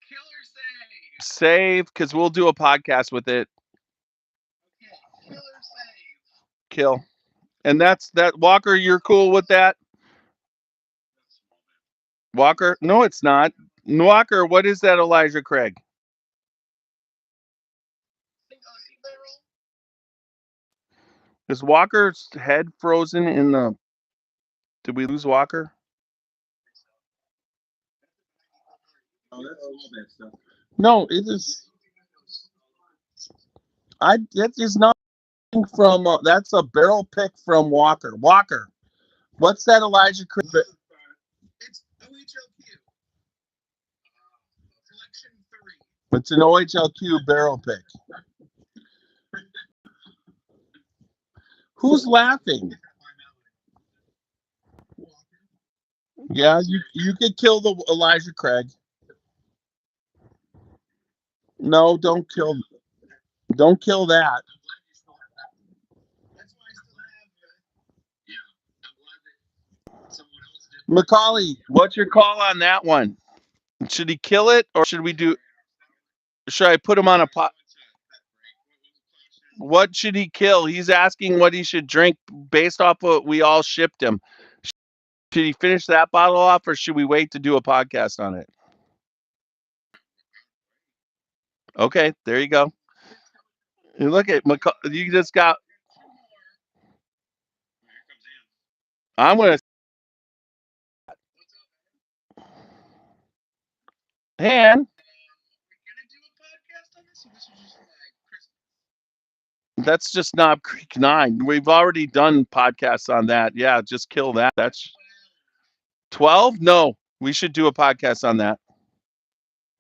Killer save. Save, because we'll do a podcast with it. Okay, killer save. Kill. And that's that. Walker, you're cool with that? That's small, man. Walker? No, it's not. Walker, what is that, Elijah Craig? Sea barrel. Is Walker's head frozen in the. Did we lose Walker? Oh, that's small bad stuff. No, it is. That is not from. That's a barrel pick from Walker. Walker, what's that, Elijah Craig? It's OHLQ. Collection 3. It's an OHLQ barrel pick. Who's laughing? Yeah, you could kill the Elijah Craig. No, don't kill that. That's why I still have yeah. I'm glad that someone else did. Macaulay, what's your call on that one? Should he kill it or should we do? Should I put him on a pot? What should he kill? He's asking what he should drink based off what we all shipped him. Should he finish that bottle off or should we wait to do a podcast on it? Okay, there you go. You look at you just got. Here comes Ian. I'm gonna. Han, We're gonna do a podcast on this, or this was just for like Christmas. that's just Knob Creek 9. We've already done podcasts on that. Yeah, just kill that. That's 12? No, we should do a podcast on that.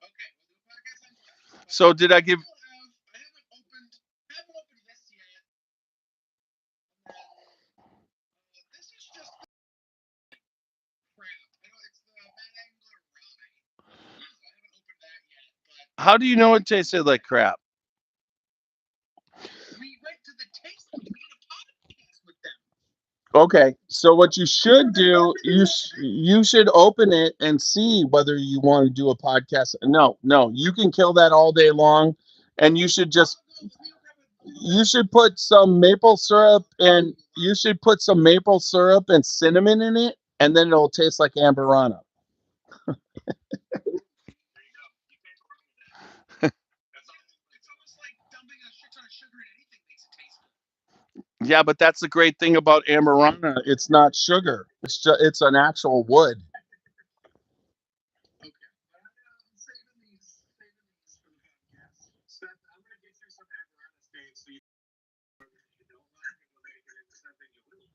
Okay, we'll do a podcast on 12. So did I give I haven't opened How do you know it tasted like crap? We went to the tasting. We did a podcast with them. Okay, so what you should do, you should open it and see whether you want to do a podcast. No, no, you can kill that all day long, and you should put some maple syrup and you should put some maple syrup and cinnamon in it, and then it'll taste like Amberana. There you go. You can't go wrong with that. It's almost like dumping a shit ton of sugar in anything makes it taste good. Yeah, but that's the great thing about Amarana. It's not sugar. It's an actual wood. Okay. I'm saving these for the podcast. Seth, I'm gonna get you some Amarana stains so you don't like it when they get into something you will.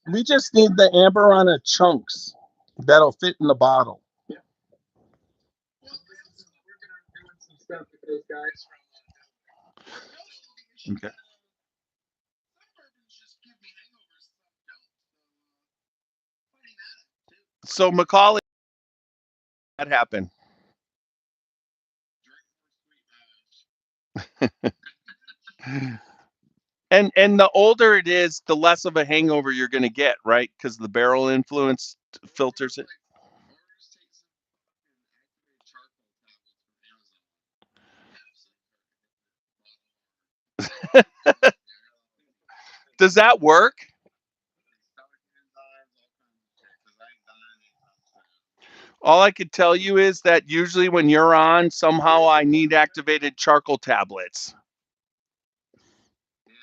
We just need the Amarana chunks that'll fit in the bottle. Yeah. Well, we're also working on doing some stuff with those guys from Delaware. But also the issue Okay. that some bourbons just give me hangovers, some don't. So finding that out too. So Macaulay, that happened. Drink more sweet And the older it is, the less of a hangover you're going to get, right? Because the barrel influence filters it. Ours take some fucking activated charcoal tablets from Amazon. Does that work? Stomach enzymes, all kinds of shit. Because I ain't dying anytime soon. All I could tell you is that usually when you're on, somehow I need activated charcoal tablets. Yeah.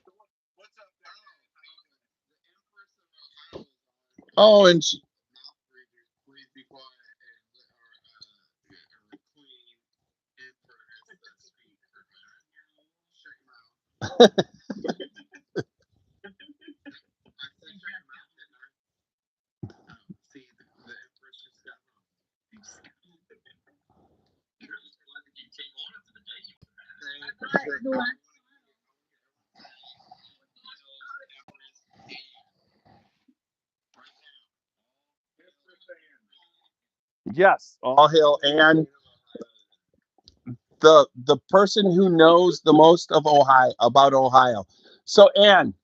So what's up there? How you doing? The Empress of Ohio is on. Oh, and she, Mouth breathers, please be quiet and let our queen empress speak for a minute. Shut your mouth. I said shut your mouth, didn't I? See, the empress just got home. You just got home. You're just glad that you came on after the day you were at. yes, all hail Anne, the person who knows the most of Ohio about Ohio. So Anne,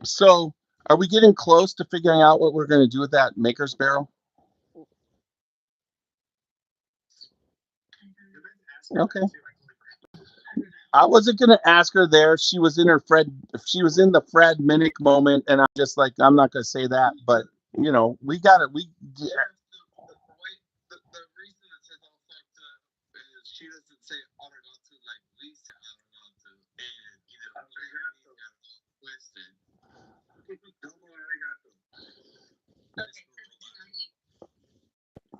so are we getting close to figuring out what we're going to do with that maker's barrel? Okay. I wasn't gonna ask her there. She was in her Fred. She was in the Fred Minnick moment, and I'm just like, I'm not gonna say that. But we got it. The reason it says all fucked up is she doesn't say Arenatu like we say Arenatu, and got it all twisted. Domo arigato.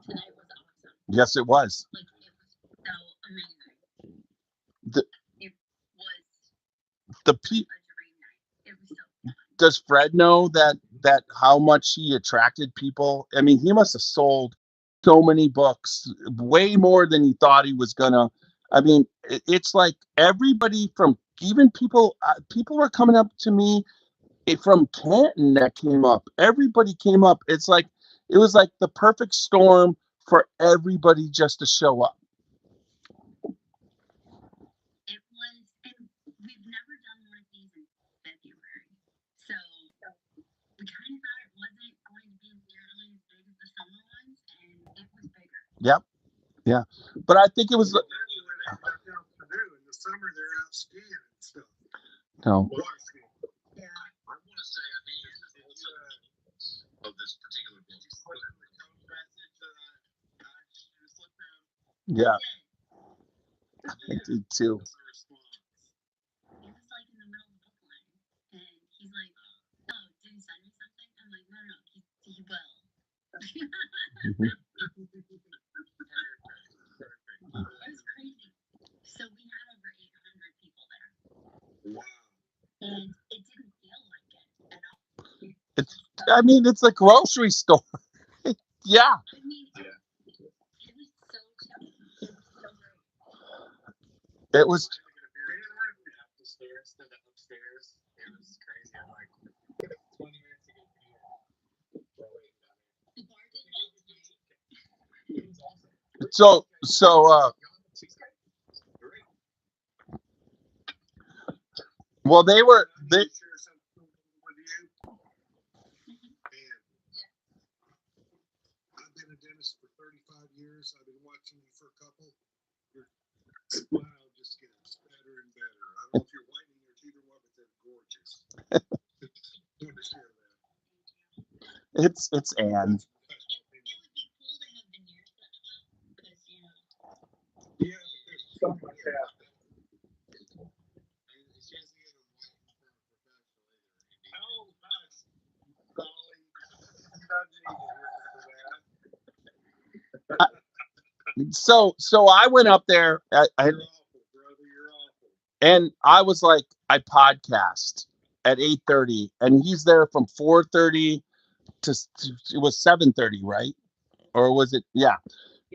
Tonight was awesome. Yes, it was. Like it was so amazing. The It was the like pe- a dream night. It was so fun. Does Fred know that how much he attracted people? I mean, he must have sold so many books, way more than he thought he was gonna. I mean, it's like everybody from even people were coming up to me from Canton that came up. Everybody came up. It was like the perfect storm for everybody just to show up. It was, and we've never done one of these in February. So we kind of thought it wasn't going to be nearly as big as the summer ones, and it was bigger. Yep. Yeah. But I think it was When they got down to Purdue in the summer, they're out skiing and stuff. no. Water skiing. Yeah. I want to say at the end of this particular book. Did you slip him the code message that I just slipped him? Yeah, I I did too. What's the response? It was like in the middle of the book line, and he's like, "Oh, did he send me something?" I'm like, "No, no, he will." Perfect. It was crazy. So we had over 800 people there, Wow. and it didn't feel like it at all. I mean, it's a grocery store. Yeah. I mean, Yeah. it was so chill. It was so great. It was. The stairs to the upstairs. It was crazy. I'm like 20 minutes to get to here. We're waiting down here. The bar didn't help tonight. It was awesome. So well, they were they. Share something with you. I've been a dentist for 35 years. I've been watching you for a couple. Your smile just gets better and better. I don't know if you're whitening your teeth or what, but they're gorgeous. Wanted to share that. It's Anne. It would be cool to have veneers that well, because Yeah, but there's something like that. She has to get them white in front of professional either. Oh, nice. Golly. You don't need to hear that. So I went up there You're awful, brother. You're awful. and I was like, I podcast at 8:30, and he's there from 4:30 to it was 7:30, right? Or was it? Yeah.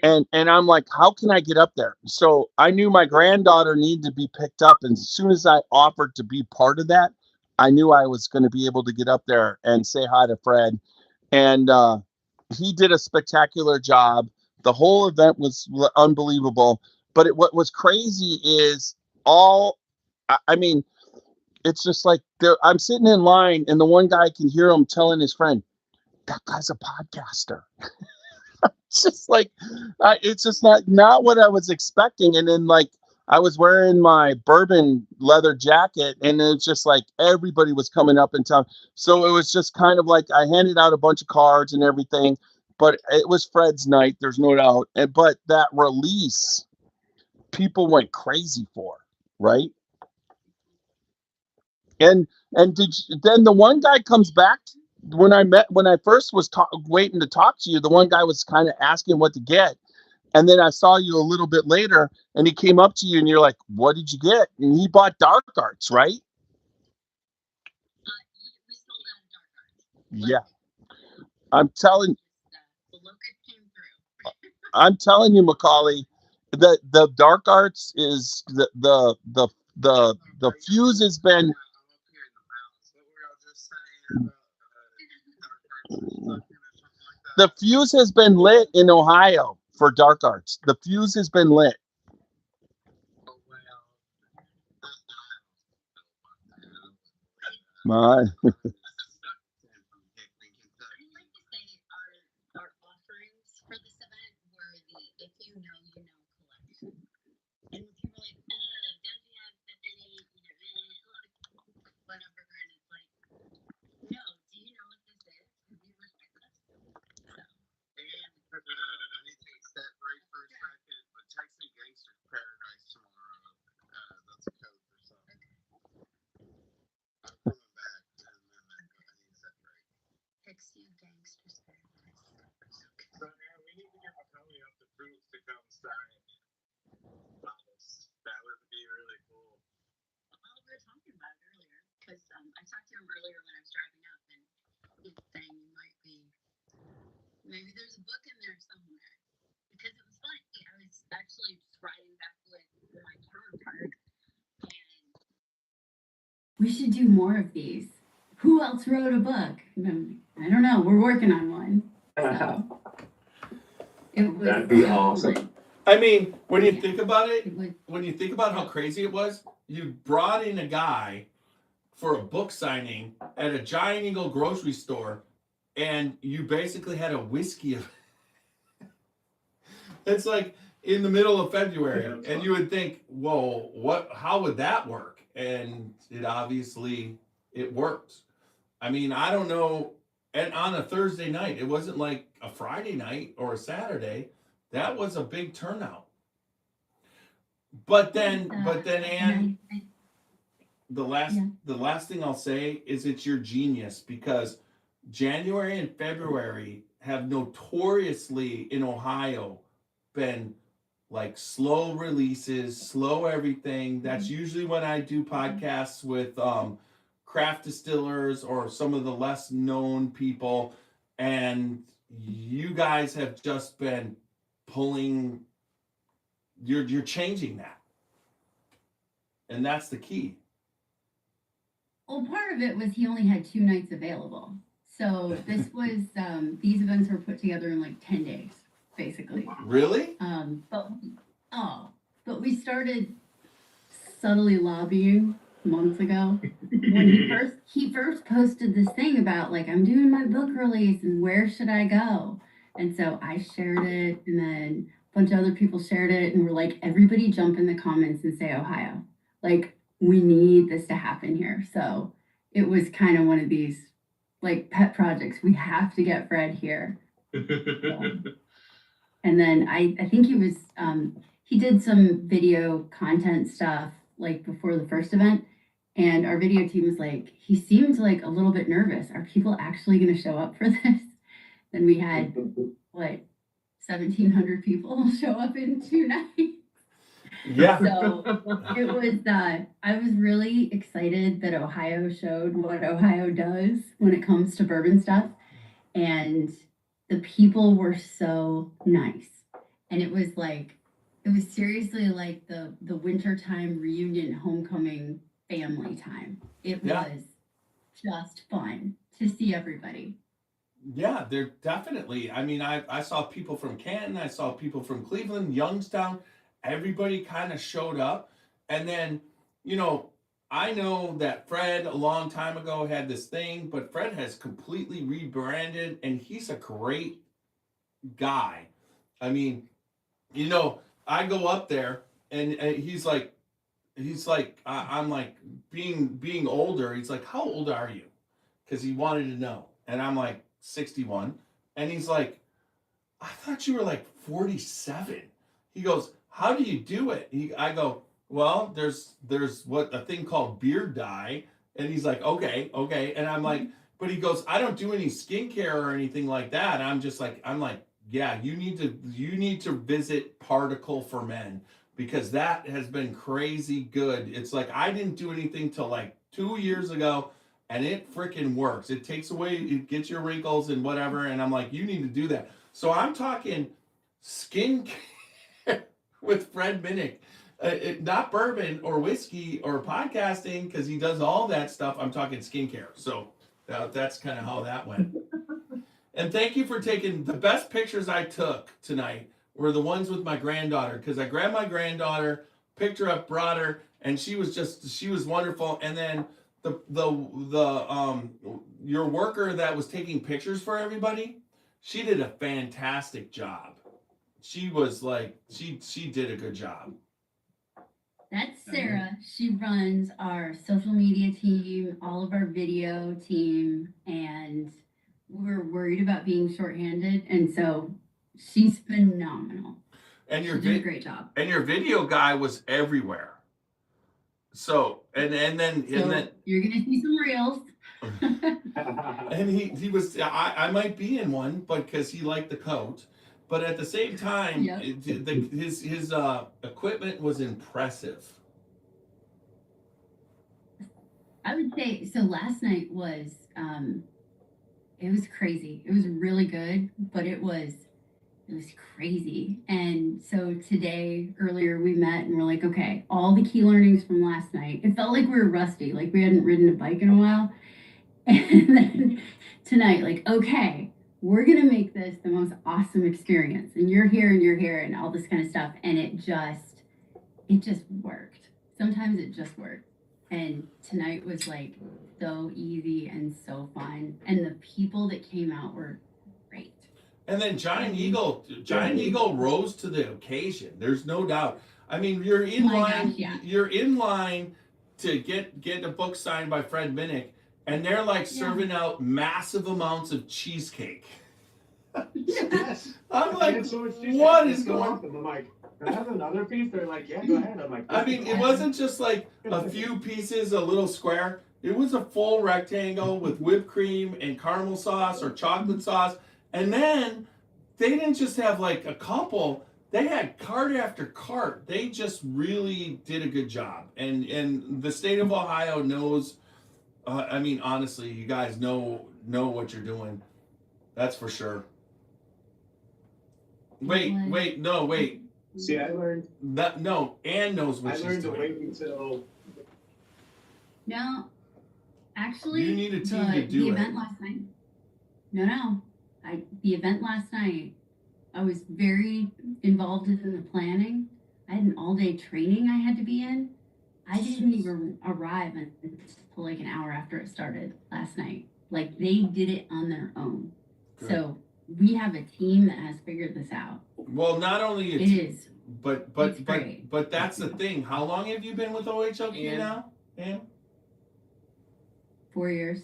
And I'm like, how can I get up there? So I knew my granddaughter needed to be picked up, and as soon as I offered to be part of that, I knew I was going to be able to get up there and say hi to Fred. And he did a spectacular job. The whole event was unbelievable. But what was crazy is all, I mean, it's just like I'm sitting in line, and the one guy can hear him telling his friend, "That guy's a podcaster." It's just like, it's just not what I was expecting. And then like I was wearing my bourbon leather jacket, and it's just like everybody was coming up and telling. So it was just kind of like I handed out a bunch of cards and everything, but it was Fred's night. There's no doubt. But that release, people went crazy for, right? And then the one guy comes back when I first was waiting to talk to you. The one guy was kind of asking what to get, and then I saw you a little bit later, and he came up to you, and you're like, "What did you get?" And he bought Dark Arts, right? we sold out of dark arts. Yeah, I'm telling The locust came through. I'm telling you, Macaulay, that the Dark Arts is the fuse has been I'm up here in the mountains. What were y'all just saying about dark arts or something like the that? fuse has been lit in Ohio for Dark Arts. The fuse has been lit. Oh well. My I like to say our offerings for this event were the if you know collection. And people are like, don't you have any, whatever, and it's like, no, do you know what this is? Because you respect us. So I need to take a step break for a second, but text me Gangster's Paradise tomorrow. That's a code for something. I'm coming back in a minute, but I need a step break. text you gangsters paradise. So yeah, we need to get Macaulay up the fruits to come sign bottles. That would be really cool. Well, we were talking about it earlier because I talked to him earlier when I was driving up, and he was saying you might be, maybe there's a book in there somewhere. Because it was funny, I was actually just riding back with my counterpart, and we should do more of these. Who else wrote a book? I don't know. We're working on one. So it was That'd be awesome. I mean, when you think about it, It was when you think about how crazy it was, you brought in a guy for a book signing at a Giant Eagle grocery store, and you basically had a whiskey. It's like in the middle of February, and you would think, "Whoa, what? How would that work?" And it obviously it worked. I mean, I don't know. And on a Thursday night, it wasn't like a Friday night or a Saturday. That was a big turnout. But then, Anne, the last thing I'll say is it's your genius, because January and February have notoriously in Ohio been like slow releases, slow everything. That's usually when I do podcasts with craft distillers or some of the less known people, and you guys have just been pulling. You're changing that, and that's the key. Well, part of it was he only had 2 nights available. So this was these events were put together in like 10 days. basically. Really? But we started subtly lobbying months ago when he first posted this thing about like, I'm doing my book release and where should I go? And so I shared it, and then a bunch of other people shared it, and we're like, everybody jump in the comments and say Ohio. Like, we need this to happen here. So it was kind of one of these like pet projects. We have to get Fred here. And then I think he did some video content stuff like before the first event, and our video team was like, he seemed like a little bit nervous. Are people actually going to show up for this? Then we had what, 1,700 people show up in 2 nights. Yeah. So it was I was really excited that Ohio showed what Ohio does when it comes to bourbon stuff, and the people were so nice. And it was seriously like the wintertime reunion homecoming family time. It was just fun to see everybody. Yeah, they're definitely. I mean, I saw people from Canton, I saw people from Cleveland, Youngstown. Everybody kind of showed up. And then, you know, I know that Fred a long time ago had this thing, but Fred has completely rebranded and he's a great guy. I mean, you know, I go up there and I'm like being older. He's like, how old are you? Because he wanted to know. And I'm like, 61. And he's like, I thought you were like 47. He goes, how do you do it? I go, well, there's what a thing called beard dye. And he's like, okay. And I'm like, but he goes, I don't do any skincare or anything like that. I'm like, yeah, you need to visit Particle for Men, because that has been crazy good. It's like, I didn't do anything till like 2 years ago, and it freaking works. It takes away, it gets your wrinkles and whatever. And I'm like, you need to do that. So I'm talking skin care with Fred Minnick. Not bourbon or whiskey or podcasting, because he does all that stuff. I'm talking skincare. So that's kind of how that went. And thank you for taking the best pictures I took tonight were the ones with my granddaughter, because I grabbed my granddaughter, picked her up, brought her, and she was wonderful. And then your worker that was taking pictures for everybody, she did a fantastic job. She was like, she did a good job. That's Sarah. She runs our social media team, all of our video team, and we're worried about being shorthanded, and so she's phenomenal. And she did a great job. And your video guy was everywhere. So and then you're gonna see some reels. And he was, I might be in one, but because he liked the coat, but at the same time, Yep. his equipment was impressive. I would say so. Last night was it was crazy. It was really good, but it was crazy. And so today, earlier, we met and we're like, okay, all the key learnings from last night. It felt like we were rusty, like we hadn't ridden a bike in a while. And then tonight, like, okay, we're gonna make this the most awesome experience. And you're here and all this kind of stuff. And it just worked. Sometimes it just worked. And tonight was like so easy and so fun. And the people that came out were great. And then Giant Eagle rose to the occasion. There's no doubt. I mean, you're in line. Gosh, yeah. You're in line to get a book signed by Fred Minnick, and they're like serving out massive amounts of cheesecake. Yes. I'm like, so what is going on? I'm like, can I have another piece? They're like, yeah, go ahead. I'm like, I mean, it wasn't just like a few pieces, a little square. It was a full rectangle with whipped cream and caramel sauce or chocolate sauce. And then they didn't just have like a couple. They had cart after cart. They just really did a good job. And the state of Ohio knows. I mean, honestly, you guys know what you're doing. That's for sure. Wait. See, I learned. Ann knows what she's doing. I learned to wait until. No, actually, you need a team to do the event last night. No, the event last night. I was very involved in the planning. I had an all-day training I had to be in. I didn't even arrive until like an hour after it started last night. Like they did it on their own. Good. So we have a team that has figured this out. Well, not only It is. but that's the thing. How long have you been with OHLQ now? And 4 years.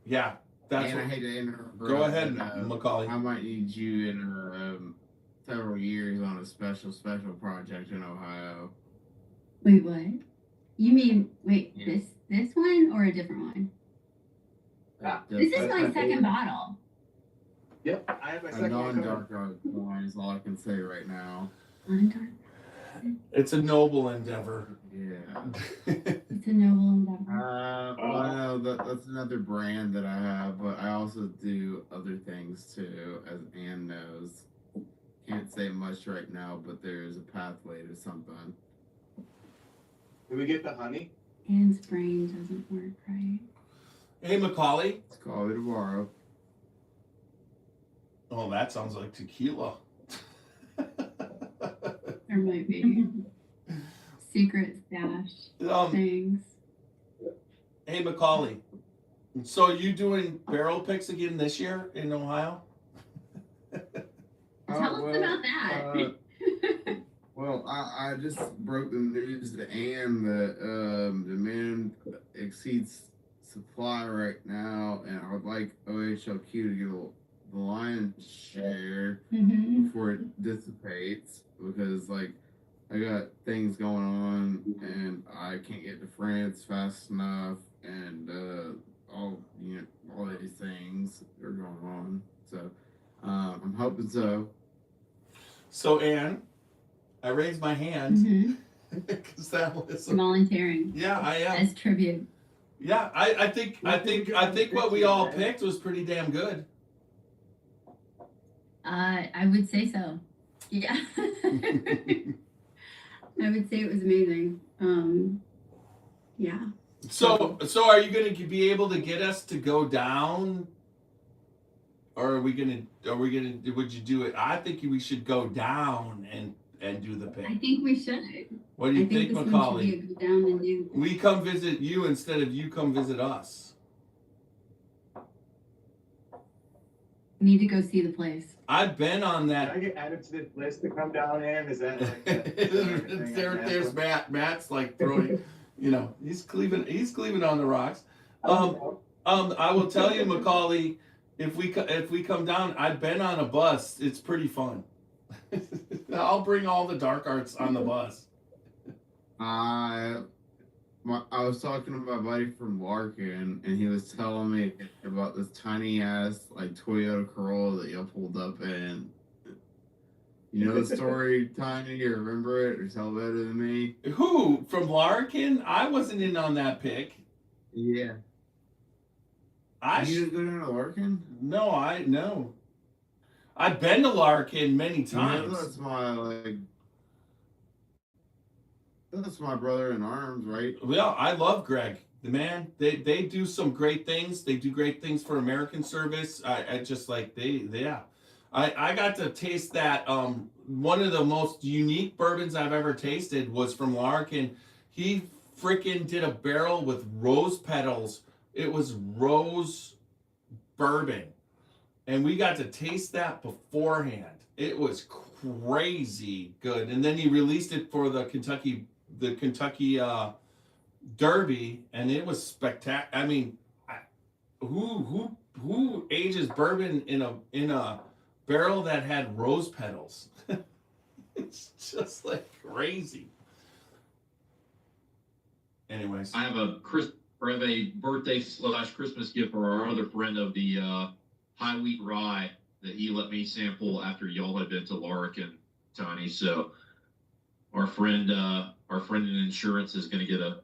Yeah, that's And what, I hate to interrupt. go ahead, but, Macaulay. I might need you in several years on a special project in Ohio. Wait, what? You mean Yeah. this one or a different one? This is my second bottle. Yep, I have my A second one coming. non-dark wine is all I can say right now. Non-dark. It's a noble endeavor. Yeah. It's a noble endeavor. Well, that's another brand that I have, but I also do other things too, as Ann knows. Can't say much right now, but there is a pathway to something. Did we get the honey? Anne's brain doesn't work right. Hey, Macaulay. It's called it tomorrow. Oh, that sounds like tequila. There might be secret stash things. Hey, Macaulay. So you doing barrel picks again this year in Ohio? Tell us about that. Well, I just broke the news to Ann that demand exceeds supply right now, and I would like OHLQ to get the lion's share before it dissipates, because like I got things going on and I can't get to France fast enough, and all these things are going on. So I'm hoping so. So, Ann, I raised my hand because that was volunteering. Yeah, I am. As tribute. Yeah, I think what we all picked was pretty damn good. I would say so. Yeah. I would say it was amazing. Yeah. So are you going to be able to get us to go down, or would you do it? I think we should go down and do the pick. I think we should. What do you think, Macaulay? Go down and do. We come visit you instead of you come visit us. Need to go see the place. I've been on that. Can I get added to this list to come down in? Is that like there's Matt. Matt's like throwing, he's cleaving on the rocks. I will tell you, Macaulay, if we come down, I've been on a bus. It's pretty fun. I'll bring all the dark arts on the bus. I was talking to my buddy from Larkin, and he was telling me about this tiny ass like Toyota Corolla that you pulled up in. You know the story, Tiny? You remember it, or tell better than me? Who from Larkin? I wasn't in on that pick. Yeah. You didn't go down to Larkin? No. I've been to Larkin many times. That's my brother in arms, right? Well, I love Greg. The man, they do some great things. They do great things for American service. I just like I got to taste that. One of the most unique bourbons I've ever tasted was from Larkin. He freaking did a barrel with rose petals. It was rose bourbon, and we got to taste that beforehand. It was crazy good. And then he released it for the Kentucky Derby, and it was spectacular. I mean, who ages bourbon in a barrel that had rose petals? It's just like crazy. Anyways, I have a birthday/Christmas gift for our other friend of the high wheat rye that he let me sample after y'all had been to Larkin, Tiny. So our friend in insurance is going to get a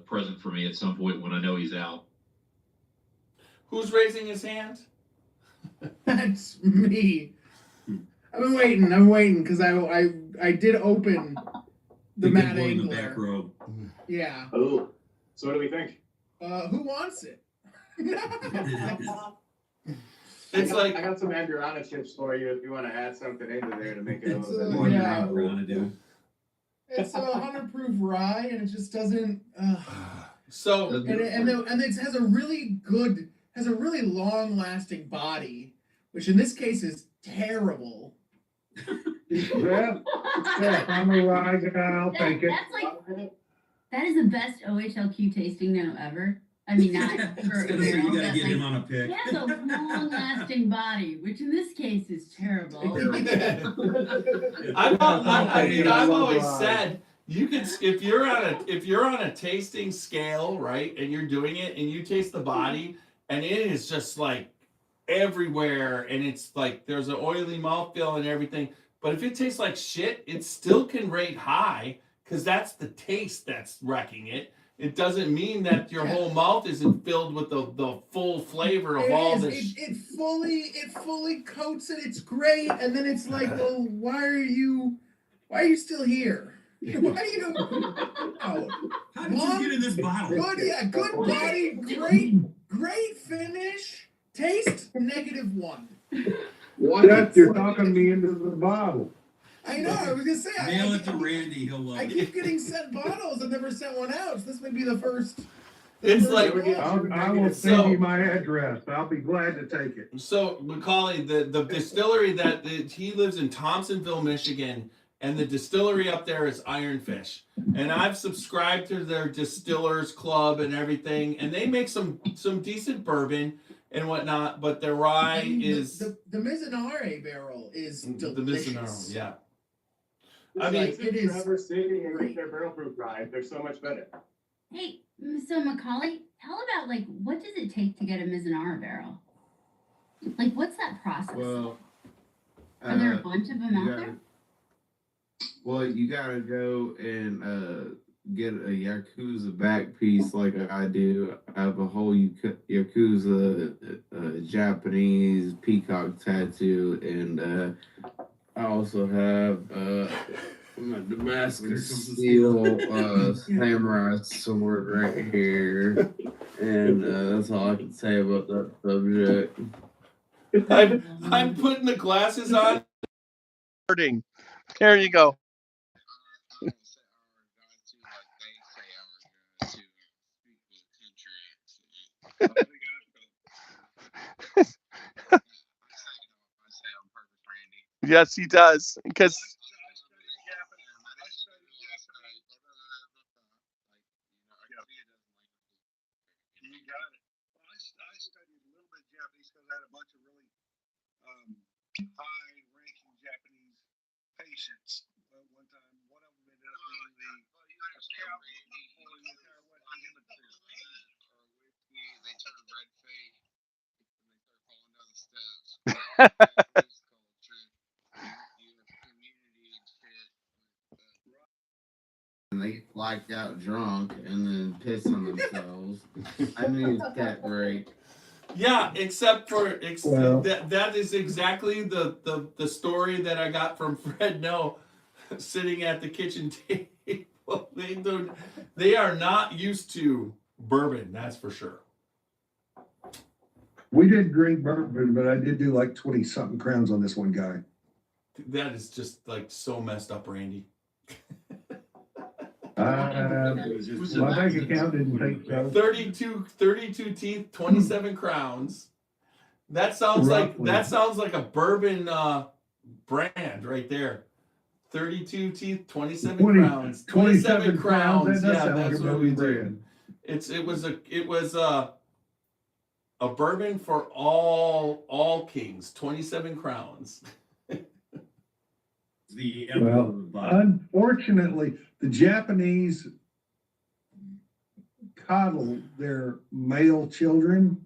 present for me at some point when I know he's out. Who's raising his hand? That's me. I'm waiting because I did open the Matt Angler. The back row. Yeah. Oh, so what do we think? Who wants it? It's I like got some Amburana chips for you if you want to add something into there to make it a It's little bit a- more. yeah. drinkable. It's a 100 proof rye, and it just doesn't. so. And it has a really long lasting body, which in this case is terrible. Yeah, I'm a rye guy. I'll take it. That's like that is the best OHLQ tasting note ever. I mean, not for a barrel, You gotta but get him like, on a pick. it has a long-lasting body, which in this case is terrible. I've always said you can if you're on a tasting scale, right, and you're doing it and you taste the body and it is just like everywhere and it's like there's an oily mouthfeel and everything, but if it tastes like shit, it still can rate high because that's the taste that's wrecking it. It doesn't mean that your whole mouth isn't filled with the full flavor of all this. It fully coats it. It's great, and then it's like, well, why are you still here? Why are you? Oh, How did you get in this bottle? Good body, great finish. Taste -1. Jeff, you're talking me into the bottle. I know. I was gonna say. Mail it to Randy. He'll love I it. keep getting sent bottles. I've never sent one out. So this may be the first. It's like I will send you my address. I'll be glad to take it. so Macaulay, the distillery he lives in Thompsonville, Michigan, and the distillery up there is Ironfish. And I've subscribed to their distillers club and everything, and they make some decent bourbon and whatnot, but their rye is the Mizunara barrel is delicious. the Mizunara, yeah. I mean, it is Traverse City and great. their barrel proof rye. They're so much better. Hey, so Macaulay, tell about like what does it take to get a Mizunara barrel? Like, what's that process? Well, Are there a bunch of them out there? Well, you gotta go and get a Yakuza back piece like I do. I have a whole Yakuza Japanese peacock tattoo, and I also have my Damascus steel samurai sword right here, and that's all I can say about that subject. I'm putting the glasses on. There you go. Yes, he does. Because You got it. Well, I studied a little bit Japanese because I had a bunch of really high-ranking Japanese patients. One time, one of them ended up being the scout for the entire Western Hemisphere. They turn red face and they start falling down the steps. Japanese culture, community and shit. And they blacked out drunk and then piss on themselves. I mean, it's that great. Yeah, except for Well- that is exactly the story that I got from Fred No, sitting at the kitchen table. They are not used to bourbon, that's for sure. We did drink bourbon, but I did do like 20-something crowns on this one guy. That is just like so messed up, Randy. My bank account didn't think so. 32 teeth, 27 crowns. That sounds Roughly. like a bourbon brand right there. 32 teeth, 27 crowns. 27 crowns. That does Yeah, sound like that's a what we bourbon do. brand. It was a bourbon for all kings, 27 crowns. The Well, unfortunately, the Japanese coddle their male children.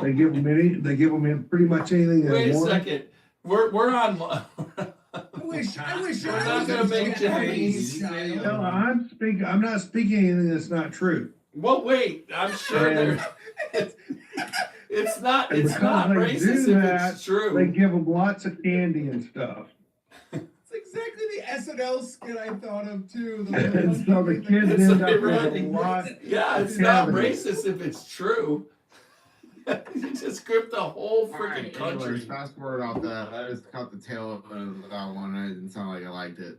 They give them pretty much anything they Wait a want. second. We're on. I wish We're I not was gonna a make Japanese. child. No, I'm not speaking anything that's not true. Well, wait. I'm sure And- it's not And because they racist do if that, it's true. They give them lots of candy and stuff. It's exactly the SNL skit I thought of too. And so the kids It's end up with a ironic. lot. Yeah, it's Yeah, not but- racist if it's true. You just gripped the whole freaking Alright, anyways, country. fast forward off that. I just caught the tail of that one. It didn't sound like I liked it.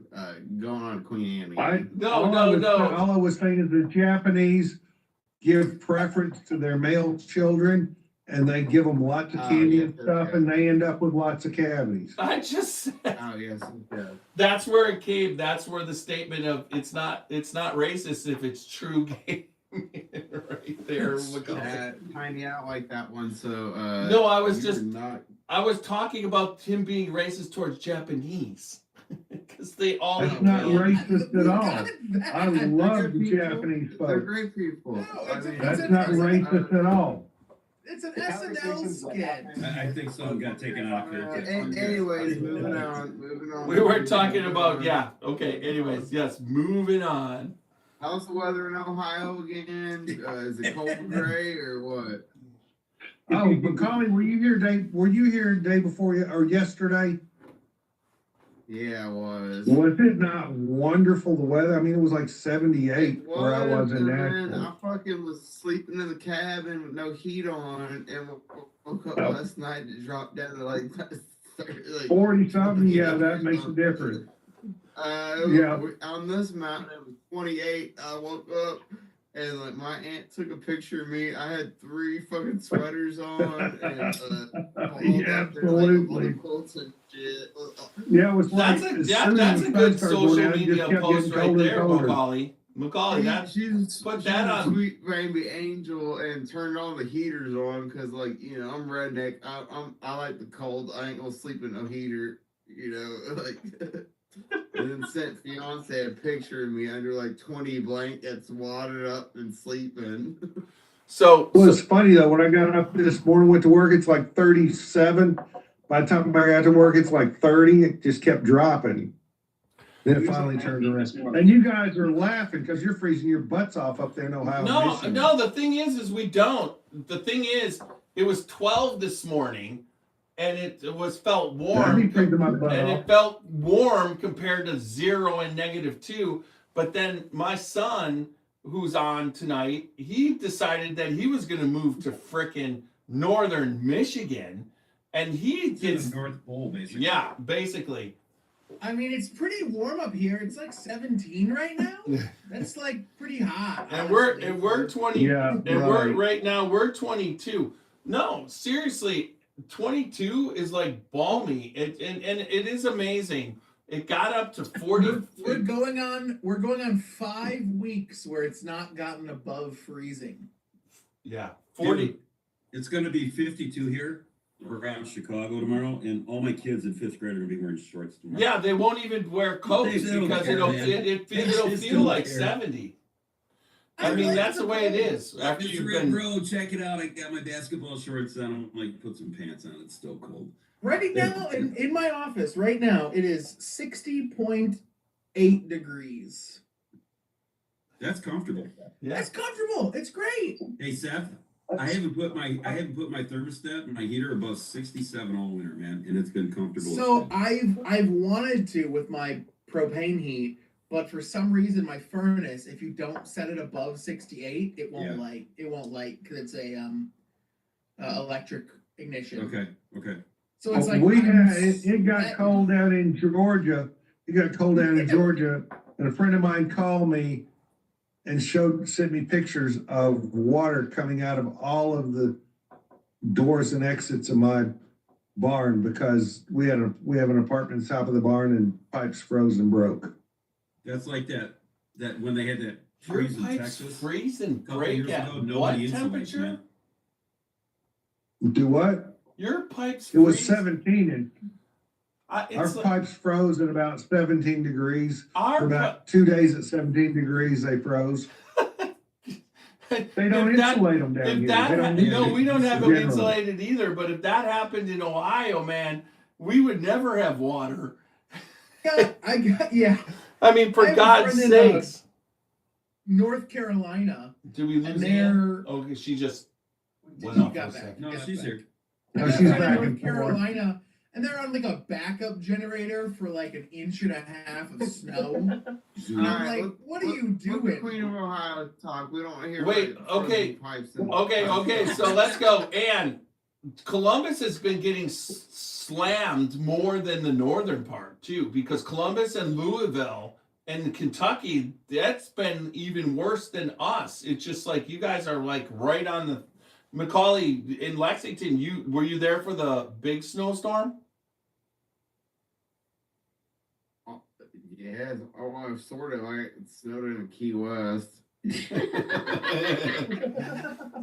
Going on to Queen Anne again. All I was saying is the Japanese give preference to their male children, and they give them lots of candy and stuff, and they end up with lots of cavities. I just said. Oh yes, yeah. That's where it came. That's where the statement of it's not racist if it's true game right there. Tiny out like that one. So no, I was talking about him being racist towards Japanese because they all. That's not racist at all. I love the Japanese folks. They're great people. No, that's not racist at all. It's an SNL skit. I think someone got taken off here. Anyways, moving on. We were talking about okay. Anyways, yes, moving on. How's the weather in Ohio again? Is it cold and gray or what? Oh, Macaulay, were you here day before or yesterday? Yeah, I was. Was it not wonderful, the weather? I mean, it was like 78 where I was in Nashville. I fucking was sleeping in the cabin with no heat on, and woke up last night and dropped down to like 40 something. Yeah, that makes a difference. On this mountain, it was 28. I woke up and like my aunt took a picture of me. I had 3 fucking sweaters on and yeah, absolutely. Yeah, it was like that's a good social media post right there, Macaulay. Put that on. Sweet baby angel and turned all the heaters on because, like, you know, I'm redneck. I like the cold. I ain't gonna sleep in no heater. You know, like. And then sent fiance a picture of me under like 20 blankets, wadded up and sleeping. So well, it's funny though. When I got up this morning, went to work, it's like 37. By the time I got to work, it's like 30. It just kept dropping. Then it finally turned around. And you guys are laughing because you're freezing your butts off up there in Ohio. No. The thing is we don't. The thing is, it was 12 this morning. And it felt warm, and it felt warm compared to 0 and -2. But then my son, who's on tonight, he decided that he was going to move to frickin' northern Michigan, and he gets the North Pole, basically. Yeah, basically. I mean, it's pretty warm up here. It's like 17 right now. That's like pretty hot. And we're 20. Yeah, and we're right now we're 22. No, seriously. 22 is like balmy, and it is amazing. It got up to 40. We're going on 5 weeks where it's not gotten above freezing. Yeah, 40. Dude, it's going to be 52 here around Chicago tomorrow, and all my kids in 5th grade are going to be wearing shorts tomorrow. Yeah, they won't even wear coats because it'll feel like 70. I mean, that's the way it is. After you've been, bro, check it out. I got my basketball shorts on. I'm like, put some pants on. It's still cold. Right now, in my office, right now, it is 60.8 degrees. That's comfortable. Yeah. That's comfortable. It's great. Hey, Seth, I haven't put my thermostat and my heater above 67 all winter, man, and it's been comfortable. So I've wanted to with my propane heat. But for some reason, my furnace, if you don't set it above 68, it won't light. It won't light because it's a electric ignition. Okay. So it's like it got cold down in Georgia. It got cold down in Georgia, and a friend of mine called me and sent me pictures of water coming out of all of the doors and exits of my barn because we have an apartment on top of the barn and pipes froze and broke. That's like that when they had that freeze in Texas. Freeze and break at what temperature? Do what? Your pipes. It was 17 and our pipes froze at about 17 degrees. For about 2 days at 17 degrees, they froze. They don't insulate them down here. We don't have them insulated either. But if that happened in Ohio, man, we would never have water. I mean, for God's sakes. North Carolina. Do we lose her? Okay, she just went off for a second. No, she's here. No, she's back. North Carolina, and they're on like a backup generator for like an inch and a half of snow. And I'm Alright, like, what are you Let the doing? Queen of Ohio talk. We don't hear Wait, like, okay. pipes and Okay, so let's go. And Columbus has been getting slammed more than the northern part too, because Columbus and Louisville and Kentucky, that's been even worse than us. It's just like you guys are like right on the Macaulay in Lexington. Were you there for the big snowstorm? Yeah, sort of like it snowed in Key West.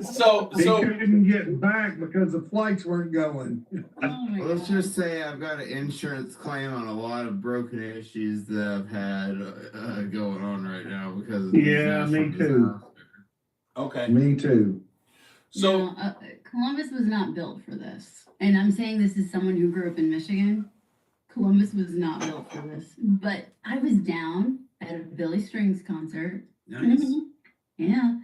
So They couldn't get back because the flights weren't going. Let's just say I've got an insurance claim on a lot of broken issues that I've had going on right now because of Yeah, me too. Okay. Me too. So Columbus was not built for this. And I'm saying this as someone who grew up in Michigan. Columbus was not built for this. But I was down at a Billy Strings concert. Nice. Yeah.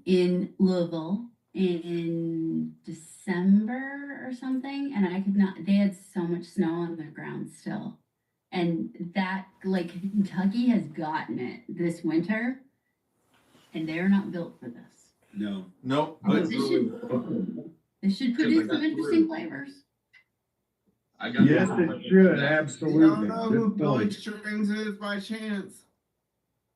In Louisville in December or something. And I could not, they had so much snow on the ground still. And that, like, Kentucky has gotten it this winter. And they're not built for this. No. Nope. But they should produce some interesting flavors. Yes, it should, absolutely. Y'all know who Good Billy point. Strings is by chance?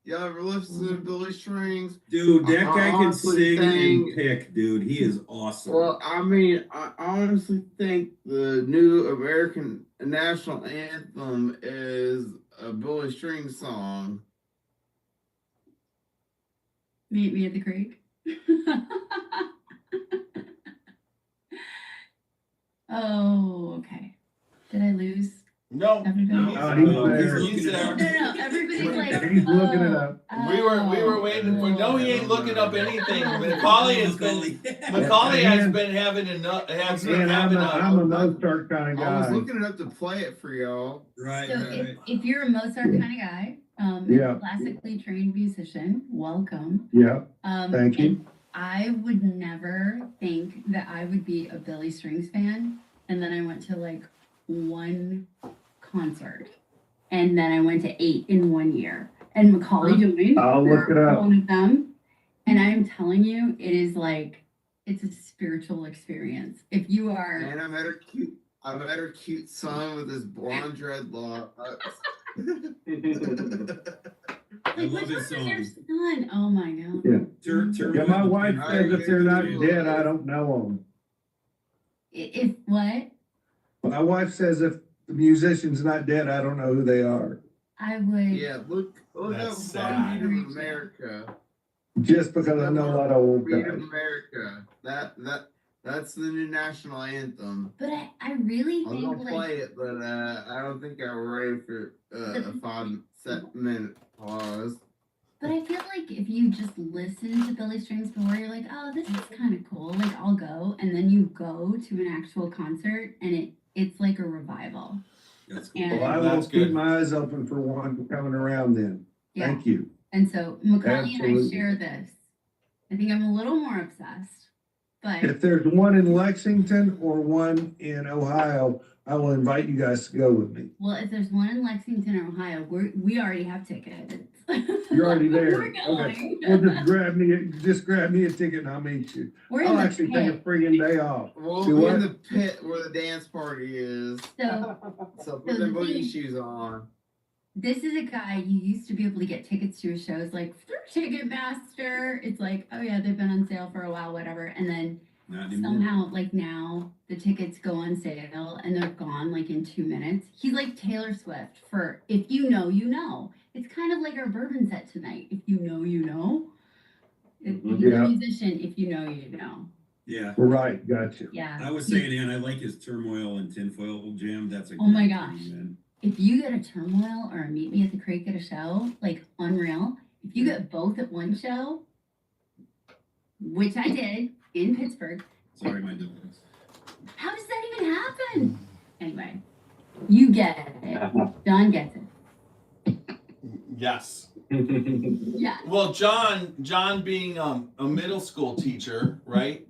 Y'all ever listen to Billy Strings? Dude, that guy can honestly sing and think- pick, dude. He is awesome. Well, I mean, I honestly think the new American national anthem is a Billy Strings song. Meet me at the creek. Oh, okay. Did I lose? No. Everybody? He's there. No, everybody's like, He's looking it up. We were waiting for. No, he ain't looking up anything. Macaulay has been having enough. Has been And having I'm a a. Mozart kind of I was guy. looking it up to play it for y'all. Right, So right. if you're a Mozart kind of guy, Yeah. classically trained musician, welcome. Yeah, and thank you. I would never think that I would be a Billy Strings fan, and then I went to like one concert, and then I went to 8 in 1 year. And Macaulay joined. I'll look it up. One of them, and I'm telling you, it is like it's a spiritual experience. If you are, And I met her cute son with his blonde dreadlocks. I love which his one is your songs. son? Oh my god. Yeah, my wife says if they're not dead, I don't know them. If what? My wife says if the musician's not dead, I don't know who they are. I would. Yeah, look That's up sad. Beat of America. Just because I know a lot of old Beat of guys. America. That's the new national anthem. But I really I was think gonna like play it, but I don't think I'm ready for a 5-minute pause. but I feel like if you just listen to Billy Strings before, you're like, oh, this is kind of cool. Like I'll go, and then you go to an actual concert, and it's like a revival. That's cool. And Well, I will That's keep good. my eyes open for one coming around then. yeah, Thank you. and so Macaulay and I Absolutely. share this. I think I'm a little more obsessed, but If there's one in Lexington or one in Ohio, I will invite you guys to go with me. well, if there's one in Lexington, Ohio, we already have tickets. You're already there. We're going. Okay. Well, just grab me a ticket and I'll meet you. We're in I'll the actually take a pit. friggin' day off. We'll Do be what? in the pit where the dance party is. So So put So them the boogie thing- shoes on. this is a guy you used to be able to get tickets to his shows like through Ticketmaster. It's like, oh yeah, they've been on sale for a while, whatever. And then Not anymore. somehow, like now, the tickets go on sale and they're gone like in 2 minutes. He's like Taylor Swift for if you know, you know. It's kind of like our bourbon set tonight. If you know, you know. If you're Yeah. a musician, if you know, you know. Yeah. Right, gotcha. Yeah. I was saying, Ann, I like his turmoil and tinfoil jam. That's a Oh my great gosh. tune, man. If you get a Turmoil or a Meet Me at the Creek at a show, like unreal. If you get both at one show, which I did in Pittsburgh, Sorry, my dogs. how does that even happen? Anyway, you get it. John gets it. Yes. Yeah. Well, John being a middle school teacher, right?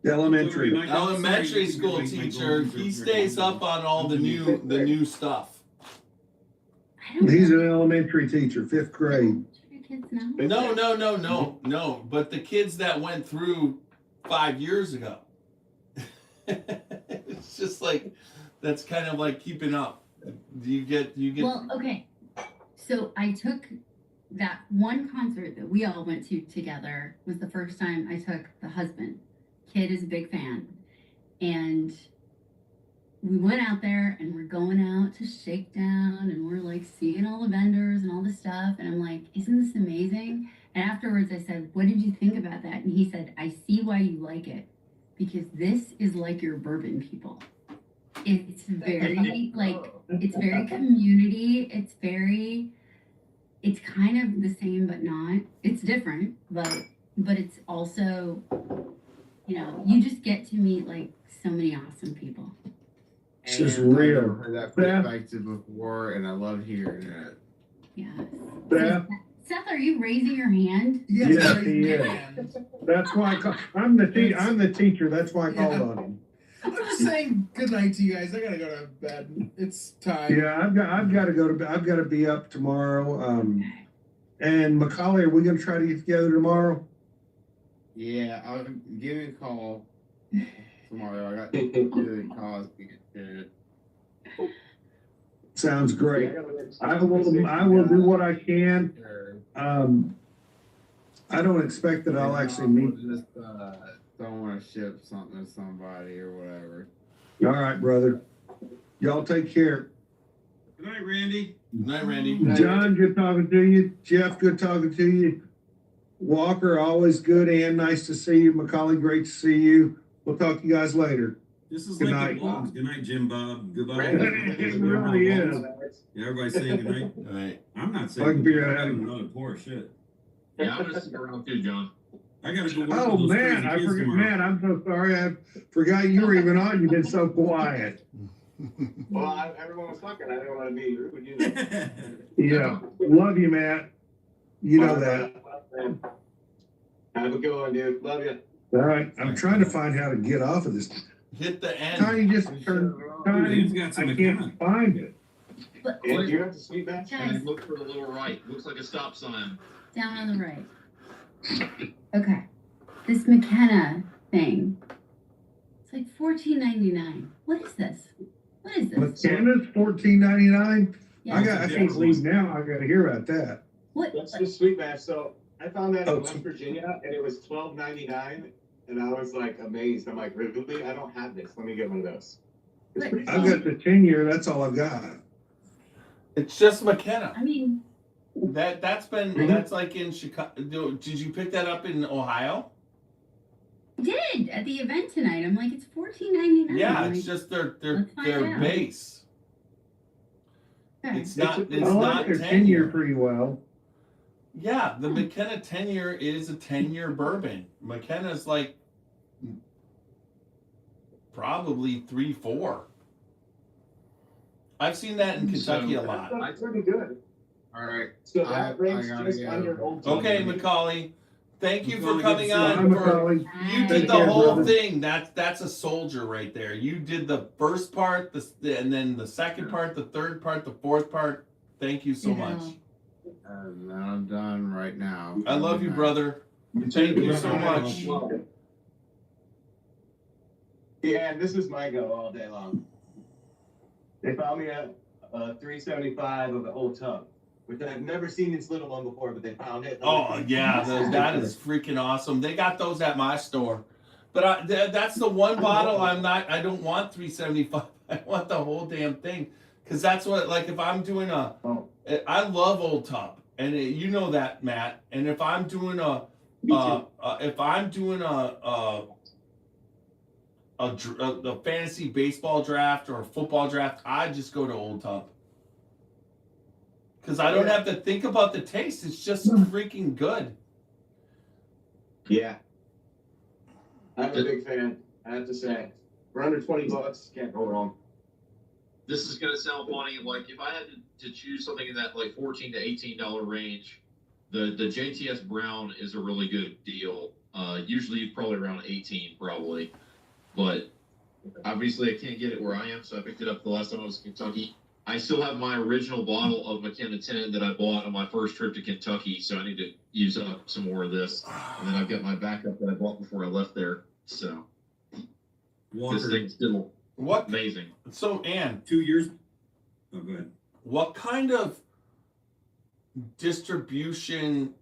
Elementary. Elementary school teacher. He stays up on all the new stuff. He's an elementary teacher, 5th grade. No. But the kids that went through 5 years ago. It's just like, that's kind of like keeping up. You get. Well, okay. So I took that one concert that we all went to together was the first time I took the husband. Kid is a big fan. And we went out there and we're going out to Shakedown and we're like seeing all the vendors and all the stuff. And I'm like, isn't this amazing? And afterwards I said, what did you think about that? And he said, I see why you like it. Because this is like your bourbon people. It's very like, it's very community. It's kind of the same, but not. It's different, but it's also, you know, you just get to meet like so many awesome people. It's just And I've real. never heard that perspective before, and I love hearing it. Yeah. Beth? Seth, are you raising your hand? Yes, he is. That's why I'm the teacher. That's why I called on him. I'm just saying good night to you guys. I gotta go to bed. It's time. Yeah, I've got to go to bed. I've got to be up tomorrow. And Macaulay, are we going to try to get together tomorrow? Yeah, I'll give you a call tomorrow. I got good cause to get it. Sounds great. I will do what I can. I don't expect that I'll actually meet. Just don't want to ship something to somebody or whatever. All right, brother. Y'all take care. Good night, Randy. Good night, Randy. John, good talking to you. Jeff, good talking to you. Walker, always good and nice to see you. Macaulay, great to see you. We'll talk to you guys later. This is Good like night. the vlogs. Good night, Jim Bob. Goodbye. It really is. Yeah, everybody's saying good night. All right. I'm not I saying can figure it out. another poor shit. Yeah, I'm gonna stick around too, John. I gotta go work Oh with those man, crazy I kids forgot. tomorrow. Man, I'm so sorry. I forgot you were even on. You've been so quiet. Well, everyone was talking. I didn't want to be rude, you know. Yeah, love you, Matt. You know that. Have a good one, dude. Love you. All right, I'm trying to find how to get off of this. Hit the end. Tiny just turned. He's Tiny, got some I can't find it. But And do you have to sweet back? And guys, look for the little right. Looks like a stop sign. down on the right. Okay. This McKenna thing. It's like $14.99. What is this? What is this? McKenna's $14.99. Yeah. I can't leave now. I got to hear about that. What? That's the sweet bash. So I found that Oh, in West Virginia, and it was $12.99, and I was like amazed. I'm like, really? I don't have this. Let me get one of those. It's Right. pretty I've fun. got the 10-year. That's all I've got. It's just McKenna. I mean, That's like in Chicago. Did you pick that up in Ohio? I did at the event tonight. I'm like, it's $14.99. Yeah, I'm it's like, just their let's find out. base. okay. It's not. I It's like not their 10 10-year year. pretty well. Yeah, the McKenna 10-year is a 10-year bourbon. McKenna's like probably 3-4. I've seen that in Kentucky a lot. That's pretty good. All right. So I that ranks gotta just go. under Old Okay, Town. Macaulay. Thank you for Macaulay, coming good to see Bye, on. Macaulay. You Bye. did the care, whole brother. thing. That's a soldier right there. You did the first part, and then the second part, the third part, the fourth part. Thank you so much. And I'm done right now. I love you, brother. Thank you so much. Yeah, and this is my go all day long. They found me a 375 of the old tub, which I've never seen this little one before, but they found it. Oh yeah, that is freaking awesome. They got those at my store, but that's the one bottle I don't want 375. I want the whole damn thing, because that's what, like, if I'm doing I love Old Tub, and you know that, Matt. And if I'm doing a fantasy baseball draft or a football draft, I just go to Old Tub. Because I don't have to think about the taste. It's just freaking good. Yeah. I'm a big fan, I have to say. For under $20, can't go wrong. This is gonna sound funny. Like, if I had to choose something in that like $14 to $18 range, the JTS Brown is a really good deal. Usually probably around 18, probably. But obviously I can't get it where I am, so I picked it up the last time I was in Kentucky. I still have my original bottle of McKenna 10 that I bought on my first trip to Kentucky, so I need to use up some more of this. And then I've got my backup that I bought before I left there. So Walker, this thing's still amazing. So, Ann, 2 years. Oh, go ahead. what kind of distribution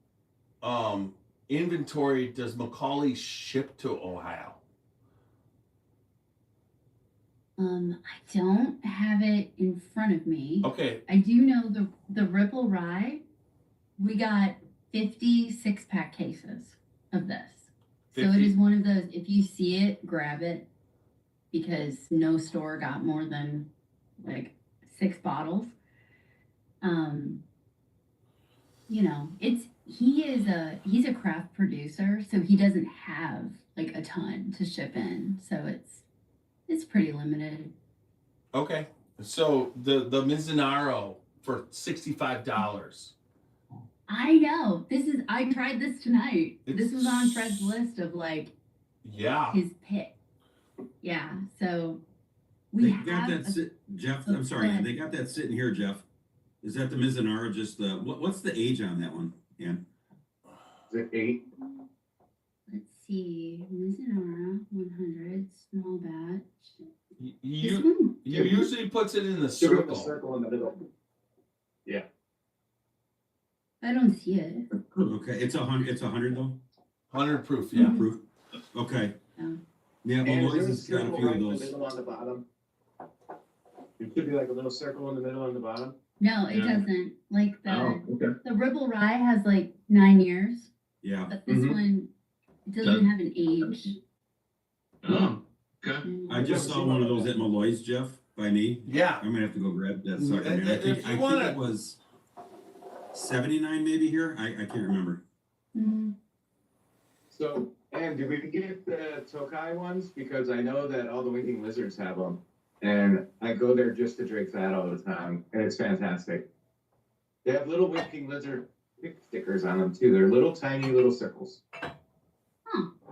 inventory does Macaulay ship to Ohio? I don't have it in front of me. Okay. I do know the Ripple Rye, we got 50 6-pack cases of this. 50? So it is one of those, if you see it, grab it, because no store got more than like 6 bottles. You know, he's a craft producer, so he doesn't have like a ton to ship in. So it's pretty limited. Okay. So the Mizunara for $65. I know. I tried this tonight. This was on Fred's list of like his pick. Yeah. So they got that Jeff. I'm sorry, they got that sitting here, Jeff. Is that the Mizunara? Just what's the age on that one? Yeah. Is it 8? Let's see. Mizunara 100 small batch. You usually puts it in the circle. Circle in the middle. Yeah. I don't see it. Okay, it's 100. It's 100 though. 100 proof. Yeah. Proof. Okay. Yeah. And Malloy's has got a few of those. Middle on the bottom. It should be like a little circle in the middle on the bottom. No, it doesn't. Like the Ripple Rye has like 9 years. Yeah. But this one doesn't have an age. Oh, okay. I just saw one of those at Malloy's, Jeff, by me. Yeah. I'm gonna have to go grab that sucker. Man. I think it was 79 maybe here. I can't remember. Mm-hmm. So, and did we get the Tokai ones? Because I know that all the Winking Lizards have them. And I go there just to drink that all the time. And it's fantastic. They have little Winking Lizard pick stickers on them too. They're little tiny little circles.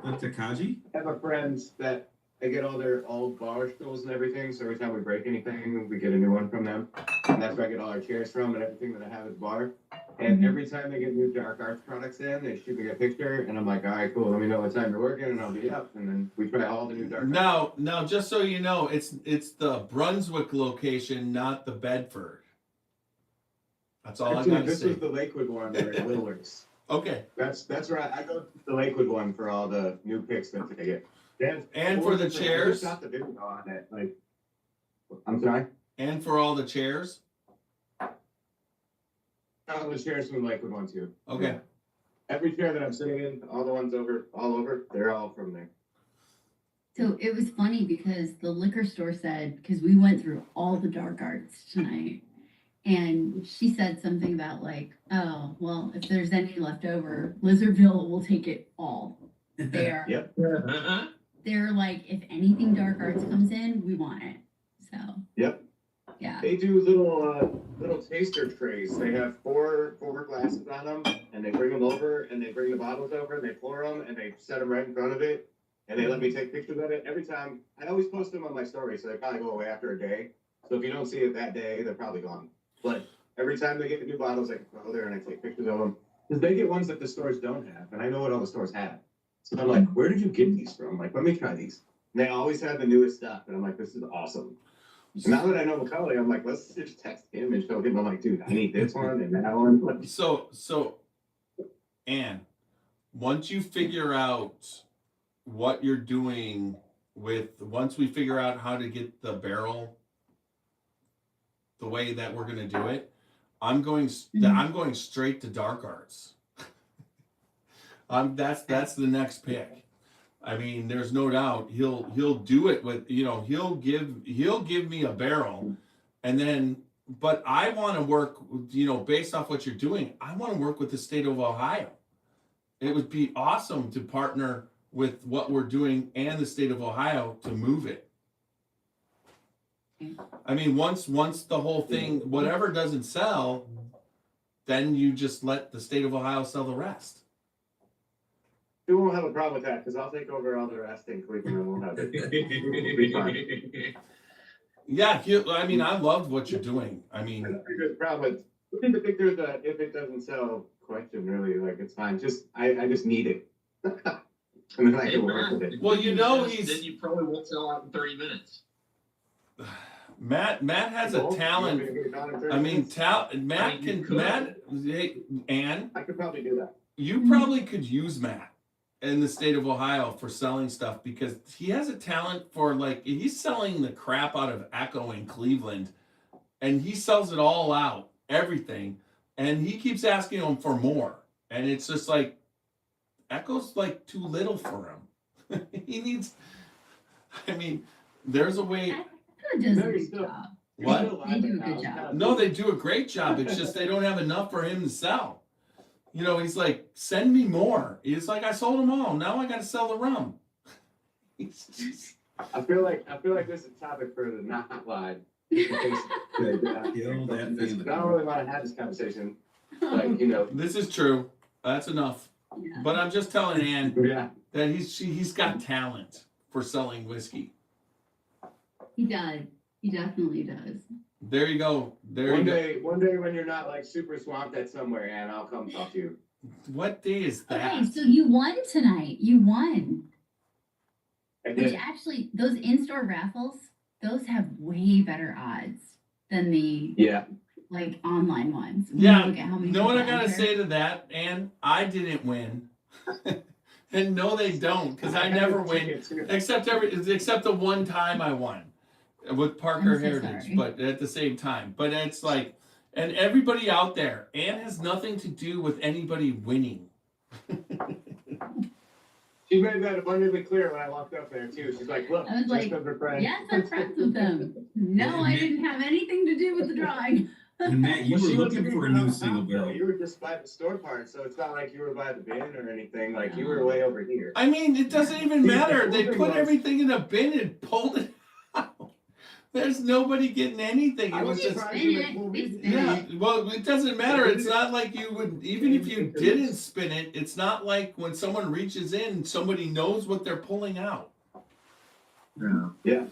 The Takagi? I have a friend that I get all their old bar stools and everything. So every time we break anything, we get a new one from them. And that's where I get all our chairs from and everything that I have at the bar. And every time they get new dark arts products in, they shoot me a picture, and I'm like, all right, cool. Let me know what time you're working, and I'll be up. And then we try all the new dark arts. Now, just so you know, it's the Brunswick location, not the Bedford. That's all I got to say. This was the Lakewood one there at Willard's. Okay. That's right. I go to the Lakewood one for all the new picks that they get. And for the chairs? Shot the video on it. Like, I'm sorry? And for all the chairs? All the chairs from the Lakewood one too. Okay. Yeah. Every chair that I'm sitting in, all the ones all over, they're all from there. So it was funny because the liquor store said, because we went through all the dark arts tonight, and she said something about like, oh, well, if there's any left over, Lizardville will take it all. They're like, if anything dark arts comes in, we want it. So. Yep. Yeah. They do little taster trays. They have four glasses on them, and they bring them over, and they bring the bottles over, and they pour them, and they set them right in front of it, and they let me take pictures of it every time. I always post them on my story, so they probably go away after a day. So if you don't see it that day, they're probably gone. But every time they get the new bottles, I can go there and I take pictures of them. Because they get ones that the stores don't have, and I know what all the stores have. So I'm like, where did you get these from? Like, let me try these. And they always have the newest stuff, and I'm like, this is awesome. And now that I know Macaulay, I'm like, let's just text him and show him. I'm like, dude, I need this one and that one. So, Ann, once you figure out what you're doing once we figure out how to get the barrel the way that we're gonna do it, I'm going straight to dark arts. That's the next pick. I mean, there's no doubt he'll do it with, he'll give me a barrel, and then, but I want to work, based off what you're doing, I want to work with the state of Ohio. It would be awesome to partner with what we're doing and the state of Ohio to move it. I mean, once the whole thing, whatever doesn't sell, then you just let the state of Ohio sell the rest. We won't have a problem with that because I'll take over all the rest in Cleveland and we'll have it. It'll be fine. Yeah, I mean, I love what you're doing. I mean, There's a problem with, I think there's a if it doesn't sell question really, like it's fine. Just I just need it. And then I can work with it. well, you know, Then you probably won't sell out in 30 minutes. Matt has a talent. I mean, Matt can, Matt, Ann, I could probably do that. you probably could use Matt in the state of Ohio for selling stuff because he has a talent for, like, he's selling the crap out of Echo in Cleveland and he sells it all out, everything. And he keeps asking him for more. And it's just like, Echo's like too little for him. He needs, I mean, there's a way. Echo does a good job. What? They do a good job. No, they do a great job. It's just they don't have enough for him to sell. You know, he's like, send me more. He's like, I sold them all. Now I got to sell the rum. He's just... I feel like this is a topic for the not live. I don't really want to have this conversation. Like, you know, This is true. That's enough. Yeah. But I'm just telling Ann yeah. that he's got talent for selling whiskey. He does. He definitely does. There you go. There you go. One day when you're not like super swamped at somewhere, and I'll come talk to you. What day is that? Okay, so you won tonight. You won. I Which did. actually, those in-store raffles, those have way better odds than the Yeah. like online ones. When you Yeah. look at how many Know what I people gotta enter. say to that, Ann? I didn't win. And no, they don't, because I never win. Except the one time I won with Parker I'm so Heritage, sorry. but at the same time. But it's like, and everybody out there, Ann has nothing to do with anybody winning. She made that abundantly clear when I walked up there too. She's like, "Look, I was just like, because we're friends." yes, I'm friends with them. No, I didn't have anything to do with the drawing. And Matt, you Well, were she looking wasn't for a even new on single top, though. barrel. You were just by the store part, so it's not like you were by the bin or anything. Like you were way over here. I mean, it doesn't even See, matter. the They cool thing put was- everything in a bin and pulled it out. There's nobody getting anything. I It was was just. surprised Spin you it. like, well, They we- spin Yeah, it. well, it doesn't matter. It's not like you would, even if you didn't spin it, it's not like when someone reaches in, somebody knows what they're pulling out. Yeah.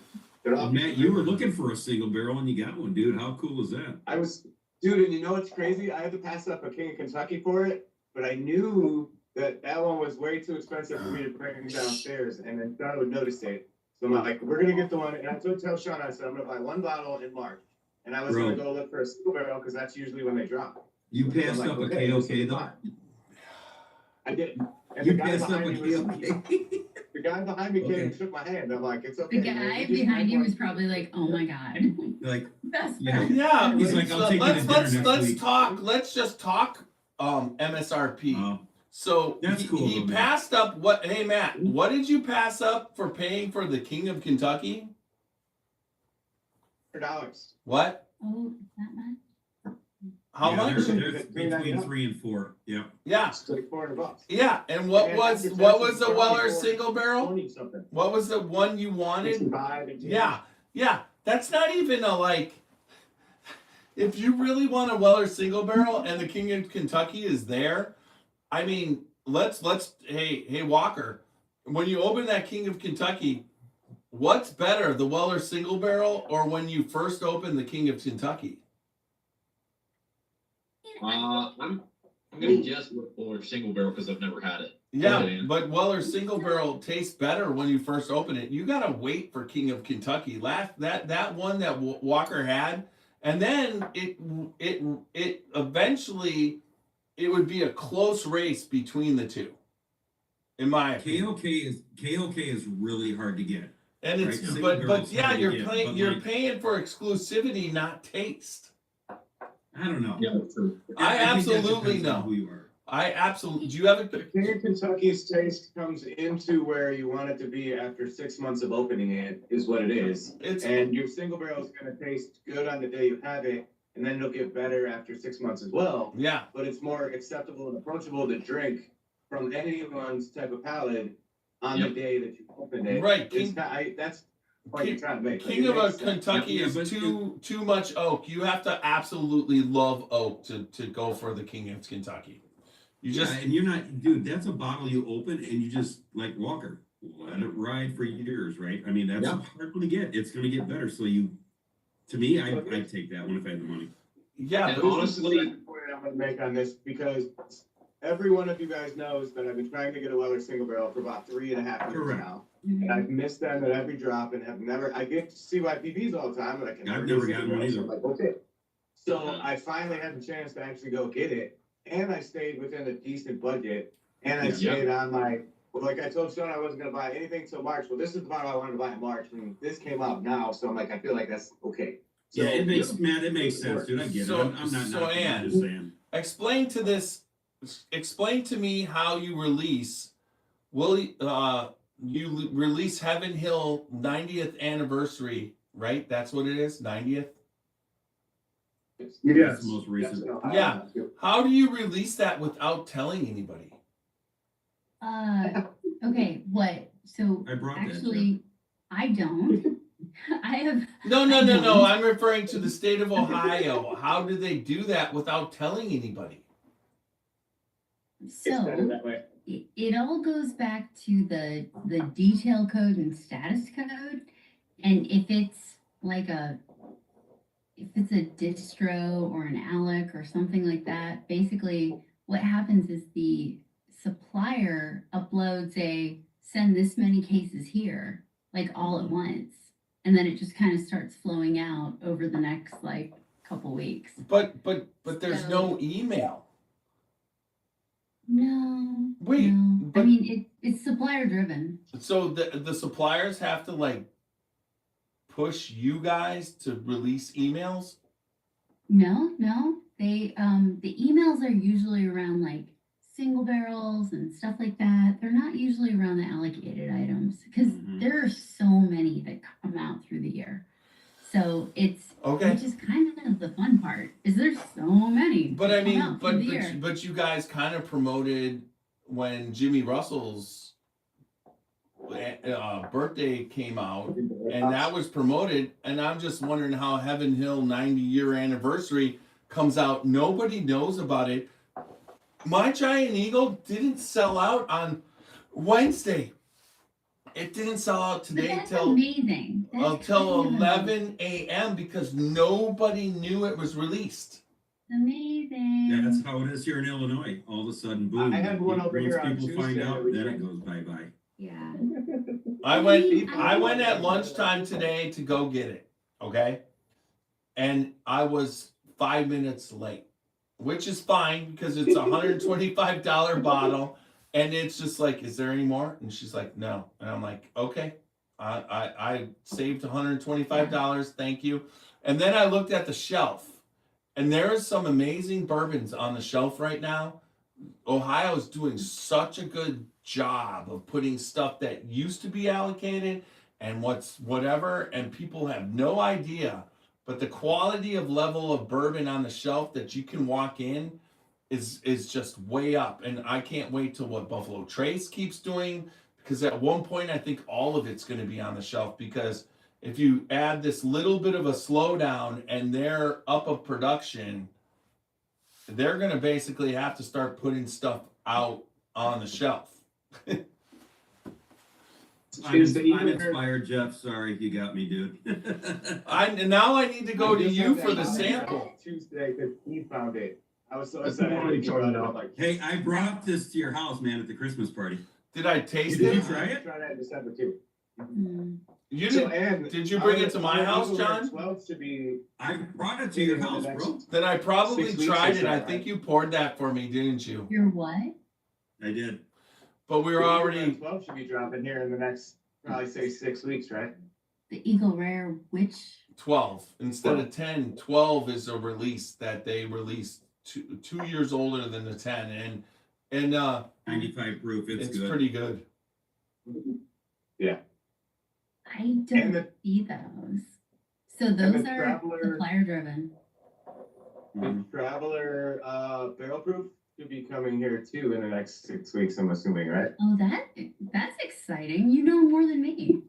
They're all- Matt, you were looking for a single barrel and you got one, dude. How cool is that? I was, dude, and you know what's crazy? I had to pass up a King of Kentucky for it, but I knew that one was way too expensive for me to bring downstairs, and then Sean would notice it. So I'm like, we're gonna get the one, and I told tell Sean, I said, I'm gonna buy one bottle in March, and I was Bro. gonna go look for a single barrel because that's usually when they drop. You So I'm passed like, up a okay, KOK this is though? fine. I did. And You the guy passed up a behind me was, KOK? the guy behind me came Okay. and shook my hand. I'm like, it's okay. The man. guy You just behind had you one." was probably like, "Oh my god, Like, best Yeah. friend." Yeah, He's like, I'll take you to dinner next week. Let's just talk MSRP. oh, So That's cool, he though, man. passed up what? Hey Matt, what did you pass up for paying for the King of Kentucky? $100. What? Oh, is that much? How yeah, much? There's between 3 and 4. Yeah. Yeah, It's like $400. yeah. And what And was after what taxes, was the it's Weller probably single barrel? 20 something. What was the one you wanted? 65 and Yeah, yeah. That's not even a like. If you really want a Weller single barrel and the King of Kentucky is there, I mean, let's hey Walker, when you open that King of Kentucky, what's better, the Weller single barrel or when you first open the King of Kentucky? I'm gonna guess or single barrel because I've never had it. Yeah, Okay. but Weller single barrel tastes better when you first open it. You gotta wait for King of Kentucky. That one that Walker had, and then it eventually it would be a close race between the two, in my opinion. KOK is really hard to get. And it's Right, single but barrel's yeah, hard to you're get, paying but, you're like- paying for exclusivity, not taste. I don't know. Yeah, true. I think that absolutely depends on know. who you are. I absolutely. Do you have a? The King of Kentucky's taste comes into where you want it to be after 6 months of opening it, is what it is. It's And your single barrel is going to taste good on the day you have it, and then it'll get better after 6 months as well. yeah. But it's more acceptable and approachable to drink from anyone's type of palate on the Yep. day that you open it. Right, It's King- that's what you're trying to make. Like, King it of a makes sense. Kentucky Yeah, is but too much oak. You have to absolutely love oak to go for the King of Kentucky. You just and you're not, dude. That's a bottle you open and you just like Walker, let it ride for years, right? I mean, that's a hard one to get. It's going to get better. So to me, I'd take that one if I had the money. Yeah, and but honestly, the second point I'm going to make on this, because every one of you guys knows that I've been trying to get a Weller single barrel for about 3.5 years now. And I've missed them at every drop and have never, I get CYPBs all the time, but I can I've never gotten one either. I'm like, okay. So I finally had the chance to actually go get it, and I stayed within a decent budget, and I stayed on like I told Sean I wasn't going to buy anything till March. Well, this is the bottle I wanted to buy in March, and this came out now, so I'm like, I feel like that's okay. So, Yeah, it makes sense, dude. I get it. I'm not knocking, I'm just saying. Explain to me how you release. You release Heaven Hill 90th anniversary, right? That's what it is, 90th. Yes, the most recent. Yeah. How do you release that without telling anybody? Okay, what? So I brought actually, I don't. I have. No. I'm referring to the state of Ohio. How do they do that without telling anybody? So it all goes back to the detail code and status code, and if it's a distro or an alec or something like that, basically what happens is the supplier uploads send this many cases here, like all at once, and then it just kind of starts flowing out over the next couple weeks. But there's no email. No. Wait. No. I mean, it's supplier driven. So the suppliers have to push you guys to release emails? No. They the emails are usually around single barrels and stuff like that. They're not usually around the allocated items because there are so many that come out through the year. So it's which is kind of the fun part is there's so many. But I mean, but you guys kind of promoted when Jimmy Russell's birthday came out, and that was promoted. And I'm just wondering how Heaven Hill 90-year anniversary comes out. Nobody knows about it. My Giant Eagle didn't sell out on Wednesday. It didn't sell out today till amazing. Until 11 a.m. because nobody knew it was released. Amazing. Yeah, that's how it is here in Illinois. All of a sudden, boom. I have one over here on people Tuesday. find out, then it goes bye-bye. Yeah. I went at lunchtime today to go get it, okay? And I was 5 minutes late, which is fine because it's a $125 bottle. And it's just is there any more? And she's like, no. And I'm like, okay, I saved $125. Thank you. And then I looked at the shelf, and there is some amazing bourbons on the shelf right now. Ohio is doing such a good job of putting stuff that used to be allocated and whatever, and people have no idea. But the quality of level of bourbon on the shelf that you can walk in is just way up, and I can't wait till what Buffalo Trace keeps doing, because at one point I think all of it's going to be on the shelf, because if you add this little bit of a slowdown and they're up of production, they're going to basically have to start putting stuff out on the shelf. I'm inspired, Jeff. Sorry, you got me, dude. Now I need to go to you for the sample. Tuesday because he found it. I was so excited. Hey, I brought this to your house, man, at the Christmas party. Did I taste it? Did you try it? I tried that in December too. You did? Did you bring it to my house, John? 12 should be. I brought it to your house, bro. Then I probably tried it. I think you poured that for me, didn't you? Your what? I did. But we were already. 12 should be dropping here in the next, probably say 6 weeks, right? The Eagle Rare, which? 12 instead of 10. 12 is a release that they released. 2 years older than the 10, and 95 proof. It's good. Pretty good. Yeah. I don't see those. So those are supplier driven. The Traveler barrel proof should be coming here too in the next 6 weeks, I'm assuming, right? Oh, that's exciting. You know more than me.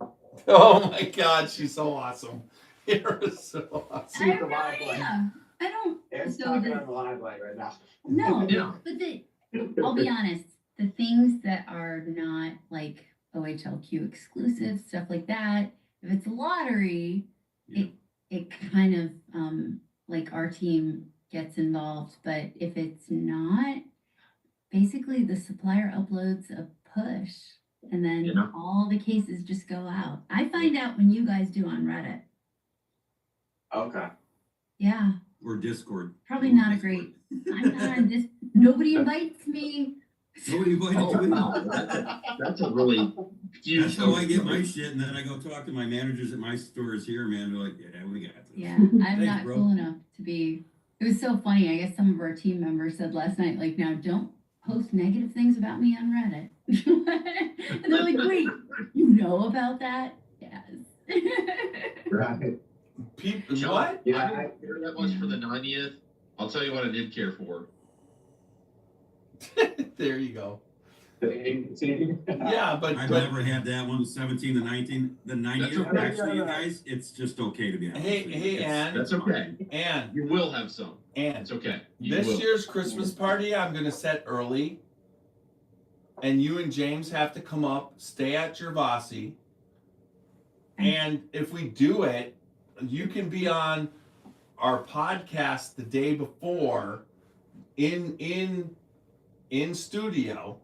Oh my God, she's so awesome. You're so awesome. I really am. I don't. And so talking on the live light right now. No, but I'll be honest, the things that are not like OHLQ exclusive, stuff like that, if it's a lottery, Yeah. it kind of like our team gets involved. But if it's not, basically the supplier uploads a push and then Yeah. all the cases just go out. I find out when you guys do on Reddit. Okay. Yeah, Or Discord. probably Or not a Discord. great. I'm not on this. Nobody invites me. Nobody invited Oh, you in. wow. That's a really huge. That's how I get my shit, and then I go talk to my managers at my stores here, man. They're like, yeah, we got this. Yeah, I'm Thanks, not bro. cool enough to be. It was so funny. I guess some of our team members said last night, like, now don't post negative things about me on Reddit. And they're like, wait, you know about that? Yes. Right. People, John, what? I didn't care that much for the 90th. I'll tell you what I did care for. There you go. See? Yeah, but I've never had that one, 17 to 19. The 90th, okay. actually, you guys, it's just okay to be honest. Hey, with you. hey, It's- Ann. That's okay. and You will have some. It's okay. You this will. year's Christmas party I'm gonna set early, and you and James have to come up, stay at Gervasi, and if we do it, you can be on our podcast the day before in studio.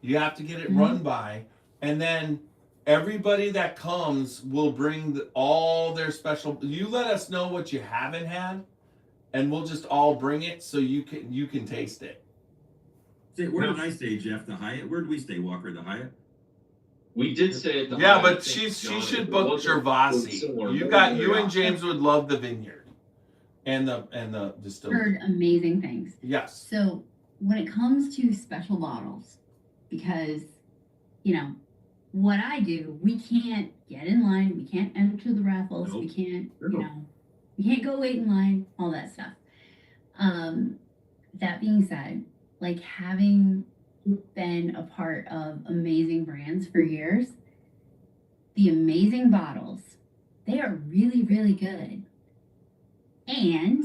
You have to get it run by, and then everybody that comes will bring all their special. You let us know what you haven't had, and we'll just all bring it so you can taste it. Say, where did I stay, Jeff? The Hyatt? Where did we stay, Walker? The Hyatt? We did say at the Yeah, Hyatt, but I think, she John, should it book wasn't Gervasi. similar, You but got we you were and out. James would love the vineyard and the distillery. Heard amazing things. Yes. So when it comes to special bottles, because, you know, what I do, we can't get in line, we can't enter the raffles, we Nope. can't, you know, we can't go wait in line, all that stuff. That being said, like having been a part of amazing brands for years, the amazing bottles, they are really, really good. And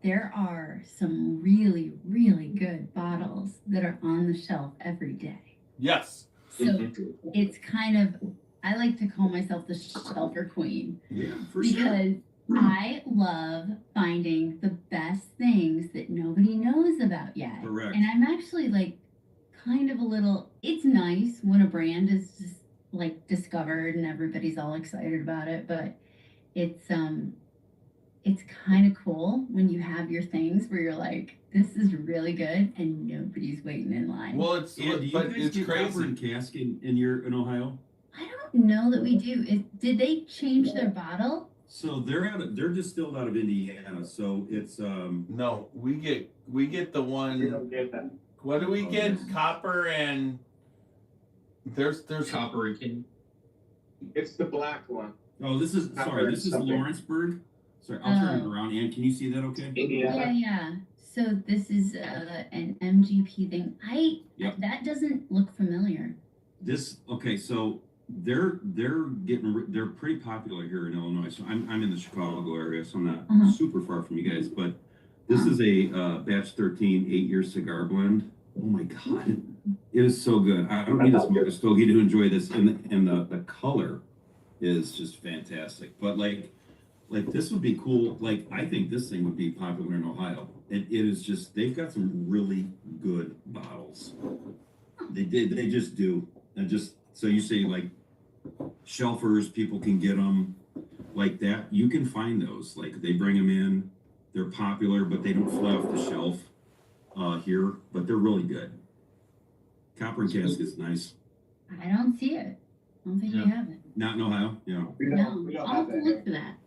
there are some really, really good bottles that are on the shelf every day. Yes. So it's kind of, I like to call myself the shelfer queen Yeah, for sure. because I love finding the best things that nobody knows about yet. Correct. And I'm actually like kind of a little, it's nice when a brand is just like discovered and everybody's all excited about it, but it's kind of cool when you have your things where you're like, this is really good and nobody's waiting in line. Well, it's And do you but guys it's get copper and crazy. cask in Ohio? I don't know that we do. Did they change their bottle? So they're distilled out of Indiana. So it's No, we get the We one. don't get that. What do we get? Copper and there's Copper and King. It's the black one. oh this is sorry, this is Something. Lawrenceburg. Sorry, I'll turn it Oh. around. Ann, can you see that okay? Indiana. Yeah. So this is an MGP thing. Yep. That doesn't look familiar. This okay, so they're pretty popular here in Illinois. So I'm in the Chicago area, so I'm not Uh-huh. super far from you guys, but this is a batch 13 8-year cigar blend. Oh my god. It is so good. I don't need to smoke a stogie to enjoy this, and the color is just fantastic. But like this would be cool. Like I think this thing would be popular in Ohio. It is just they've got some really good bottles. They just do. And just so you say like shelfers, people can get them like that. You can find those. Like they bring them in. They're popular, but they don't fly off the shelf here. But they're really good. Copper and cask is nice. I don't see it. I don't think we Yeah. have it. Not in Ohio. Yeah. We No, don't I'll have have to that look here. for that.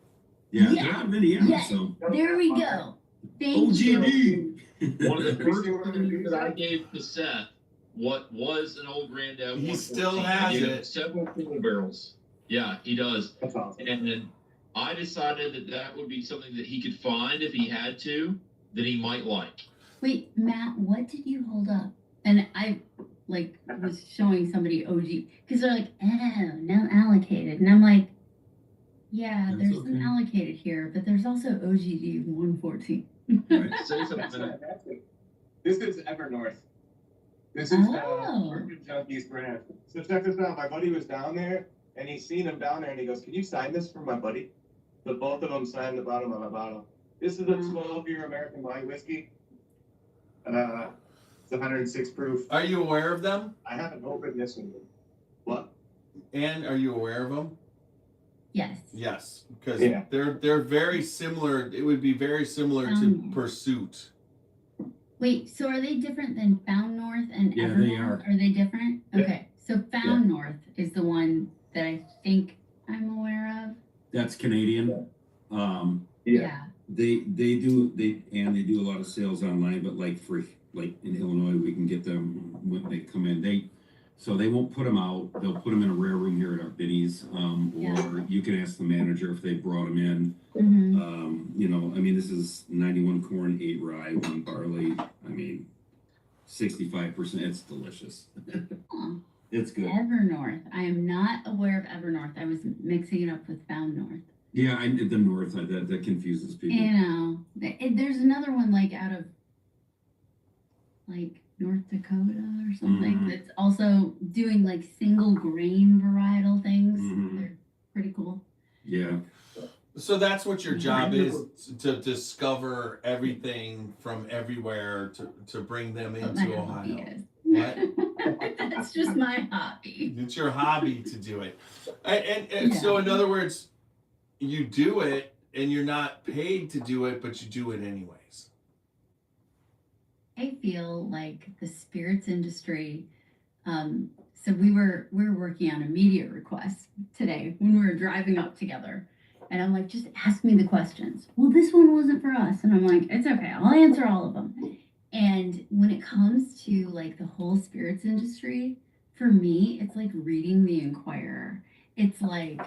Yeah. Yeah. They're out of Indiana. Yeah. So There we go. Thank you. OGD. One of the We first still have things to that I gave to Seth, what was an old granddad. He 114. still I has gave him it. several single barrels. Yeah, he does. That's awesome. And then I decided that would be something that he could find if he had to, that he might like. Wait, Matt, what did you hold up? And I like was showing somebody OG because they're like, oh, no allocated, and I'm like, yeah, That's there's some okay. allocated here, but there's also OGD 114. Right. Say That's something. fantastic. This is Evernorth. This is the Oh. Bourbon Junkies brand. So check this out. My buddy was down there, and he seen him down there, and he goes, "Can you sign this for my buddy?" So both of them signed the bottom of the bottle. This is a 12-year American light whiskey. It's 106 proof. Are you aware of them? I haven't opened this one. What? And are you aware of them? Yes. Yes, because Yeah. they're very similar. It would be very similar to Pursuit. Wait, so are they different than Found North and Yeah, Evernorth? they are. Are they different? Yeah. Okay, so Found North is the one that I think I'm aware of. That's Canadian. Yeah. They do a lot of sales online, but like in Illinois, we can get them when they come in. They won't put them out. They'll put them in a rare room here at our Binny's, or you can ask the manager if they brought them in. Mm-hmm. This is 91 corn, 8 rye, 1 barley. 65%. It's delicious. It's good. Evernorth. I am not aware of Evernorth. I was mixing it up with Found North. Yeah, the North, that confuses people. You know, there's another one like out of like North Dakota or something that's also doing like single grain varietal things. They're pretty cool. Yeah. So that's what your job is, to discover everything from everywhere to bring them What into my Ohio. hobby is. What? That's just my hobby. It's your hobby to do it. And so in other words, you do it and you're not paid to do it, but you do it anyways. I feel like the spirits industry. So we were working on a media request today when we were driving up together, and I'm like, just ask me the questions. Well, this one wasn't for us, and I'm like, it's okay, I'll answer all of them. And when it comes to like the whole spirits industry, for me, it's like reading the Inquirer. It's like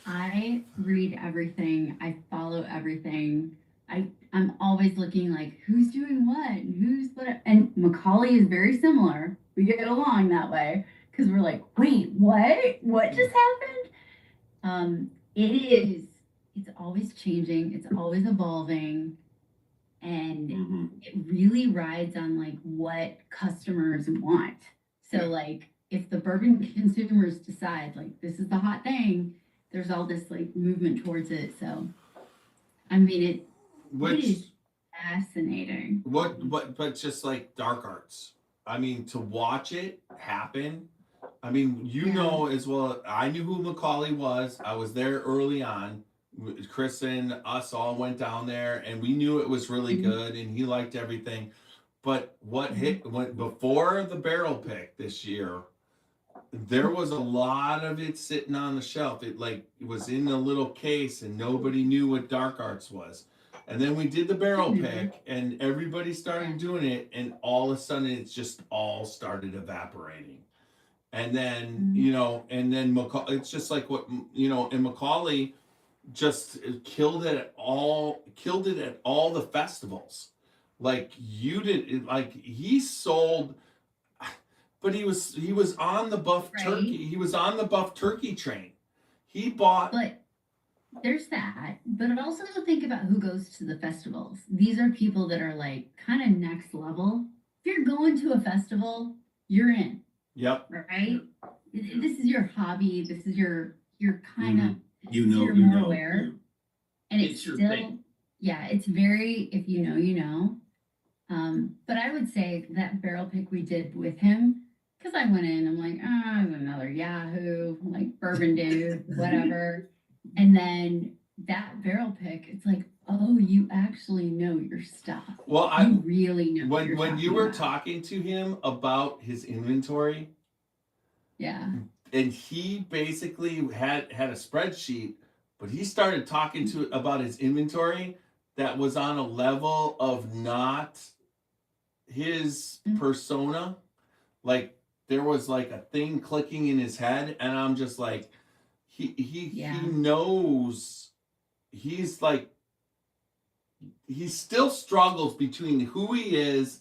I read everything, I follow everything. I'm always looking like who's doing what and who's what. And Macaulay is very similar. We get along that way because we're like, wait, what? What just happened? It's always changing. It's always evolving. And it really rides on like what customers want. So like if the bourbon consumers decide like this is the hot thing, there's all this like movement towards it. So it is fascinating. But just like dark arts. To watch it happen. Know as well. I knew who Macaulay was. I was there early on. Chris and us all went down there, and we knew it was really good, and he liked everything. But went before the barrel pick this year, there was a lot of it sitting on the shelf. It was in a little case, and nobody knew what dark arts was. And then we did the barrel pick, and everybody started doing it, and all of a sudden it just all started evaporating. And then it's just like what and Macaulay just killed it at all the festivals. Like you did, like he sold, but he was on the buff turkey. He was on the buff turkey train. He bought. But there's that. But also think about who goes to the festivals. These are people that are like kind of next level. If you're going to a festival, you're in. Yep. Right. This is your hobby. This is your kind of. You're more aware. And it's your still, thing. Yeah, it's very, if you know, you know. But I would say that barrel pick we did with him, because I went in, I'm like, another Yahoo, like bourbon dude, whatever. And then that barrel pick, it's like, oh, you actually know your stuff. Well, you really know when you were talking to him about his inventory. Yeah. And he basically had a spreadsheet, but he started talking about his inventory that was on a level of not his persona. Like there was like a thing clicking in his head, and I'm just like, he knows. He's like, he still struggles between who he is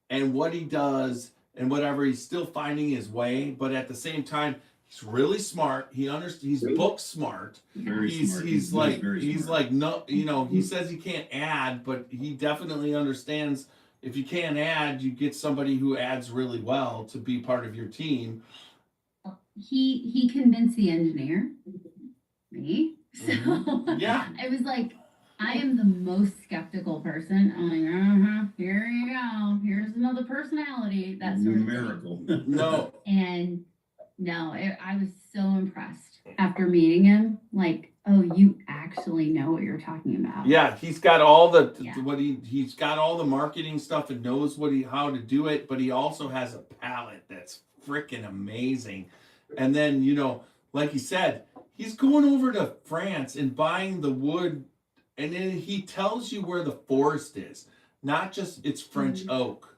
and what he does and whatever. He's still finding his way, but at the same time, he's really smart. He's book smart. Smart. He's like no, he says he can't add, but he definitely understands if you can't add, you get somebody who adds really well to be part of your team. He convinced the engineer, me. So Yeah. I was like, I am the most skeptical person. I'm like, here you go. Here's another personality. That sort of Numerical. No. And no, I was so impressed after meeting him. Like, oh, you actually know what you're talking about. Yeah, he's got all the Yeah. he's got all the marketing stuff and knows how to do it, but he also has a palate that's freaking amazing. And then, you know, like he said, he's going over to France and buying the wood, and then he tells you where the forest is, not just it's French oak.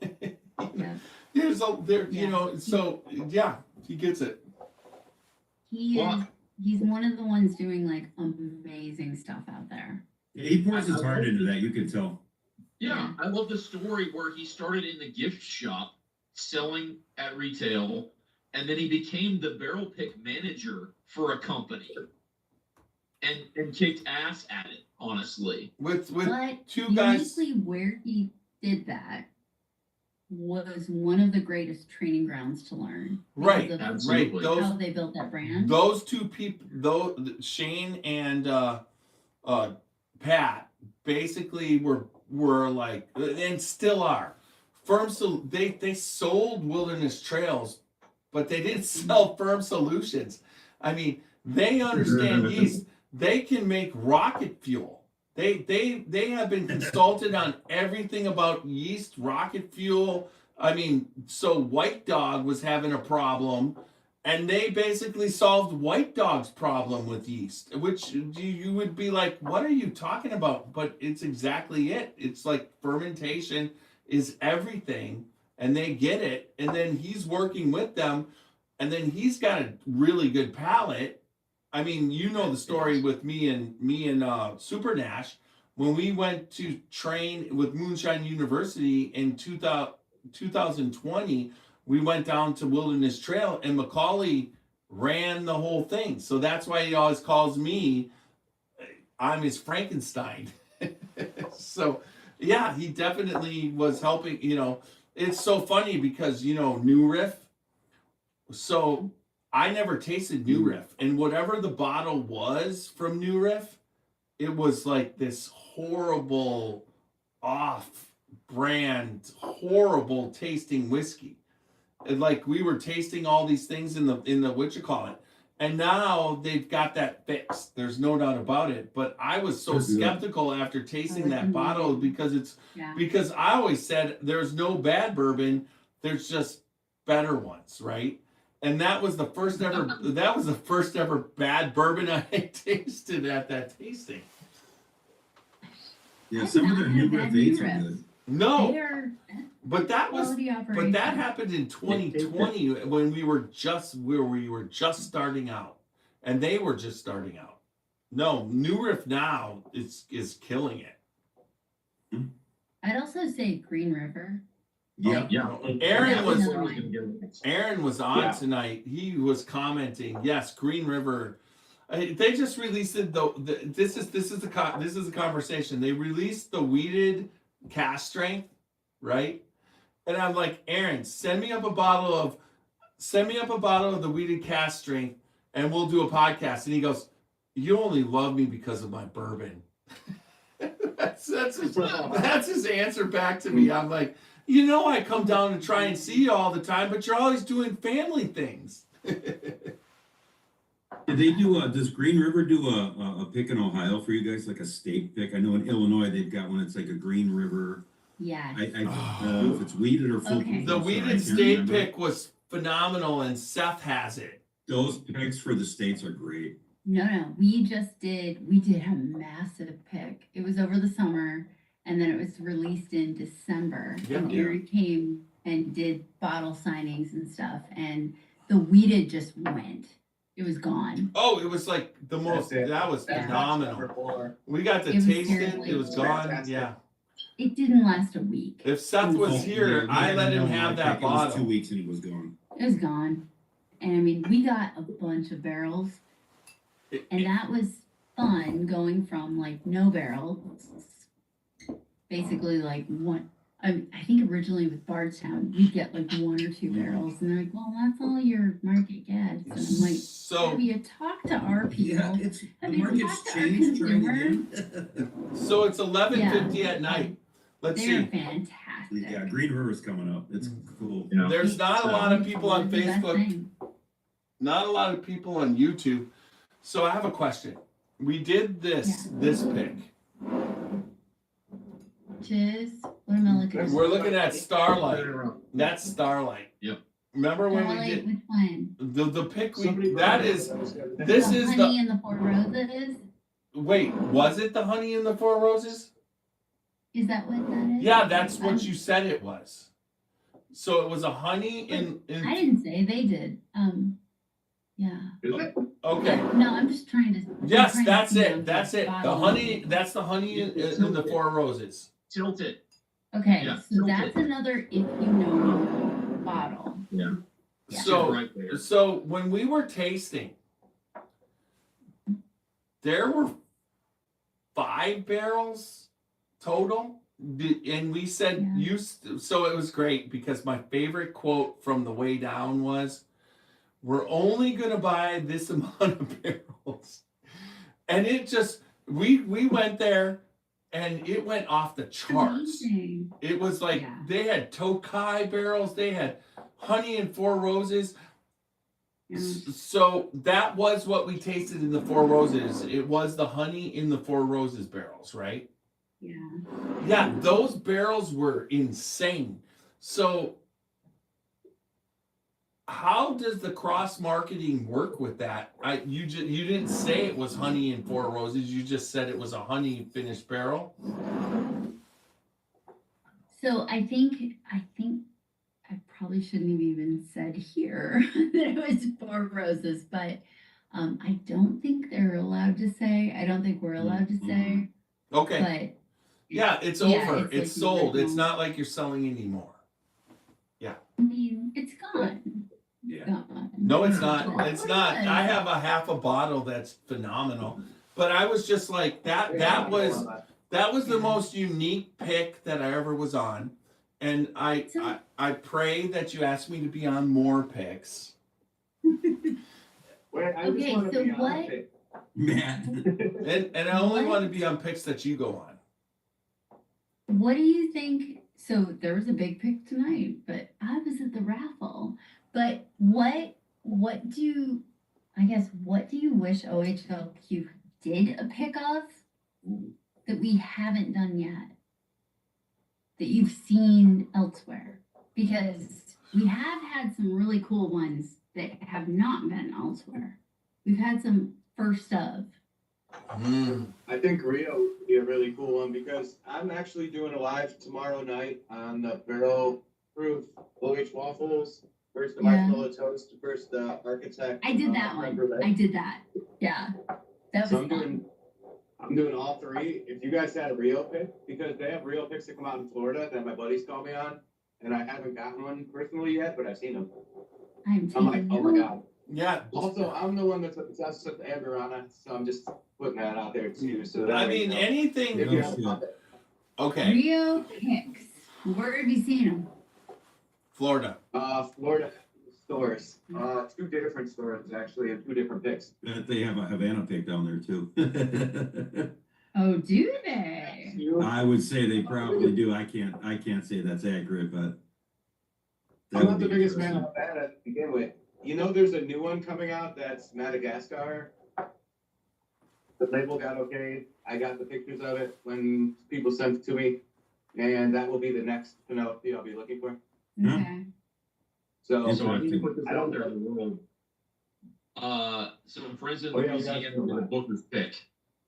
Yeah. There's Yeah. you know, so yeah, he gets it. He's one of the ones doing like amazing stuff out there. Yeah, he pours his heart into that. You can tell. Yeah, I love the story where he started in the gift shop selling at retail, and then he became the barrel pick manager for a company and kicked ass at it, honestly. With But two guys. uniquely where he did that was one of the greatest training grounds to learn. Right, because of absolutely. Right. how they built that brand. Those two people, Shane and Pat, basically were like, and still are, they sold Wilderness Trails, but they didn't sell Firm Solutions. I mean, they understand yeast. They can make rocket fuel. They have been consulted on everything about yeast, rocket fuel. I mean, so White Dog was having a problem, and they basically solved White Dog's problem with yeast, which you would be like, what are you talking about? But it's exactly it. It's like fermentation is everything, and they get it. And then he's working with them, and then he's got a really good palate. I mean, you know the story with me and Super Nash when we went to train with Moonshine University in 2020. We went down to Wilderness Trail, and Macaulay ran the whole thing. So that's why he always calls me, I'm his Frankenstein. So yeah, he definitely was helping. You know, it's so funny because, you know, New Riff. So I never tasted New Riff, and whatever the bottle was from New Riff, it was like this horrible, off-brand, horrible tasting whiskey. And like we were tasting all these things in the what you call it, and now they've got that fixed. There's no doubt about it. But I was so skeptical after tasting that bottle because because I always said there's no bad bourbon, there's just better ones, right? And that was the first ever bad bourbon I tasted at that tasting. Yeah, some of their New Riff 8s are good. No, but that Operation. happened in 2020 when we were just starting out, and they were just starting out. No, New Riff now is killing it. I'd also say Green River. Yeah. Aaron was on tonight. He was commenting. Yes, Green River. They just released it though. This is the conversation. They released the weeded cask strength, right? And I'm like, Aaron, send me up a bottle of the weeded cask strength, and we'll do a podcast. And he goes, "You only love me because of my bourbon." that's his answer back to me. I'm like, you know, I come down and try and see you all the time, but you're always doing family things. Did they do does Green River do a pick in Ohio for you guys, like a state pick? I know in Illinois they've got one. It's like a Green River. Yes. If it's weeded or full. Okay. The weeded state pick was phenomenal, and Seth has it. Those picks for the states are great. No, we did a massive pick. It was over the summer, and then it was released in December. Yeah. And Aaron came and did bottle signings and stuff, and the weeded just went. It was gone. Oh, it was like the most. That was phenomenal. We got to taste it. It was gone. Fantastic. Yeah. It didn't last a week. If Seth was here, I let him have that bottle. It was 2 weeks and it was gone. It was gone. And I mean, we got a bunch of barrels. And that was fun going from like no barrels, basically like I think originally with Bardstown, we'd get like 1 or 2 barrels, and they're like, "Well, that's all your market gets." And I'm like, So "Have you talked to our people? Yeah, it's the Have you market's talked to our changed during the consumers?" so it's 11:50 at night. Let's They're see. fantastic. Yeah, Green River's coming up. It's cool. Yeah. There's not a lot of people on It's the best Facebook, thing. not a lot of people on YouTube. So I have a question. We did this pick. Which is, what am I looking at? We're looking at Starlight. That's Starlight. Yep. Remember when we Starlight, did which one? the pick? Somebody That is this The is honey and the 4 roses? wait. Was it the honey in the 4 roses? Is that what that is? Yeah, that's what you said it was. So it was a honey in. I didn't say, they did. Yeah. Is it? Okay. No, I'm just trying to. Yes, I'm trying to that's see it. on That's it. The bottle. honey. That's the honey in the 4 roses. Tilt it. Okay, Yeah, so tilt that's it. another if you know bottle. Yeah. Yeah. So right there. so when we were tasting, there were 5 barrels total, and we said so it was great because my favorite quote from the way down was, "We're only gonna buy this amount of barrels," and it just we went there and it went off the charts. Amazing. It was like they had Tokai barrels, they had honey and 4 roses. So that was what we tasted in the 4 roses. It was the honey in the 4 roses barrels, right? Yeah. Yeah, those barrels were insane. So how does the cross marketing work with that? You didn't say it was honey and 4 roses. You just said it was a honey finished barrel. So I think I probably shouldn't have even said here that it was 4 roses, but I don't think they're allowed to say. I don't think we're allowed to say. Okay. But yeah, it's yeah, over. it's It's like sold. It's original. not like you're selling anymore. Yeah. I mean, it's gone. Yeah. Gone. No, it's not. But It's not. good. I have a half a bottle that's phenomenal. But I was just like that was the most unique pick that I ever was on. And I pray that you ask me to be on more picks. Wait, I just Okay, want to so be on what- it. Matt. And I only want to be on picks that you go on. What do you think? So there was a big pick tonight, but I was at the raffle. But what do you wish OHLQ did a pick of that we haven't done yet? That you've seen elsewhere? Because we have had some really cool ones that have not been elsewhere. We've had some first of. I think Rio would be a really cool one because I'm actually doing a live tomorrow night on the barrel proof OH waffles. First the marshmallow toast, first the architect. I did that one. I did that. Yeah. That was So fun. I'm doing all 3. If you guys had a Rio pick, because they have Rio picks that come out in Florida that my buddies call me on, and I haven't gotten one personally yet, but I've seen them. I'm like, oh my god. Yeah. Also, I'm the one that's obsessed with Aberana, so I'm just putting that out there too. So that I mean, anything. if you have Okay. Rio picks. Where have you seen them? Florida. Florida stores, 2 different stores actually, and 2 different picks. They have a Havana pick down there too. Oh, do they? I would say they probably do. I can't say that's accurate, but that I'm would not the be biggest fan interesting. of Havana to begin with. You know, there's a new one coming out that's Madagascar. The label got okay. I got the pictures of it when people sent it to me, and that will be the next Penelope I'll be looking for. Yeah. Okay. So, So I need to put this I don't out there in the world. Some friends in Oh, yeah, Louisiana we got did a Booker's pick,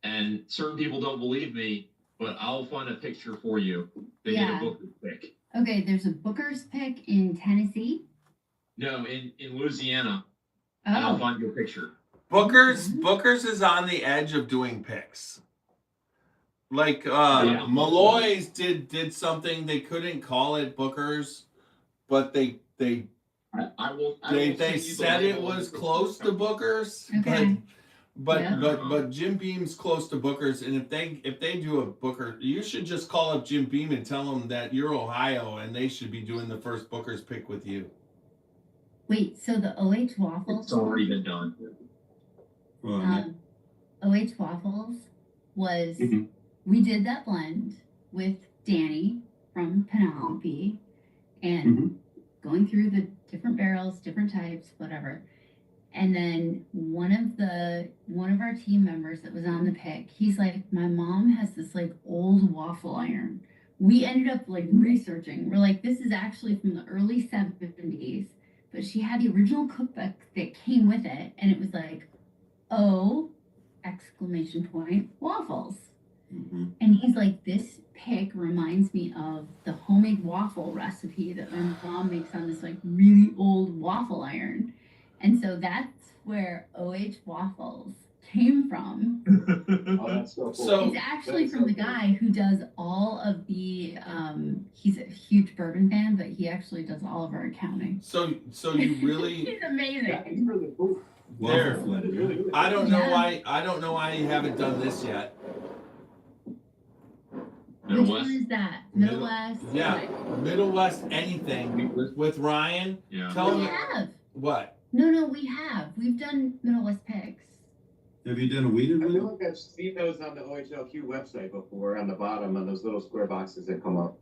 and certain people don't believe me, but I'll find a picture for you. They did Yeah. a Booker's pick. Okay, there's a Booker's pick in Tennessee. No, in Louisiana, and I'll Oh, find you a picture. Booker's is on the edge of doing picks. Like Yeah. Malloy's did something, they couldn't call it Booker's, but they I will they send you the said it label was of the close to picture. Booker's, Okay. But Jim Beam's close to Booker's, and if they do a Booker, you should just call up Jim Beam and tell him that you're Ohio and they should be doing the first Booker's pick with you. Wait, so the OH waffles? It's already been done. OH waffles was we did that blend with Danny from Penelope and going through the different barrels, different types, whatever. And then one of our team members that was on the pick, he's like, my mom has this like old waffle iron. We ended up like researching. We're like, this is actually from the early 70s, but she had the original cookbook that came with it, and it was like, oh, exclamation point, waffles. And he's like, this pick reminds me of the homemade waffle recipe that my mom makes on this like really old waffle iron. And so that's where OH waffles came from. Oh, that's so cool. So it's actually from the guy who does all of the he's a huge bourbon fan, but he actually does all of our accounting. So you really he's amazing. Yeah, it's really cool. there. Really, really I don't know why you haven't done this yet. Which one is that? Middle West? Yeah, What? Middle West anything with Ryan. Yeah. Tell We me have. what. No, we have. We've done Middle West picks. Have you done a weeded I one? feel like I've seen those on the OHLQ website before on the bottom on those little square boxes that come up.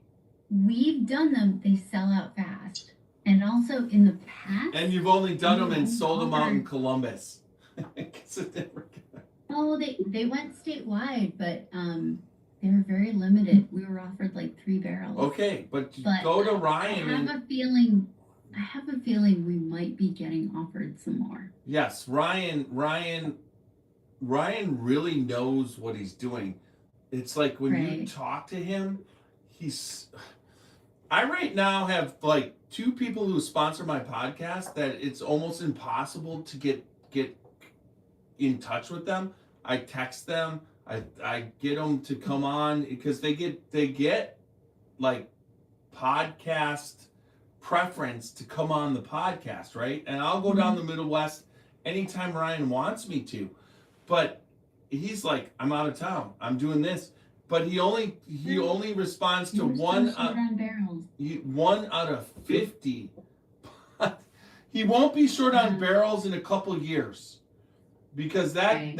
We've done them. They sell out fast. And also in the past. And you've only done them and sold them out in offered- Columbus. Oh, they went statewide, but they were very limited. We were offered like 3 barrels. Okay, but go to Ryan I and have a feeling we might be getting offered some more. yes, Ryan really knows what he's doing. It's like when you Right. talk to him, I right now have like 2 people who sponsor my podcast that it's almost impossible to get in touch with them. I text them, I get them to come on because they get like podcast preference to come on the podcast, right? And I'll go down the Middle West anytime Ryan wants me to. But he's like, I'm out of town. I'm doing this. But he only responds to one out of 50. But he won't be short on barrels in a couple years. Because that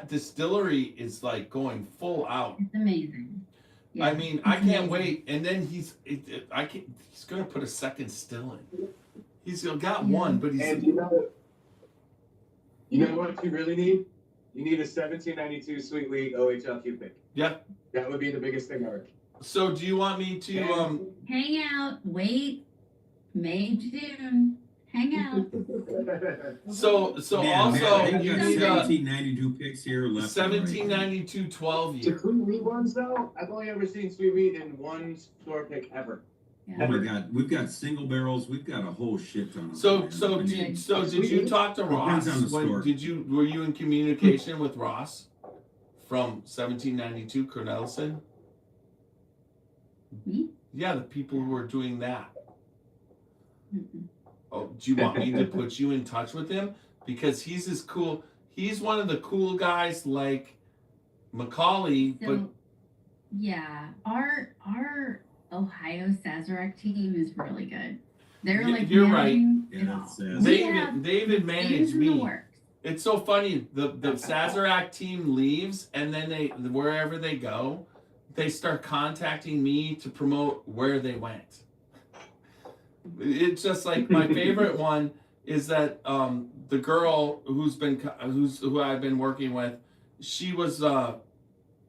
distillery is like going full out. It's amazing. Yeah, I mean, I can't wait. And then he's gonna put a second still in. He's got one, but And you know what you really need? You need a 1792 Sweet Wheat OHLQ pick. Yeah. That would be the biggest thing ever. So do you want me to hang out, wait, May, June. Hang out. So Man, also man, you got need a 1792 picks here left. 1792 12 The year. Sweet Wheat ones, though, I've only ever seen Sweet Wheat in one store pick ever. Yeah. Oh my God, we've got single barrels. We've got a whole shit ton of So them, man. did you talk to Ross? Depends on the store. Were you in communication with Ross from 1792 Cornelison? Me? Yeah, the people who are doing that. Mm-mm. Oh, do you want me to put you in touch with him? Because he's as cool. He's one of the cool guys like Macaulay, So, but yeah, our Ohio Sazerac team is really good. They're like you're right. managing Yeah, it all. that's David managed things in the me. works. It's so funny. The Sazerac team leaves, and then wherever they go, they start contacting me to promote where they went. It's just like my favorite one is that the girl who I've been working with, she was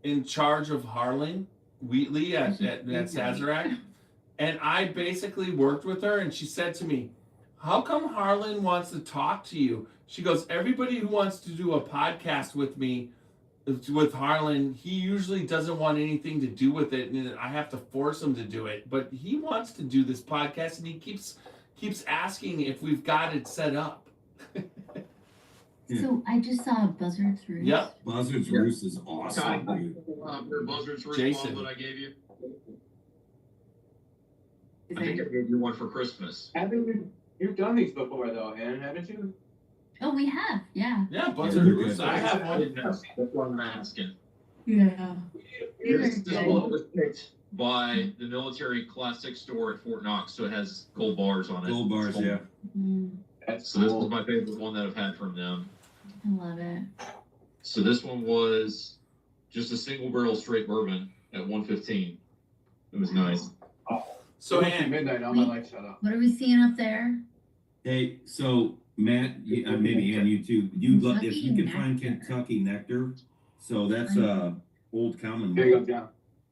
in charge of Harlan Wheatley at Sazerac, and I basically worked with her, and she said to me, "How come Harlan wants to talk to you?" She goes, "Everybody who wants to do a podcast with me, with Harlan, he usually doesn't want anything to do with it, and I have to force him to do it. But he wants to do this podcast, and he keeps asking if we've got it set up." Yeah. So I just saw Buzzard's Roost. Yep. Buzzard's Roost is awesome, Ty, dude. your Buzzard's Roost Jason. bottle that I gave you. Is I think I it- gave you one for Christmas. You've done these before, though, Ann, haven't you? Oh, we have, yeah. Yeah, Yeah, Buzzard they're Roost. good. I have I one. didn't know. That's why I'm asking. Yeah. This They're one good. was picked by the military classic store at Fort Knox, so it has gold bars on it. Gold bars, Gold. yeah. Mm, So this was my favorite one that I've had from them. I love it. So this one was just a single barrel straight bourbon at 115. It was nice. So, It's Ann, midnight. All my lights shut off. What are we seeing up there? Hey, so Matt, maybe Ann, you too. If you can find Nectar. Kentucky Nectar, so that's Old Here you Commonwealth, go, John.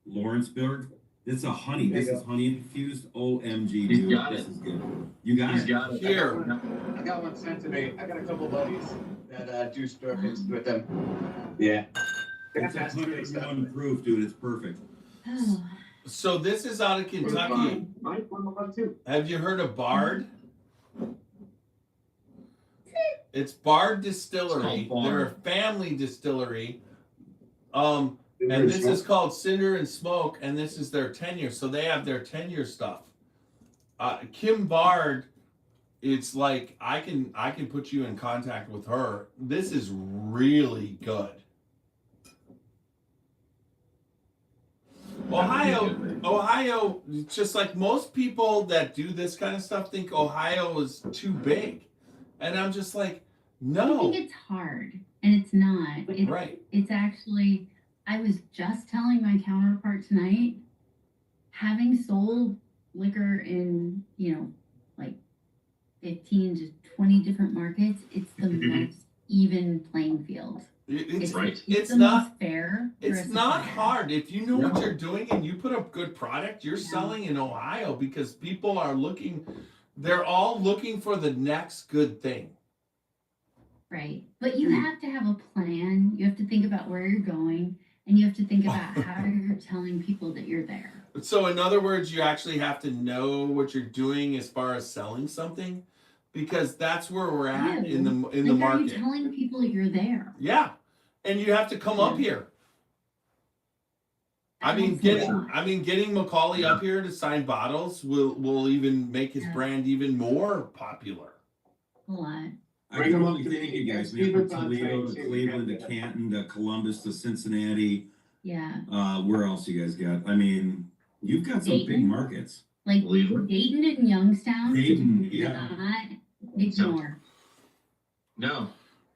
Lawrenceburg. It's a honey. There you This is honey infused. OMG, He's dude. got This it. is good. You got He's it. got it. here. I got one sent to me. I got a couple buddies that do bourbons with them. Yeah. It's 101 proof, dude. It's perfect. Oh, So this is out of Kentucky. Mine's 101 too. Have you heard of Bard? It's Bard Distillery. It's called They're a Bard. family distillery. And this is called Cinder and Smoke, and this is their 10-year. So they have their 10-year stuff. Kim Bard, it's like I can put you in contact with her. This is really good. Ohio, just like most people that do this kind of stuff think Ohio is too big. And I'm just like, I no. think it's hard, and it's not. It's, Right. It's actually, I was just telling my counterpart tonight, having sold liquor in, like 15 to 20 different markets, it's the most even playing field. It's right. It's the not most fair. for It's a not supplier. hard. If you know what you're doing and you put a good product, you're Yeah. selling in Ohio because people are they're all looking for the next good thing. Right. But you have to have a plan. You have to think about where you're going, and you have to think about how you're telling people that you're there. So in other words, you actually have to know what you're doing as far as selling something, because that's where we're at in the Like, are market. you telling people you're there? Yeah. And you have to come up here. Getting Macaulay up here to sign bottles will even make his Yeah. brand even more popular. A lot. I Bring can 'em up only to thank me. you guys, See man, from what's on Toledo site, to see Cleveland to what you got. Canton to Columbus to Cincinnati. Yeah. Where else you guys got? I mean, you've got some big Dayton? markets. Like Cleveland? Dayton and Youngstown. Dayton, do yeah. not ignore. No,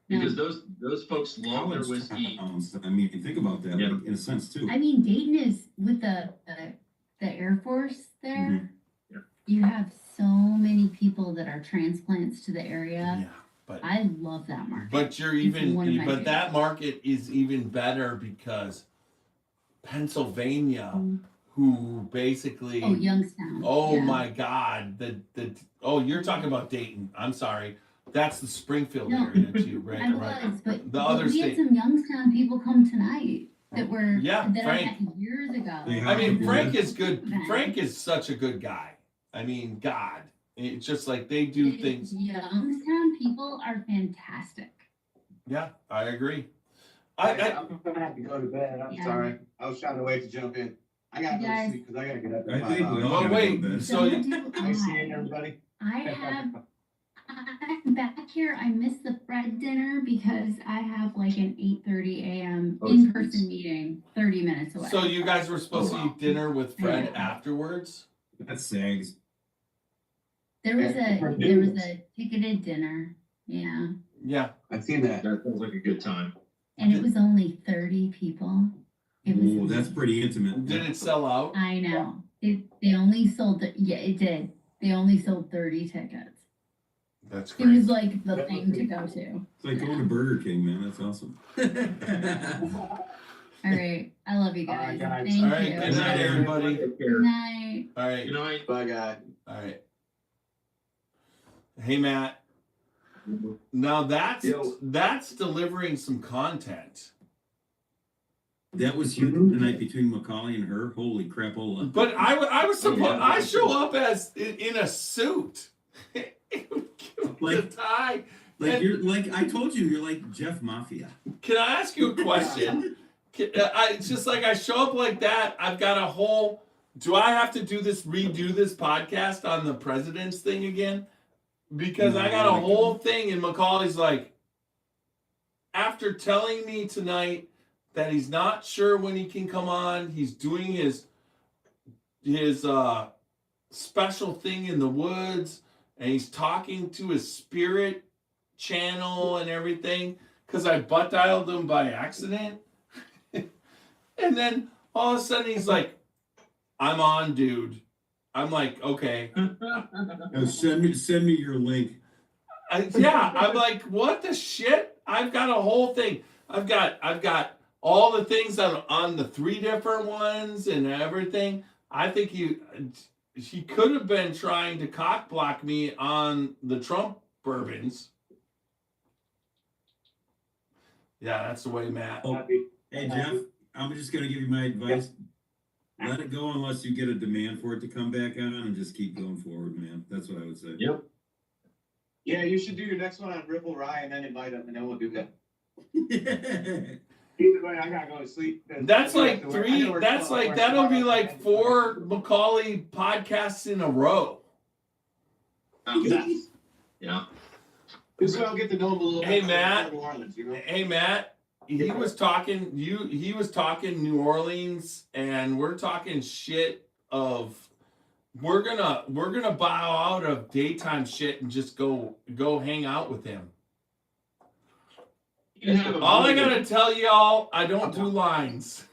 because those folks love their whiskey. Towns. I mean, think about that, Yeah. like, in a sense too. I mean, Dayton is with the Air Force there. Mhm. Yeah. You have so many people that are transplants to the area. Yeah. But I love that market. But you're It's one of my but that favorites. market is even better because Pennsylvania, Mm. who basically, Oh, Youngstown. oh yeah. my God, you're talking about Dayton. I'm sorry, that's the Springfield No, area too, right? I Right. was, but, The but other we state. had some Youngstown people come tonight that were Yeah, that Frank. I met years ago. Yeah. I mean, Yeah. Frank is good. Okay. Frank is such a good guy. I mean, God, it's just like they do things. Youngstown people are fantastic. Yeah, I agree. I'm gonna have to go to bed. I'm Yeah. sorry. I was trying to wait to jump in. I gotta go to Guys. sleep because I gotta get up. I in 5 think we hours. all Well, gotta wait, go to bed. so So do Nice seeing everybody. I'm back here. I missed the Fred dinner because I have like an 8:30 a.m. Oh, in-person meeting 30 minutes away. So you guys were supposed Oh, to wow. eat dinner with Fred Yeah. afterwards? That's Sags. there was Yeah, a ticketed dinner. Yeah. Yeah. I've seen that. That sounds like a good time. And it was only 30 people. It was Ooh, that's pretty intimate. Did it sell out? I know. They only sold it did. They only sold 30 tickets. That's It great. was like the thing to go to. It's like going to Burger King, man. That's awesome. All right. I love you All right, guys. guys. Thank All right, you. good night, everybody. Take Good care. night. All right. Good night. Bye, guy. All right. Hey, Matt. Now Yo. that's delivering some content. That was you the night between Macaulay and her. Holy crapola. But I was supposed Yeah. I show up as in a suit. Like- the tie. Like And- you're like I told you, you're like Jeff Mafia. Can I ask you a question? It's just like I show up like that. I've got a whole. Do I have to redo this podcast on the president's thing again? because I got a whole thing, and Macaulay's like, after telling me tonight that he's not sure when he can come on, he's doing his special thing in the woods, and he's talking to his spirit channel and everything, because I butt dialed him by accident. And then all of a sudden he's like, I'm on, dude. I'm like, okay. Send me your link. I'm like, what the shit? I've got a whole thing. I've got all the things on the 3 different ones and everything. I think he could have been trying to cock block me on the Trump bourbons. Yeah, that's the way, Matt. Oh, hey, Jeff, I'm just going to give you my advice. Let it go unless you get a demand for it to come back on, and just keep going forward, man. That's what I would say. Yep. Yeah, you should do your next one on Ripple Rye and then invite them, and then we'll do that. Either way, I gotta go to sleep. That's like that'll be like 4 Macaulay podcasts in a row. Yeah. This way I'll get to know him a little Hey, bit. Matt. New Orleans, you know? Hey, Matt. He was talking New Orleans, and we're talking shit of we're gonna bow out of daytime shit and just go hang out with him. All I gotta tell y'all, I don't do lines.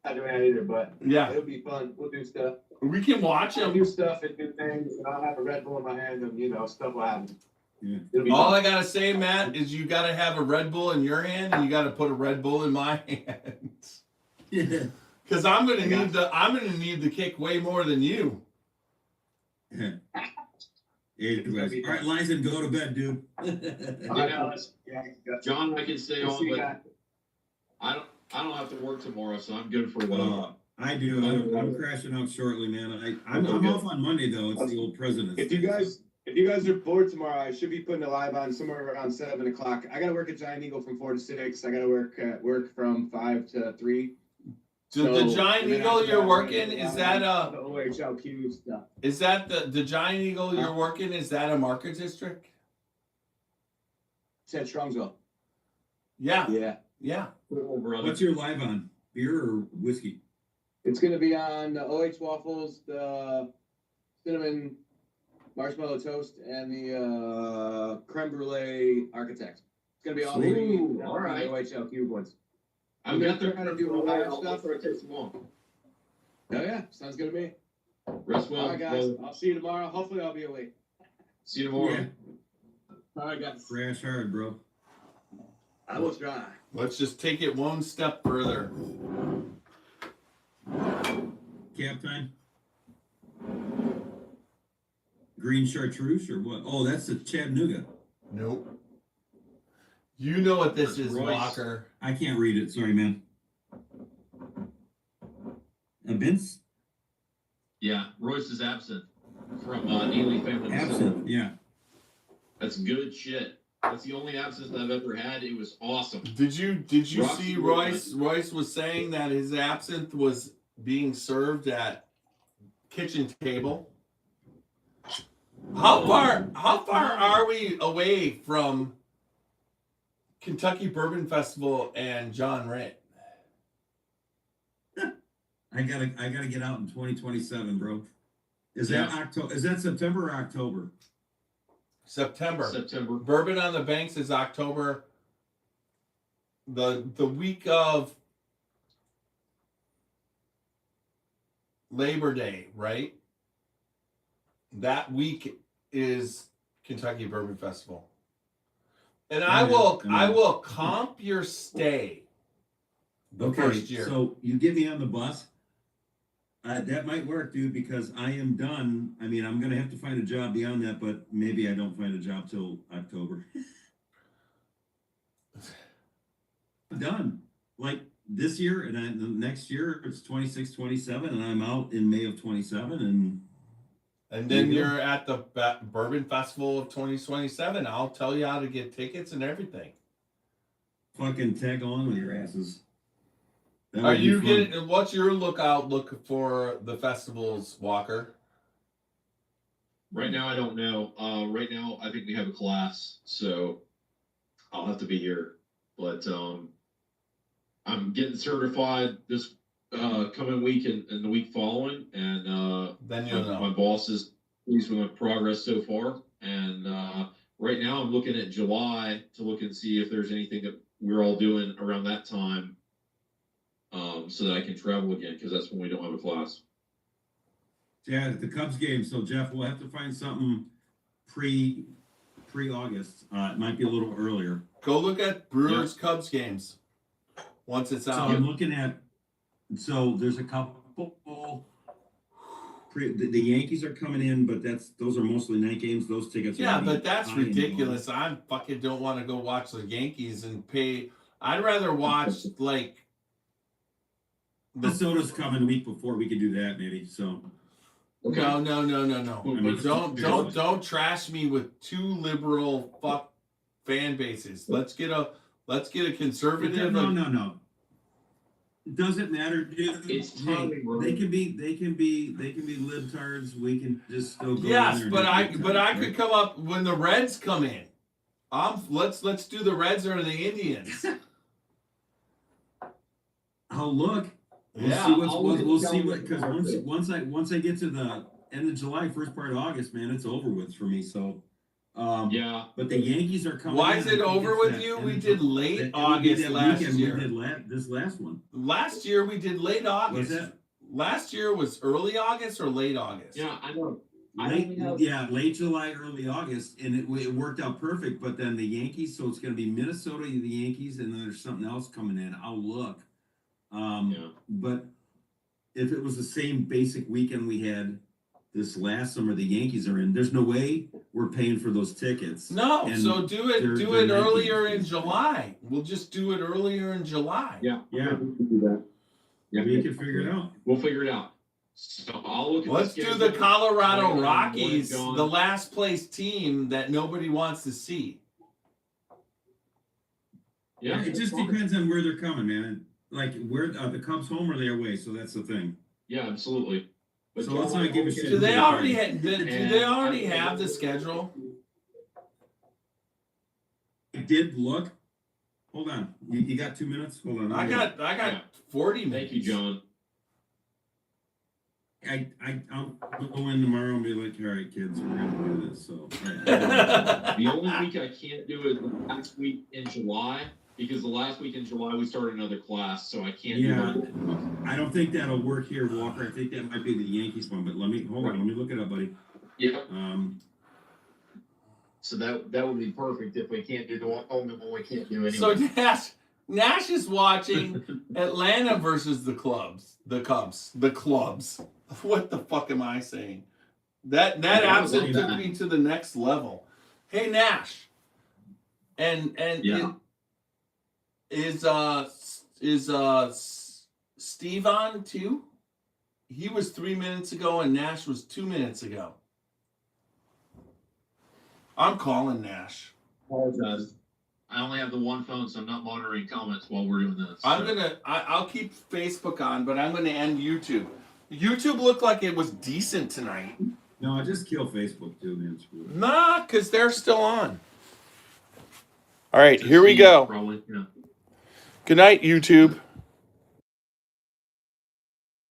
I don't either, but Yeah, it'll be fun. We'll do stuff. we can watch I'll him. do stuff and do things, and I'll have a Red Bull in my hand, and stuff will happen. Yeah. It'll be All fun. I gotta say, Matt, is you gotta have a Red Bull in your hand, and you gotta put a Red Bull in my hand. Yeah. Because I'm gonna need the kick way more than you. Anyways, all right, Liza, go to bed, dude. John, I can stay on, but I don't have to work tomorrow, so I'm good for what. I do. I'm crashing out shortly, man. I'm off on Monday though. It's the old president. If you guys are bored tomorrow, I should be putting a live on somewhere around 7 o'clock. I gotta work at Giant Eagle from 4 to 6. I gotta work at work from 5 to 3. The Giant Eagle you're working, is that the OHLQ stuff? is that the Giant Eagle you're working? Is that a market district? It's at Strongsville. Yeah. What's your live on? Beer or whiskey? It's gonna be on the OH waffles, the cinnamon marshmallow toast, and the creme brulee architect. It's gonna be all the all right. OHLQ ones. I'm gonna gonna try to do Ohio stuff. for it takes long. Oh yeah, sounds good to me. Rest well. All right, guys. I'll see you tomorrow. Hopefully, I'll be awake. See you tomorrow. All right, guys. Crash hard, bro. I will try. Let's just take it one step further. Cap time. Green chartreuse or what? Oh, that's the Chattanooga. Nope. You know what this That's is, Royce. Walker. I can't read it. Sorry, man. Vince? Yeah, Royce's absinthe from Neely Family. Absinthe, yeah. That's good shit. That's the only absinthe I've ever had. It was awesome. Did you Rocky see Road. Royce? Royce was saying that his absinthe was being served at kitchen table. How far are we away from Kentucky Bourbon Festival and John Ritt? I gotta get out in 2027, bro. Is that October? Is that September or October? September. September. Bourbon on the Banks is October. The week of Labor Day, right? That week is Kentucky Bourbon Festival. And I will comp your stay the first year. So you get me on the bus. That might work, dude, because I am done. I mean, I'm gonna have to find a job beyond that, but maybe I don't find a job till October. I'm done. Like this year, and then the next year it's 26, 27, and I'm out in May of 27, and then you're at the Bourbon Festival of 2027. I'll tell you how to get tickets and everything. fucking tag on with your asses. That Are would be you fun. getting? What's your look for the festivals, Walker? Right now, I don't know. Right now, I think we have a class, so I'll have to be here. But I'm getting certified this coming week and the week following, and Then you'll know. my boss is pleased with my progress so far. And right now, I'm looking at July to look and see if there's anything that we're all doing around that time, so that I can travel again, because that's when we don't have a class. Yeah, the Cubs game. So Jeff, we'll have to find something pre-August. It might be a little earlier. Go look at Brewers Cubs games once it's So out. I'm looking at. So there's a couple. The Yankees are coming in, but those are mostly night games. Those tickets. Yeah, are but that's high and low. ridiculous. I fucking don't want to go watch the Yankees and pay. I'd rather watch like. Minnesota's coming the week before. We could do that maybe. So. Okay. No. I mean, Don't trash me with two liberal fuck fan bases. Let's get a conservative. No. It doesn't matter, dude. It's Hey, timing, bro. they can be libtards. We can just still go. Yes, in there but and do I right? could come up when the Reds come in. Let's do the Reds or the Indians. Oh, look. We'll see what because once I get to the end of July, first part of August, man, it's over with for me. So Yeah. But the Yankees are coming. Why is it over with you? We did late August last year. We did this last one. Last year we did late August. Was that? Last year was early August or late August? Yeah, I know. Late July, early August, and it worked out perfect. But then the Yankees, so it's going to be Minnesota, the Yankees, and then there's something else coming in. I'll look. But if it was the same basic weekend we had this last summer, the Yankees are in. There's no way we're paying for those tickets. No, And so do it they're earlier in 19. July. We'll just do it earlier in July. Yeah. Yeah, We can do that. Yeah. we can figure it out. We'll figure it out. So I'll look at Let's the do schedule. the Colorado Right, Rockies, John. the last place team that nobody wants to see. Yeah. It just depends on where they're coming, man. Like where the Cubs home or they away, so that's the thing. Yeah, absolutely. But So let's not give a shit. Do they already have the schedule? I did look. Hold on. You got 2 minutes? Hold on. I got 40 minutes. Thank you, John. I'll go in tomorrow and be like, all right, kids, we're gonna do this. So all right. The only week I can't do is the last week in July, because the last week in July we start another class, so I can't do that. I don't think that'll work here, Walker. I think that might be the Yankees one, but let me look it up, buddy. Yeah. So that would be perfect if we can't do the only one we can't do anyway. So Nash is watching Atlanta versus the Cubs. What the fuck am I saying? That absolutely took me to the next level. Hey Nash, and Yeah. is Steve on too? He was 3 minutes ago, and Nash was 2 minutes ago. I'm calling Nash. Apologize. I only have the one phone, so I'm not monitoring comments while we're doing this. I'll keep Facebook on, but I'm gonna end YouTube. YouTube looked like it was decent tonight. No, I just kill Facebook too, man. Nah, because they're still on. All right, here we go. Probably, yeah. Good night, YouTube.